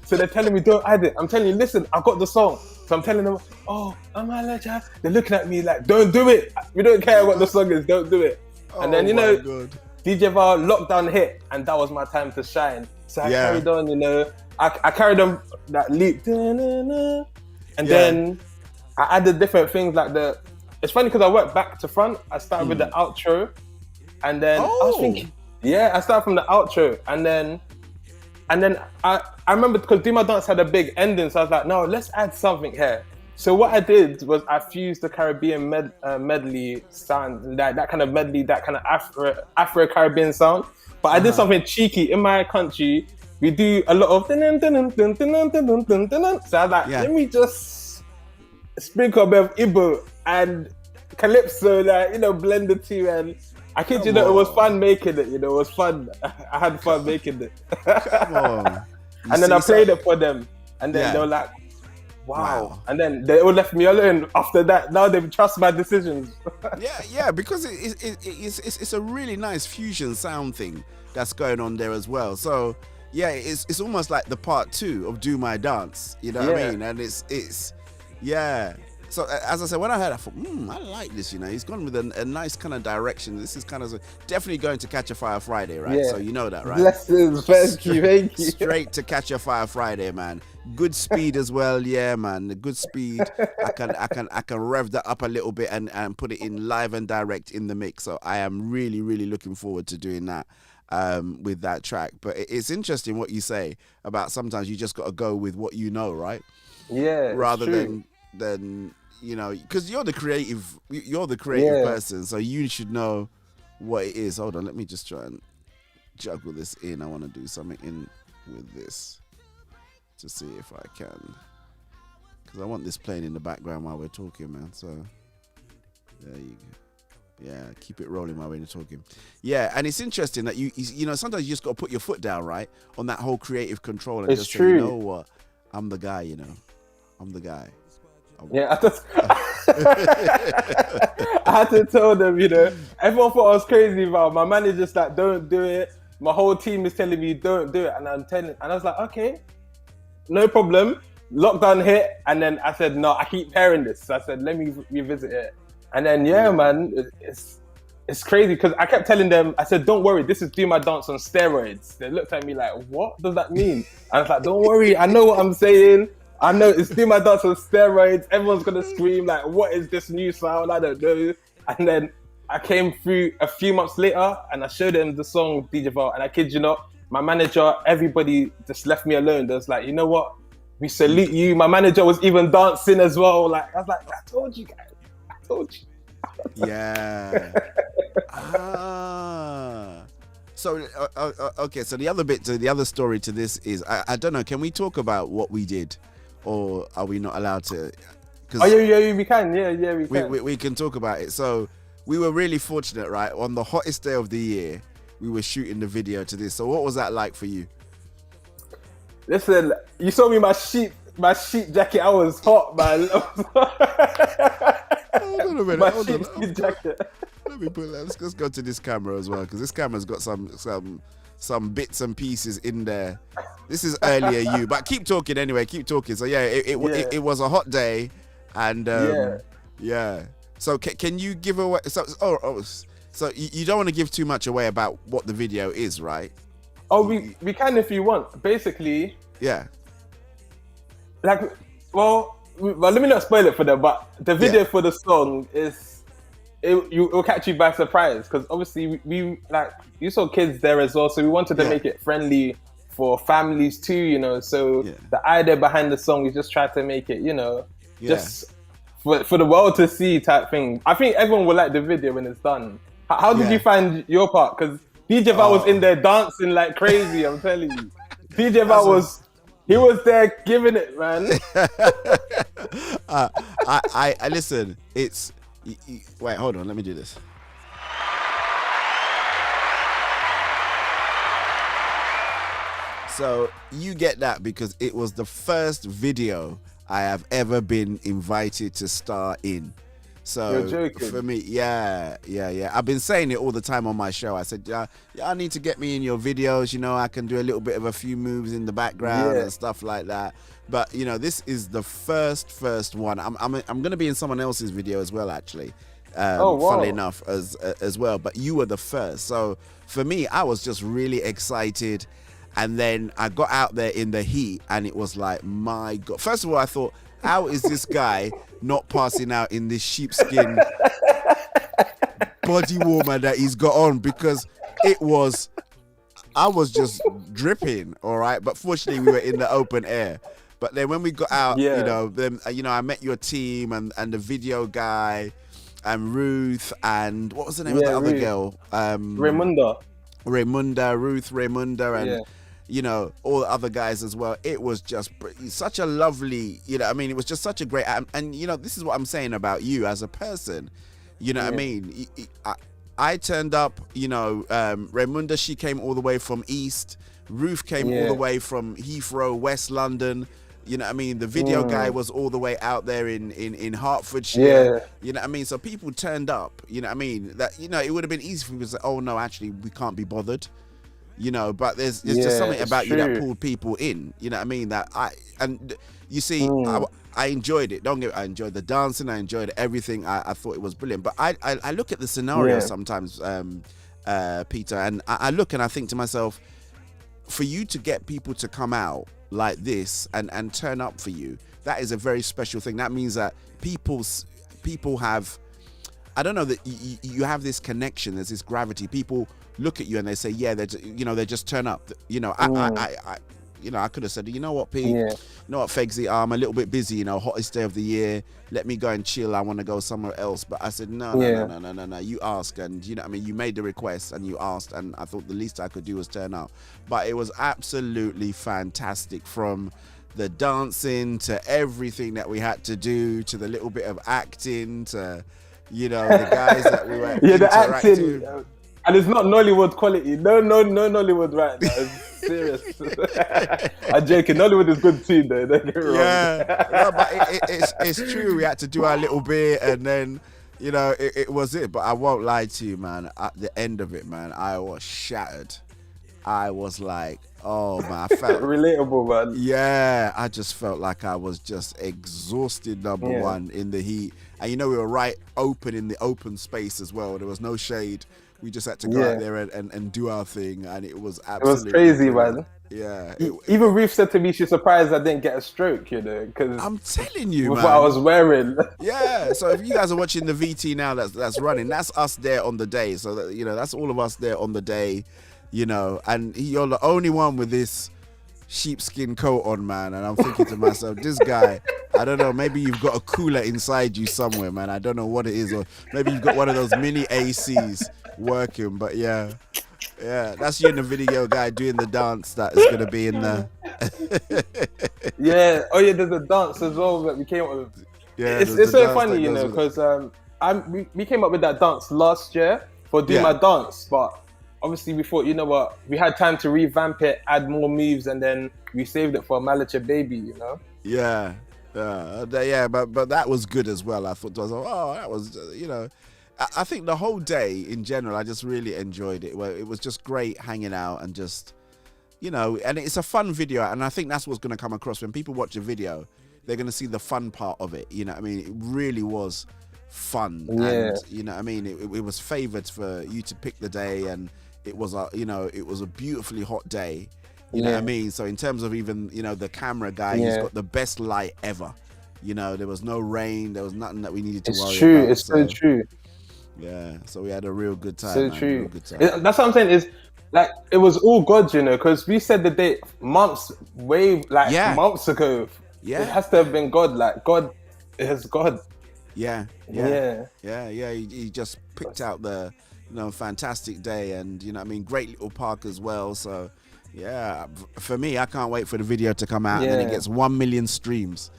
So they're telling me, don't add it. I'm telling you, listen, I've got the song. So I'm telling them, oh, I'm a legend. They're looking at me like, don't do it. We don't care what the song is, don't do it. And then, God. DJ Val lockdown hit, and that was my time to shine. So I carried on, I carried on that leap. And then I added different things like it's funny because I worked back to front. I started with the outro, and then I was thinking, I started from the outro, and then I remember because Do My Dance had a big ending, so I was like, no, let's add something here. So what I did was I fused the Caribbean medley sound, that kind of medley, that kind of Afro-Caribbean sound. But I did something cheeky. In my country, we do a lot of so I was like, let me just sprinkle a bit of Igbo and Calypso, blend the two. And I kid you not, it was fun making it. It was fun. I had fun making it. Come on. And then I played it for them, and then they were like, wow. And then they all left me alone after that. Now they trust my decisions. Because it's a really nice fusion sound thing that's going on there as well. So it's almost like the part 2 of Do My Dance. You know what I mean? And it's So as I said, when I heard, I thought, I like this. He's gone with a nice kind of direction. This is kind of definitely going to Catch a Fire Friday, right? So you know that, right? Blessings, thank you. Straight to Catch a Fire Friday, man. Good speed as well, man. Good speed. I can rev that up a little bit and put it in live and direct in the mix. So I am really, really looking forward to doing that with that track. But it's interesting what you say about sometimes you just got to go with what you know, right? Yeah. Rather than because you're the creative person, so you should know what it is. Hold on, let me just try and juggle this in. I want to do something in with this to see if I can, because I want this playing in the background while we're talking, man. So there you go. Yeah, keep it rolling while we're talking. Yeah, and it's interesting that you sometimes you just got to put your foot down, right, on that whole creative control and just say, you know what, I'm the guy. I'm the guy. I had to tell them, everyone thought I was crazy, but my manager's like, don't do it. My whole team is telling me don't do it, and I'm telling, and I was like, okay, no problem. Lockdown hit, and then I said, no, I keep hearing this. So I said, let me revisit it, and then man, it's crazy because I kept telling them, I said, don't worry, this is Do My Dance on steroids. They looked at me like, what does that mean? I was like, don't worry, I know what I'm saying. I know it's Do My Dance on steroids. Everyone's gonna scream like, what is this new sound? I don't know. And then I came through a few months later and I showed them the song DJ Val, and I kid you not, my manager, everybody just left me alone. They was like, you know what? We salute you. My manager was even dancing as well. Like, I was like, I told you guys. I told you. Yeah. So, okay. So the other story to this is, I don't know, can we talk about what we did? Or are we not allowed to? We can. Yeah, we can. We can talk about it. So we were really fortunate, right? On the hottest day of the year, we were shooting the video to this. So what was that like for you? Listen, you saw me in my sheep jacket. I was hot, man. Hold on a minute. My Hold on. sheepskin jacket. Let me put. Let's go to this camera as well, because this camera's got some bits and pieces in there. This is earlier you, but keep talking anyway. Keep talking. So yeah, it was a hot day, and yeah. So can you give away? So you don't want to give too much away about what the video is, right? Oh, we can if you want. Basically, yeah. Like, well, let me not spoil it for them. But the video for the song it'll catch you by surprise, because obviously we like, you saw kids there as well, so we wanted to make it friendly for families too, you know. So the idea behind the song is just try to make it, you know, just for the world to see type thing. I think everyone will like the video when it's done. How did you find your part? Because DJ Val was in there dancing like crazy. I'm telling you, DJ Val was there giving it, man. I listen. It's wait, hold on. Let me do this. So you get that because it was the first video I have ever been invited to star in. So you're joking. For me, yeah. I've been saying it all the time on my show. I said, I need to get me in your videos. You know, I can do a little bit of a few moves in the background and stuff like that. But you know, this is the first one. I'm gonna be in someone else's video as well, actually. Funnily enough, as well. But you were the first. So for me, I was just really excited. And then I got out there in the heat, and it was like, my God. First of all, I thought, how is this guy not passing out in this sheepskin body warmer that he's got on? Because I was just dripping, all right? But fortunately, we were in the open air. But then when we got out, I met your team and the video guy and Ruth and what was the name of the other girl? Raymunda, Ruth, and you know, all the other guys as well. It was just such a lovely, you know, I mean, it was just such a great, and you know, this is what I'm saying about you as a person, you know what I mean? I turned up, you know, Raymunda, she came all the way from East, Ruth came all the way from Heathrow, West London, you know what I mean? The video guy was all the way out there in Hertfordshire, you know what I mean? So people turned up, you know what I mean? That, you know, it would have been easy for people to say, oh no, actually, we can't be bothered. You know, but there's just something about you that pulled people in. You know what I mean? You see, I enjoyed it. I enjoyed the dancing. I enjoyed everything. I thought it was brilliant. But I look at the scenario sometimes, Peter, and I look and I think to myself, for you to get people to come out like this and turn up for you, that is a very special thing. That means that people have, I don't know, that you have this connection. There's this gravity. People look at you and they say, yeah, they just turn up. You know, I could have said, you know what, Pete, you know what, FEGS, I'm a little bit busy, you know, hottest day of the year, let me go and chill, I want to go somewhere else. But I said, no, you ask, and you know, I mean, you made the request and you asked, and I thought the least I could do was turn up. But it was absolutely fantastic, from the dancing to everything that we had to do, to the little bit of acting, to, you know, the guys that we were the acting. And it's not Nollywood quality. No Nollywood right now. It's serious. I'm joking. Nollywood is good too, though. Don't get me wrong. No, but it's true. We had to do our little bit, and then, you know, it was it. But I won't lie to you, man. At the end of it, man, I was shattered. I was like, oh, man. I felt relatable, man. Yeah, I just felt like I was just exhausted, number one, in the heat. And, you know, we were right open in the open space as well. There was no shade. We just had to go out there and do our thing, and it was absolutely... It was crazy, man. Yeah. Even Ruth said to me she's surprised I didn't get a stroke, you know, because... I'm telling you, with man. what I was wearing. Yeah, so if you guys are watching the VT now that's running, that's us there on the day. So, that, you know, that's all of us there on the day, you know, and you're the only one with this sheepskin coat on, man. And I'm thinking to myself, this guy, I don't know, maybe you've got a cooler inside you somewhere, man. I don't know what it is, or maybe you've got one of those mini ACs working. But yeah, that's you in the video guy doing the dance that is gonna be in the there's a dance as well that we came up with. It's so funny, you know, because we came up with that dance last year for doing my dance, but obviously we thought, you know what, we had time to revamp it, add more moves, and then we saved it for Malicha Baby, you know? Yeah. But that was good as well. I thought, that was, you know, I think the whole day in general, I just really enjoyed it. Well, it was just great hanging out and just, you know, and it's a fun video. And I think that's what's going to come across when people watch a video. They're going to see the fun part of it. You know what I mean? It really was fun. Yeah. And, you know what I mean? It was favored for you to pick the day, and it was a beautifully hot day. You know what I mean? So in terms of even, you know, the camera guy, he's got the best light ever. You know, there was no rain. There was nothing that we needed to worry about. It's so true. Yeah, so we had a real good time. So true. That's what I'm saying is, like, it was all God, you know, because we said the date months ago. Yeah. It has to have been God. Like, God is God. Yeah. He just picked out the, you know, fantastic day, and, you know what I mean, great little park as well. So, yeah, for me, I can't wait for the video to come out, and then it gets 1 million streams.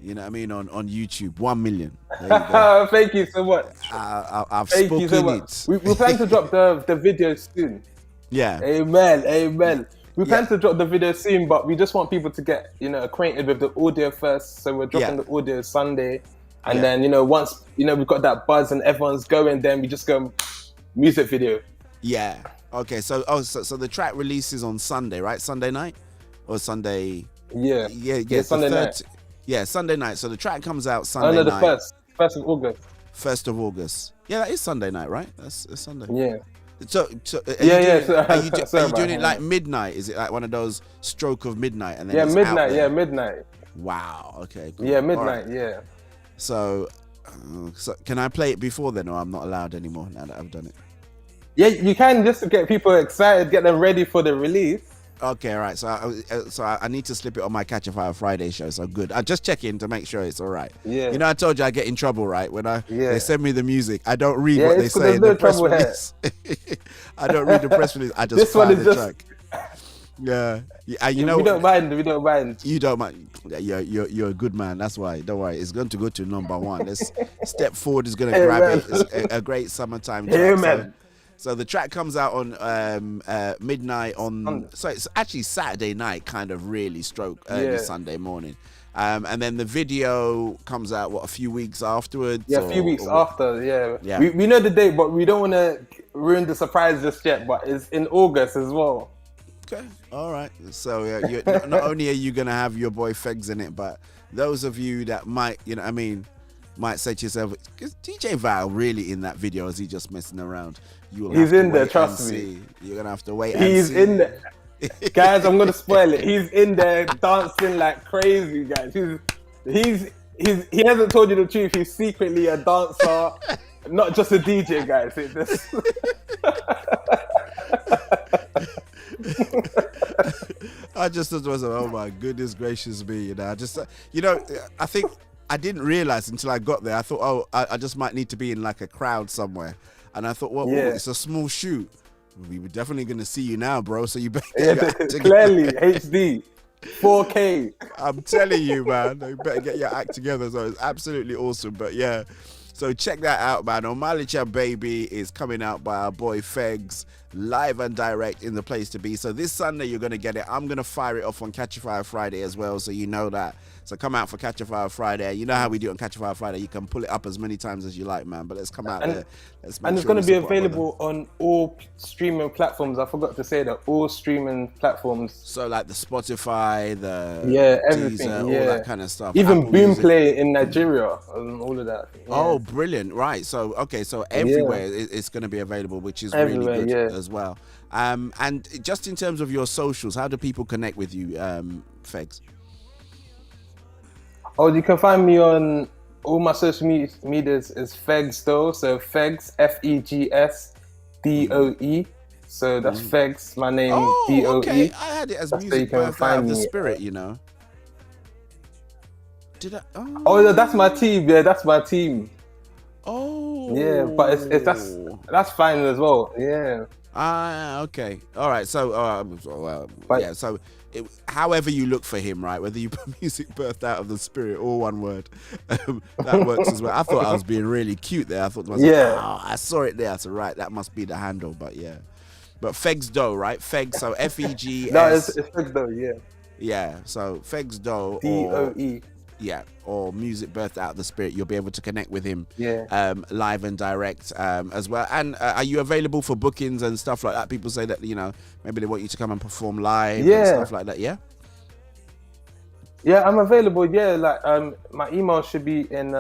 You know what I mean, on YouTube, 1 million. There you go. Thank you so much. I've Thank spoken you so much. it. We plan to drop the video soon. Yeah. Amen. We plan to drop the video soon, but we just want people to get, you know, acquainted with the audio first. So we're dropping the audio Sunday, and then, you know, once, you know, we've got that buzz and everyone's going, then we just go music video. Yeah. Okay. So the track releases on Sunday, right? Sunday night or Sunday? Yeah. Sunday night. Yeah, Sunday night. So the track comes out Sunday night. First of August. 1st of August. Yeah, that is Sunday night, right? That's Sunday. Yeah. So are you doing it like midnight? Is it like one of those stroke of midnight and then midnight? Yeah, midnight. Wow. Okay. Cool. Yeah, midnight. Right. Yeah. So can I play it before then, or I'm not allowed anymore now that I've done it? Yeah, you can, just to get people excited, get them ready for the release. Okay, all right. So I need to slip it on my Catch a Fire Friday show. So good. I just check in to make sure it's all right. Yeah. You know, I told you I get in trouble, right? When they send me the music, I don't read what they say in the press release. I don't read the press release. I just fire the track. Yeah. You know, we don't mind. You don't mind. You're a good man. That's why. Don't worry. It's going to go to number 1. Let's step forward. Is going to grab it. It's a great summertime track. Man. So the track comes out on midnight on. So it's actually Saturday night, kind of really stroke early Sunday morning. And then the video comes out a few weeks afterwards. Yeah, a few weeks after. Yeah. We know the date, but we don't want to ruin the surprise just yet. But it's in August as well. Okay. All right. So not only are you gonna have your boy FEGS in it, but those of you that might, you know, what I mean, might say to yourself, is DJ Val really in that video? Or is he just messing around? He's in there, trust me. You're gonna have to wait. He's in there, guys. I'm gonna spoil it. He's in there dancing like crazy, guys. He hasn't told you the truth. He's secretly a dancer, not just a DJ, guys. I just thought to myself, oh my goodness gracious me, you know. I think I didn't realize until I got there. I thought, I just might need to be in like a crowd somewhere. And I thought, well, it's a small shoot. We were definitely going to see you now, bro. So you better clearly HD, 4K. I'm telling you, man. You better get your act together. So it's absolutely awesome. But yeah, so check that out, man. Malicha Baby is coming out by our boy FEGS, live and direct in the place to be. So this Sunday you're going to get it. I'm going to fire it off on Catch a Fire Friday as well, so you know that. So come out for Catch a Fire Friday. You know how we do it on Catch a Fire Friday. You can pull it up as many times as you like, man. But let's come out there. And it's going to be available on all streaming platforms. I forgot to say that, all streaming platforms. So like the Spotify, the everything, Deezer, all that kind of stuff. Even Boomplay in Nigeria, all of that. Yeah. Oh, brilliant! Right. So so everywhere it's going to be available, which is really good as well. And just in terms of your socials, how do people connect with you, FEGS? Oh, you can find me on all my social medias is FEGS though. So FEGS, FEGS So that's FEGS, my name, DOE. Okay. I had it as Music Birthday of the Spirit, you know. Did I? Oh, no, that's my team. Yeah, that's my team. Oh. Yeah, but that's fine as well. Yeah. Okay. All right. So, So, however you look for him, right? Whether you put Music Birthed Out of the Spirit or one word, that works as well. I thought I was being really cute there. I thought to myself, I saw it there. So right, that must be the handle. But yeah. But FEGS Doe, right? FEGS, so FEGS. No, it's FEGS Doe, yeah. Yeah, so FEGS Doe. DOE. Yeah, or Music Birthed Out of the Spirit. You'll be able to connect with him live and direct as well. And are you available for bookings and stuff like that? People say that, you know, maybe they want you to come and perform live and stuff like that, yeah? Yeah, I'm available, yeah. Like, my email should be in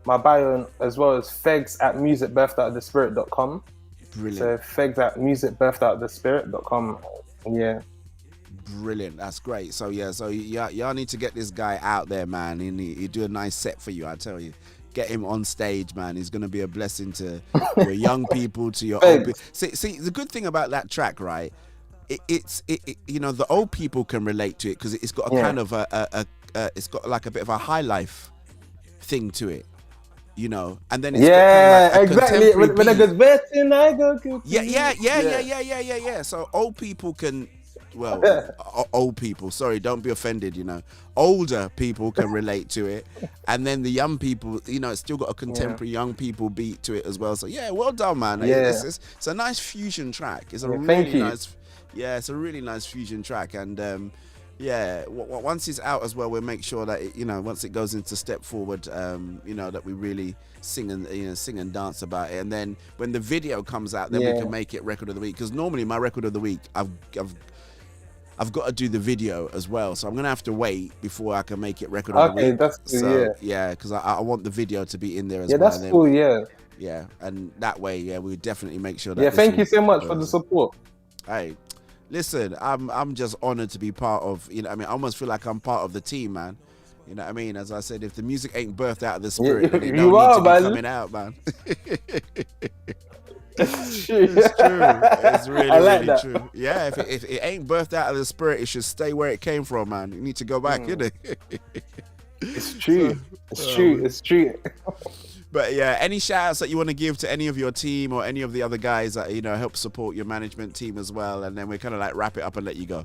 my bio, as well as fegs@musicbirthedoutofthespirit.com. Brilliant. So fegs@musicbirthedoutofthespirit.com, yeah. Brilliant, that's great. So yeah, so y'all need to get this guy out there, man. He do a nice set for you, I tell you. Get him on stage, man. He's gonna be a blessing to your young people, to your old people. See, the good thing about that track, right? It's you know, the old people can relate to it because it's got a kind of it's got like a bit of a high life thing to it, you know. And then it's got kind of like exactly. When I goes betting, I go. Yeah. So old people can. Well, old people, sorry, don't be offended, you know. Older people can relate to it. And then the young people, you know, it's still got a contemporary young people beat to it as well. So, yeah, well done, man. Yeah. It's a nice fusion track. It's a it's a really nice fusion track. And, once it's out as well, we'll make sure that, once it goes into step forward, that we really sing and dance about it. And then when the video comes out, then we can make it record of the week. Because normally my record of the week, I've got to do the video as well, so I'm gonna have to wait before I can make it record of the week. That's cool, because I want the video to be in there as well. Yeah, that's cool. Yeah, and that way, we definitely make sure that. Yeah, thank you so much for the support. Hey, listen, I'm just honored to be part of. I almost feel like I'm part of the team, man. You know what I mean? As I said, if the music ain't birthed out of the spirit, then it don't need to be coming out, man. It's true. It's true. It's really, like really true. Yeah, if it ain't birthed out of the spirit, it should stay where it came from, man. You need to go back, innit? It's true. It's true. But yeah, any shout outs that you want to give to any of your team or any of the other guys that, help support your management team as well, and then we kind of like wrap it up and let you go.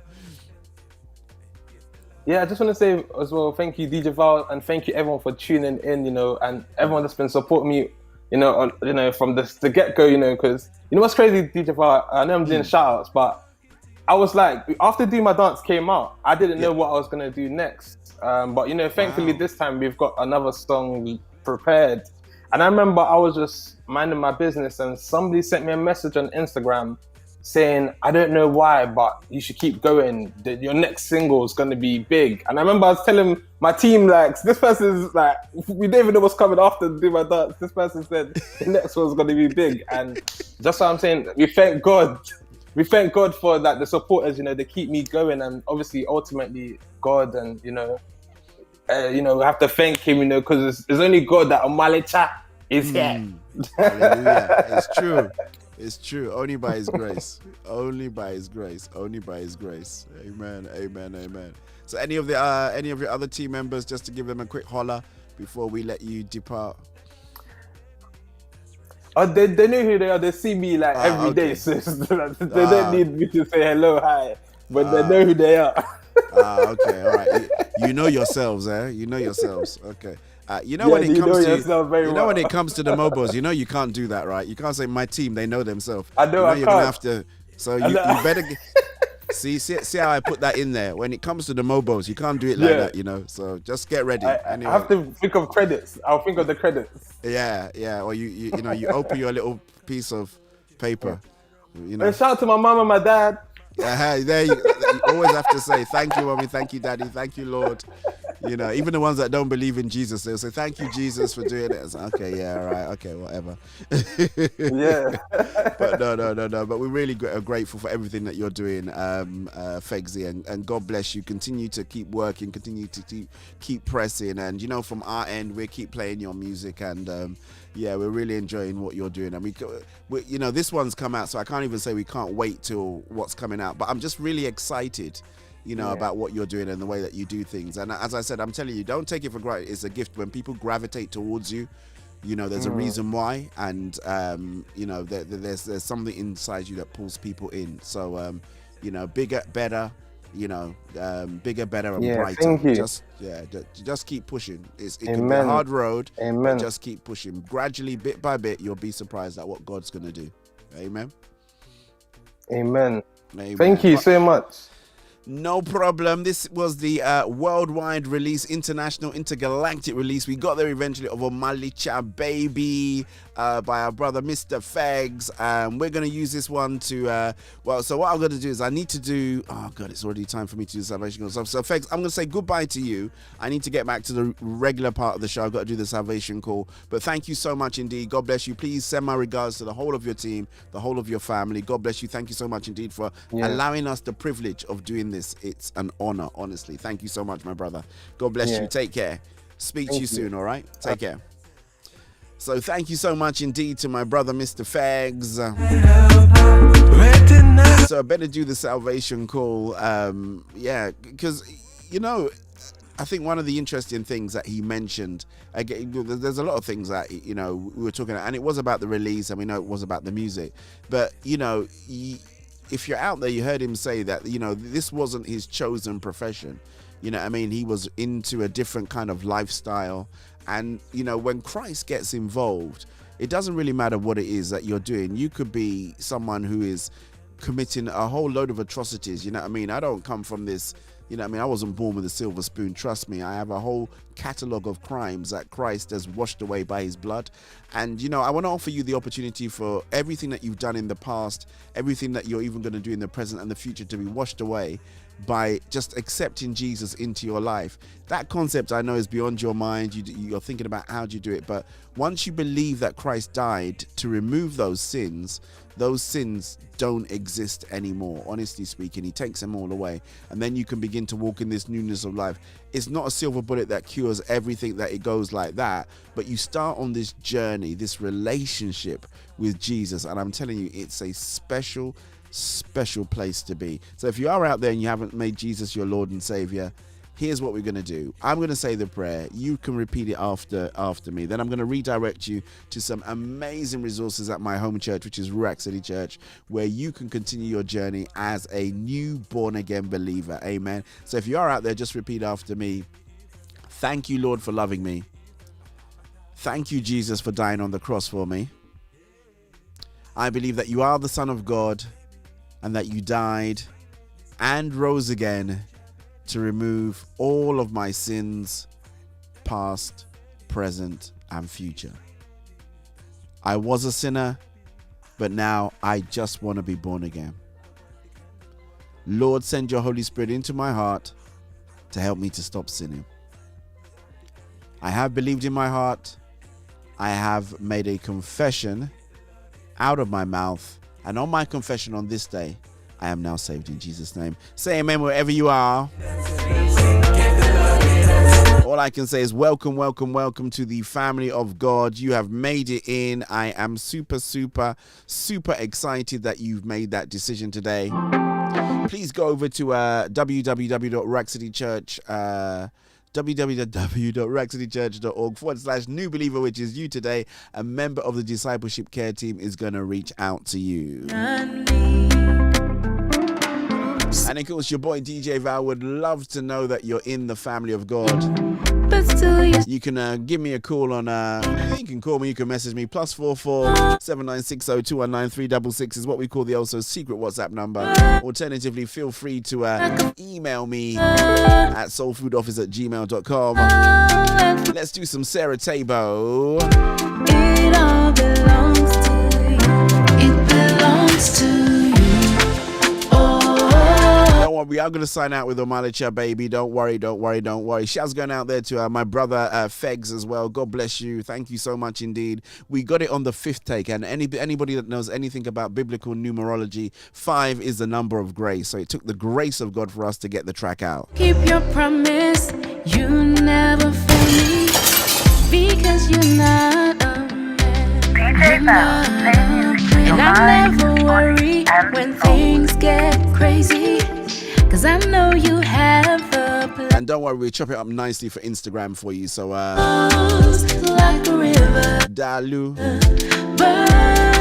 Yeah, I just want to say as well, thank you, DJ Val, and thank you everyone for tuning in, and everyone that's been supporting me, from the get-go, because what's crazy, DJ Val, I know I'm doing shout-outs, but I was like, after Do My Dance came out, I didn't know what I was going to do next. But, thankfully this time we've got another song prepared. And I remember I was just minding my business and somebody sent me a message on Instagram saying, I don't know why, but you should keep going. Your next single is going to be big. And I remember I was telling my team, like, this person's like, we don't even know what's coming after Do My Dance. This person said the next one's going to be big. And just what I'm saying, we thank God. We thank God for like the supporters, they keep me going. And obviously, ultimately, God. And, we have to thank him, because it's only God that Omalicha is here. Hallelujah. It's true. It's true. Only by his grace. Only by his grace. Only by his grace. Amen. Amen. Amen. So any of your other team members, just to give them a quick holler before we let you depart. They know who they are. They see me like every day, so they don't need me to say hello, hi, but they know who they are. Okay, all right. You know yourselves, eh? You know yourselves. Okay. When it comes to the mobiles, you can't do that, right? You can't say my team, they know themselves. I know, you're gonna have to. So you better see how I put that in there. When it comes to the mobiles, you can't do it like that, So just get ready. Anyway. I have to think of credits. I'll think of the credits. Yeah. Or you open your little piece of paper. Shout out to my mom and my dad. There you always have to say thank you, mommy, thank you, daddy, thank you, Lord. Even the ones that don't believe in Jesus, they'll say thank you, Jesus, for doing it. Like, okay, yeah, all right, okay, whatever. Yeah. But no. But we're really grateful for everything that you're doing, Fegsy, and God bless you. Continue to keep working, continue to keep pressing, and from our end, we keep playing your music, and we're really enjoying what you're doing. And we this one's come out, so I can't even say we can't wait till what's coming out. But I'm just really excited, about what you're doing and the way that you do things. And as I said, I'm telling you, don't take it for granted. It's a gift. When people gravitate towards you, there's a reason why, and there's something inside you that pulls people in. So bigger, better. Bigger, better, and brighter. Thank you. Just keep pushing. It Amen. can be a hard road, Amen. but just keep pushing. Gradually, bit by bit, you'll be surprised at what God's going to do. Amen. Amen. Amen. Thank you so much. No problem. This was the worldwide release, international, intergalactic release. We got there eventually of Omalicha Baby by our brother Mr. FEGS. We're going to use this one to, so what I'm going to do is I need to do, oh God, it's already time for me to do the salvation call. So FEGS, I'm going to say goodbye to you. I need to get back to the regular part of the show. I've got to do the salvation call. But thank you so much indeed. God bless you. Please send my regards to the whole of your team, the whole of your family. God bless you. Thank you so much indeed for allowing us the privilege of doing this. It's an honor, honestly. Thank you so much, my brother. God bless you. Take care. Speak to you soon, all right? Take care. So thank you so much indeed to my brother, Mr. FEGS. So I better do the salvation call. Because, you know, I think one of the interesting things that he mentioned, again, there's a lot of things that, you know, we were talking about, and it was about the release, and we know it was about the music. But, you know, if you're out there, you heard him say that, you know, this wasn't his chosen profession. You know what I mean? He was into a different kind of lifestyle. And, you know, when Christ gets involved, it doesn't really matter what it is that you're doing. You could be someone who is committing a whole load of atrocities. You know what I mean? I don't come from this, you know what I mean? I wasn't born with a silver spoon. Trust me, I have a whole catalogue of crimes that Christ has washed away by his blood. And, you know, I want to offer you the opportunity for everything that you've done in the past, everything that you're even going to do in the present and the future to be washed away by just accepting Jesus into your life. That concept, I know, is beyond your mind. You're thinking about how do you do it. But once you believe that Christ died to remove those sins don't exist anymore. Honestly speaking, he takes them all away. And then you can begin to walk in this newness of life. It's not a silver bullet that cures everything, that it goes like that. But you start on this journey, this relationship with Jesus. And I'm telling you, it's a special place to be. So if you are out there and you haven't made Jesus your Lord and Savior, here's what we're going to do. I'm going to say the prayer. You can repeat it after me. Then I'm going to redirect you to some amazing resources at my home church, which is Ruach City Church, where you can continue your journey as a new born-again believer. Amen. So if you are out there, just repeat after me. Thank you, Lord, for loving me. Thank you, Jesus, for dying on the cross for me. I believe that you are the Son of God and that you died and rose again to remove all of my sins, past, present, and future. I was a sinner, but now I just want to be born again. Lord, send your Holy Spirit into my heart to help me to stop sinning. I have believed in my heart. I have made a confession out of my mouth, and on my confession on this day, I am now saved in Jesus' name. Say amen wherever you are. All I can say is welcome, welcome, welcome to the family of God. You have made it in. I am super excited that you've made that decision today. Please go over to www.ruachcitychurch, www.ruachcitychurch.org/new believer, which is you today. A member of the discipleship care team is going to reach out to you. And of course, your boy DJ Val would love to know that you're in the family of God. You can give me a call on, you can call me, you can message me, +44 7960 219 366 is what we call the also secret WhatsApp number. Alternatively, feel free to email me at soulfoodoffice@gmail.com. Let's do some Sarah Tabo. It all belongs to you. It belongs to you. We are going to sign out with Omalicha Baby. Don't worry. Shouts going out there to my brother FEGS as well. God bless you. Thank you so much indeed. We got it on the 5th take, and anybody that knows anything about biblical numerology, 5 is the number of grace. So it took the grace of God for us to get the track out. Keep your promise, you never fail me, because you're not a man. And I never worry when things get crazy, cause I know you have a plan. And don't worry, we'll chop it up nicely for Instagram for you. So, like a river, Dalu.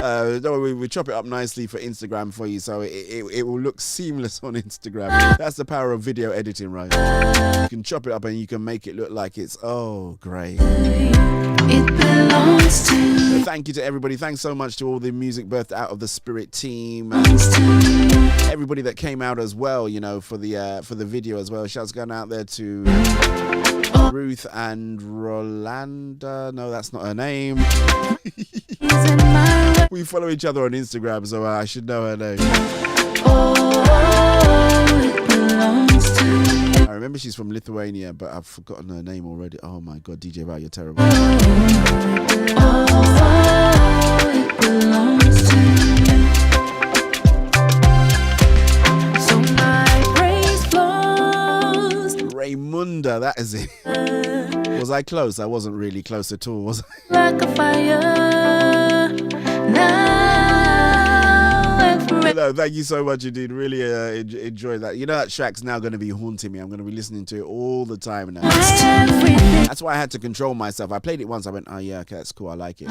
No, we chop it up nicely for Instagram for you, so it will look seamless on Instagram. That's the power of video editing, right? You can chop it up and you can make it look like it's great. It belongs to. So thank you to everybody. Thanks so much to all the Music Birthed Out of the Spirit team. Everybody that came out as well, you know, for the video as well. Shouts going out there to Ruth and Rolanda. No, that's not her name. We follow each other on Instagram, so I should know her name. I remember she's from Lithuania, but I've forgotten her name already. Oh my God, DJ Val, you're terrible. It belongs to you. So my praise flows. Raymunda, that is it. Was I close? I wasn't really close at all, was I? Like a fire now and forever. No, thank you so much indeed. Really enjoy that. You know that track's now going to be haunting me. I'm going to be listening to it all the time now. That's why I had to control myself. I played it once. I went, oh yeah, okay, that's cool. I like it.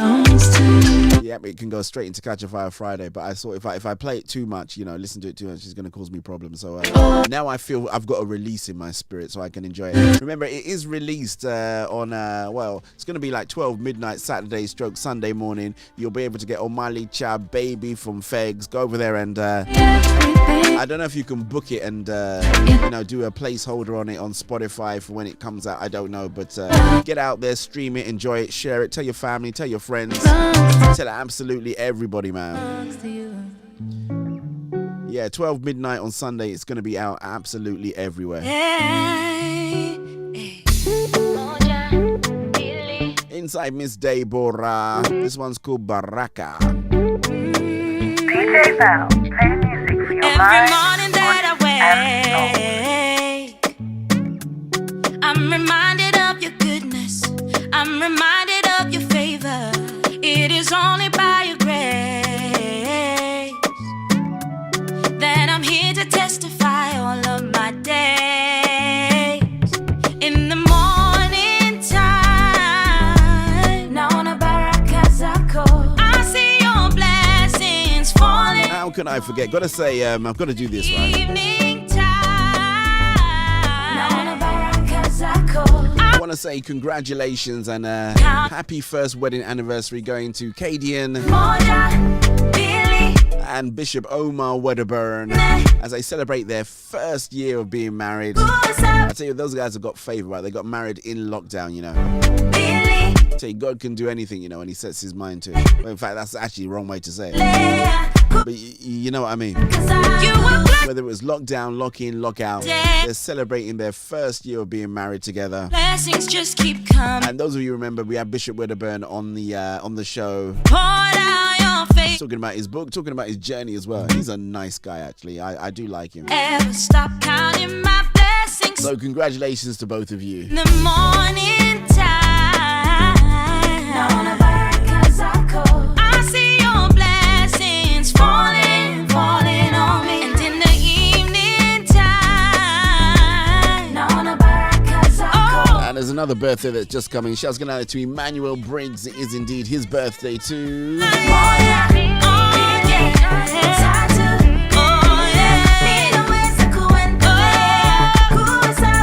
Yeah, it can go straight into Catch a Fire Friday. But I thought if I play it too much, you know, listen to it too much, it's going to cause me problems. So now I feel I've got a release in my spirit so I can enjoy it. Remember, it is released on, it's going to be like 12 midnight Saturday / Sunday morning. You'll be able to get Omali Cha Baby from FEGS. Go over there and I don't know if you can book it and you know, do a placeholder on it on Spotify for when it comes out. I don't know, but get out there, stream it, enjoy it, share it, tell your family, tell your friends, tell absolutely everybody, man. Yeah, 12 midnight on Sunday. It's going to be out absolutely everywhere. Inside Miss Deborah. This one's called Baraka. DJ Val, play music for your Every mind, morning that I wake, I'm reminded of your goodness. I'm reminded of your favor. It is only by your grace that I'm here to testify all of my days. In the morning time, naona baraka zako. I see your blessings falling. How can I forget? Gotta say, I've got to do this, right? Evening time, naona baraka zako. I want to say congratulations and happy first wedding anniversary going to Cadian and Bishop Omar Wedderburn as they celebrate their first year of being married. I tell you, those guys have got favor, right? They got married in lockdown, you know. I tell you, God can do anything, you know, when he sets his mind to it. Well, in fact, that's actually the wrong way to say it. But you know what I mean. Whether it was lockdown, lock in, lock out, they're celebrating their first year of being married together. Blessings just keep coming. And those of you remember, we had Bishop Wedderburn on the show. Talking about his book, talking about his journey as well. He's a nice guy, actually. I do like him. Ever stop counting my blessings. So congratulations to both of you. In the morning time, naona baraka zako. I see your blessings falling on me. And in the evening time, naona baraka zako. And there's another birthday that's just coming. Shouts going out to Emmanuel Briggs. It is indeed his birthday too.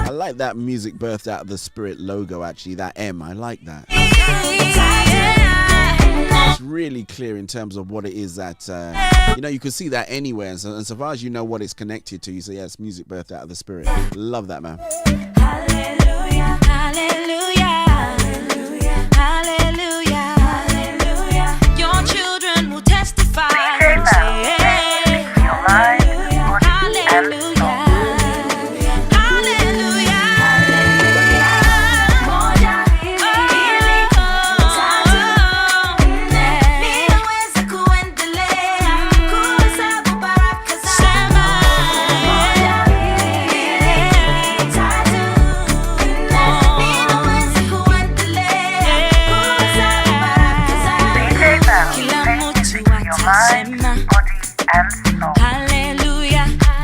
I like that Music Birthed Out of the Spirit logo, actually, that M, I like that. It's really clear in terms of what it is that, you know, you can see that anywhere. And so far as you know what it's connected to, you say, yes, Music Birthed Out of the Spirit. Love that, man. Hallelujah, hallelujah, hallelujah, hallelujah. Your children will testify and say,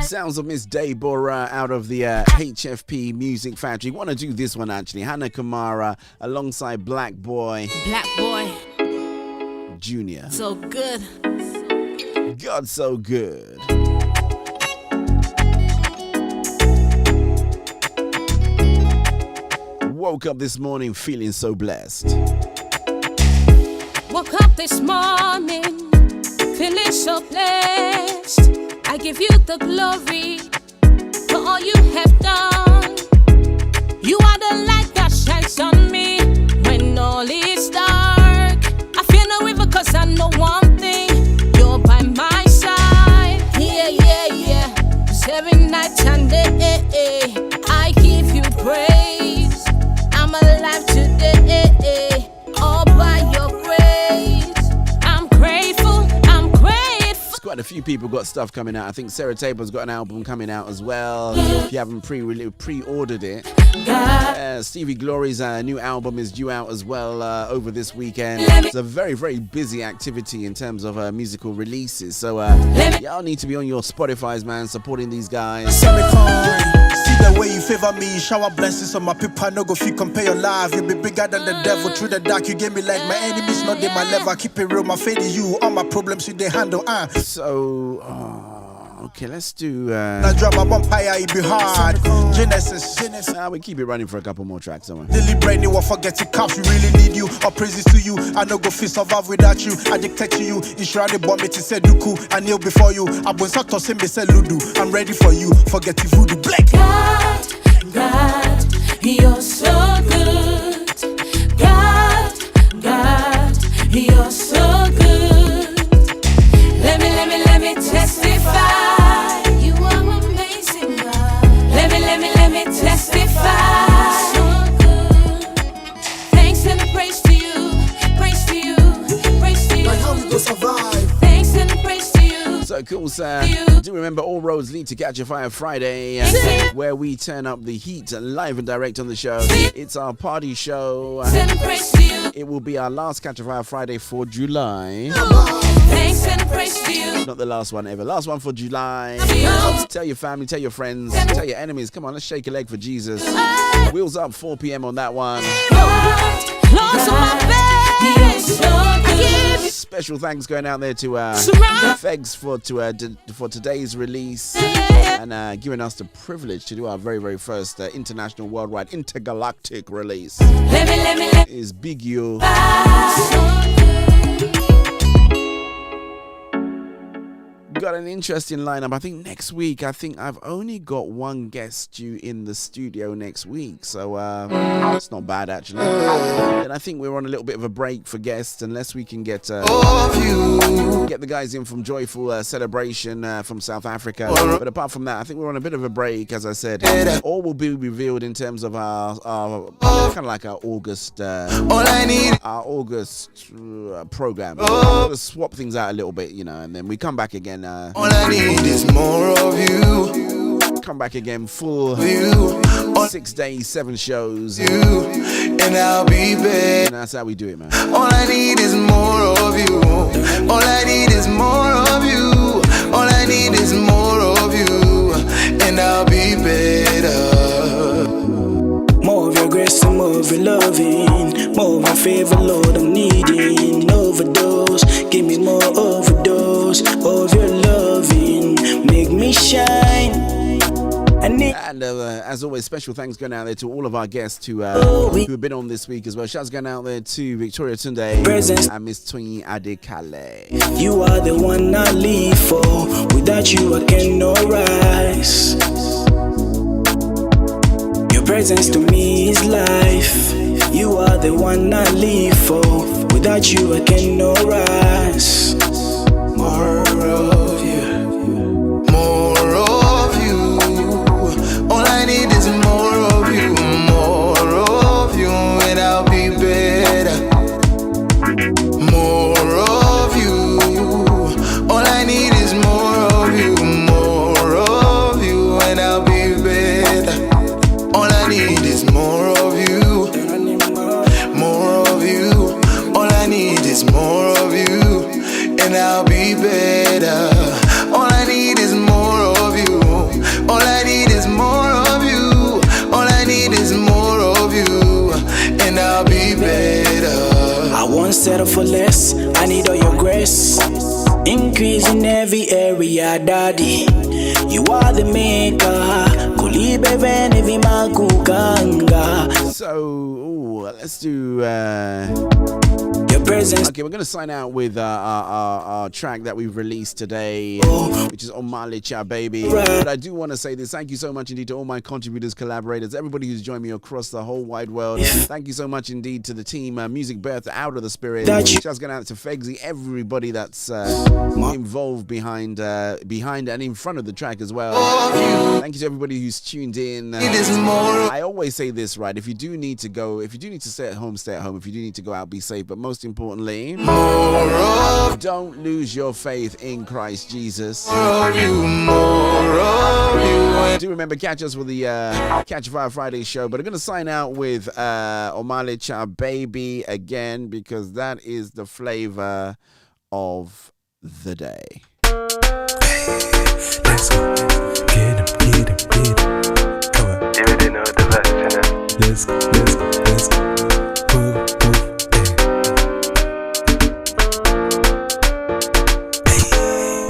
Sounds of Miss Deborah out of the HFP Music Factory. Want to do this one actually. Hannah Kamara alongside Black Boy. Black Boy. Jr. So good. God so good. Woke up this morning feeling so blessed. Woke up this morning feeling so blessed. I give you the glory for all you have done. You are the light that shines on me when all is dark. I fear no evil cause I know one thing, you're by my side. Yeah, yeah, yeah. 'Cause every night and day I give you praise. I'm alive today, all by your grace. I'm grateful, I'm grateful. Quite a few people got stuff coming out. I think Sarah Tabor's got an album coming out as well. If you haven't pre-ordered it, Stevie Glory's new album is due out as well over this weekend. It's a very, very busy activity in terms of musical releases. So y'all need to be on your Spotify's, man, supporting these guys. See the way you favor me, shower blessings on my people. No go feel compare your life. You be bigger than the devil. Through the dark, you gave me light. My enemies not in my level. Keep it real, my fate is you. All my problems you they handle. So, okay, let's do. I drop my vampire, it be hard. Genesis. We keep it running for a couple more tracks, don't we? Deliberate, you will forget it. Cops, we really need you. All praises to you. I no go feel survive without you. Addicted to you. Insure the bomb, it said Duku. I kneel before you. I was not tossing me, said Ludu. I'm ready for you. Forget it, voodoo. Black. God, you're so good. God, you're so good. Let me testify. You are amazing, God. Let me testify. So good. Thanks and praise to you. Praise to you. Praise to you. Like how we go survive. Thanks and praise to you. So cool, sir. Do remember All Roads Lead to Catch a Fire Friday, where we turn up the heat live and direct on the show. It's our party show. It will be our last Catch a Fire Friday for July. Thanks and praise to you. Not the last one ever. Last one for July. Tell your family, tell your friends, tell your enemies. Come on, let's shake a leg for Jesus. Wheels up 4 p.m. on that one. Special thanks going out there to FEGS for today's release and giving us the privilege to do our very, very first international, worldwide, intergalactic release. Is Big U. Got an interesting lineup. I think next week, I've only got one guest due in the studio next week, so it's not bad actually. And I think we're on a little bit of a break for guests unless we can get the guys in from Joyful Celebration from South Africa. But apart from that, I think we're on a bit of a break, as I said. All will be revealed in terms of our kind of like our August program. We'll swap things out a little bit, you know, and then we come back again. All I need is more of you. Come back again full 6 days, 7 shows. And I'll be better. And that's how we do it, man. All I need is more of you. All I need is more of you. All I need is more of you. And I'll be better. More of your grace and more of your loving. More of my favor, Lord, I'm needing. Overdose, give me more overdose of your loving. Make me shine. And as always, special thanks going out there to all of our guests who have been on this week as well. Shouts going out there to Victoria Tunde and Miss Twinny Adekale. You are the one I live for. Without you, I cannot rise. Your presence to me is life. You are the one I live for. Without you, I cannot rise. More of you. More of you. All I need is more of you. More of you, and I'll be better. More of you. All I need is more of you. More of you, and I'll be better. All I need is more of you. More of you. All I need is more of you, and I'll be better. All I need is more of you. All I need is more of you. All I need is more of you, and I'll be better. I once settle for less. I need all your grace. Increase in every area, daddy. You are the maker. So, let's do your presence. Okay, we're gonna sign out with our track that we've released today, which is On My Cha Baby. But I do want to say this: thank you so much indeed to all my contributors, collaborators, everybody who's joined me across the whole wide world. Thank you so much indeed to the team, Music Birth Out of the Spirit. Just going out to FEGS, everybody that's involved behind and in front of the track as well. Thank you to everybody who's tuned in. I always say this, right? If you do need to go, if you do need to stay at home, stay at home. If you do need to go out, be safe. But most importantly, don't lose your faith in Christ Jesus. Do remember, catch us with the Catch a Fire Friday show. But I'm going to sign out with Omale Cha Baby again, because that is the flavor of the day. Let's go. Get him. Come on. You already know the best, innit? Let's go.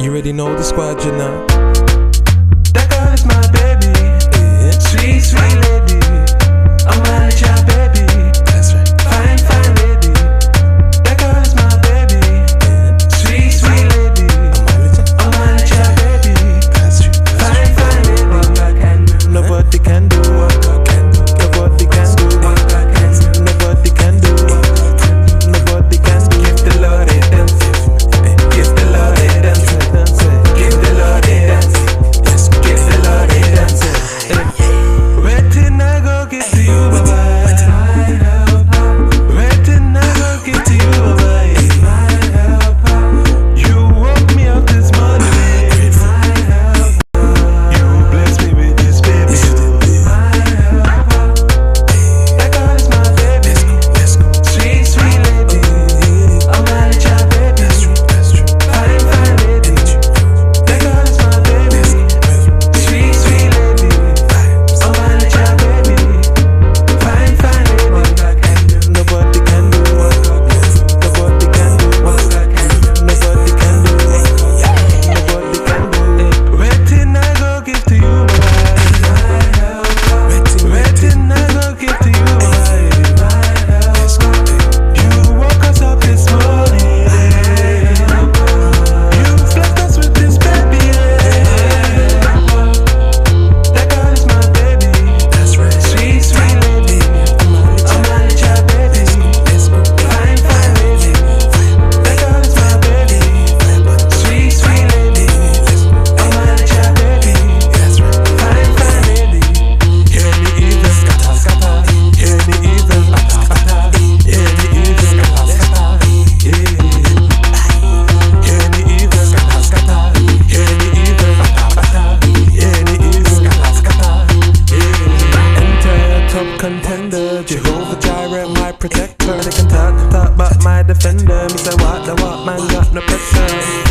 You already know the squad, you know. That girl is my baby. Sweet, sweet lady. I'm my child, baby. That's right. Fine lady. That girl is my baby. Sweet, sweet lady. I'm my child, baby. That's true. Fine lady. Nobody can do what I can do. Nobody can do what I can do. Nobody can do. Nobody can do. Give the Lord a dance. Give the Lord a dance. Give the Lord a dance. Yes, give the Lord a dance. Waiting I go get to you, bye. Waiting I go get to you, bye. You woke me up this morning. You blessed me with this baby. That girl is my baby. Sweet, sweet lady. I'm my child, baby. Fine lady. That girl is my baby. Sweet, sweet lady. I'm my child, baby. Fine lady. Nobody can do what I can do. Nobody can do what I can do. Nobody can do. Nobody can do. Waiting I go give to you, waiting I go give to you, you woke us up this morning. You blessed us with this baby. That girl is my baby. That's right. Sweet, sweet lady. I'm my child, baby. Fine lady. That girl is my baby. Sweet, sweet lady. I'm my child, baby. Fine lady. Hear me even scatter. Hear me even scatter. Hear me even scatter. Hear me even scatter. Hear me even scatter. Hear me even scatter. Enter top contender, Jehovah Jireh, my protector. They can talk, but my defender. Me say what the what man got no pressure.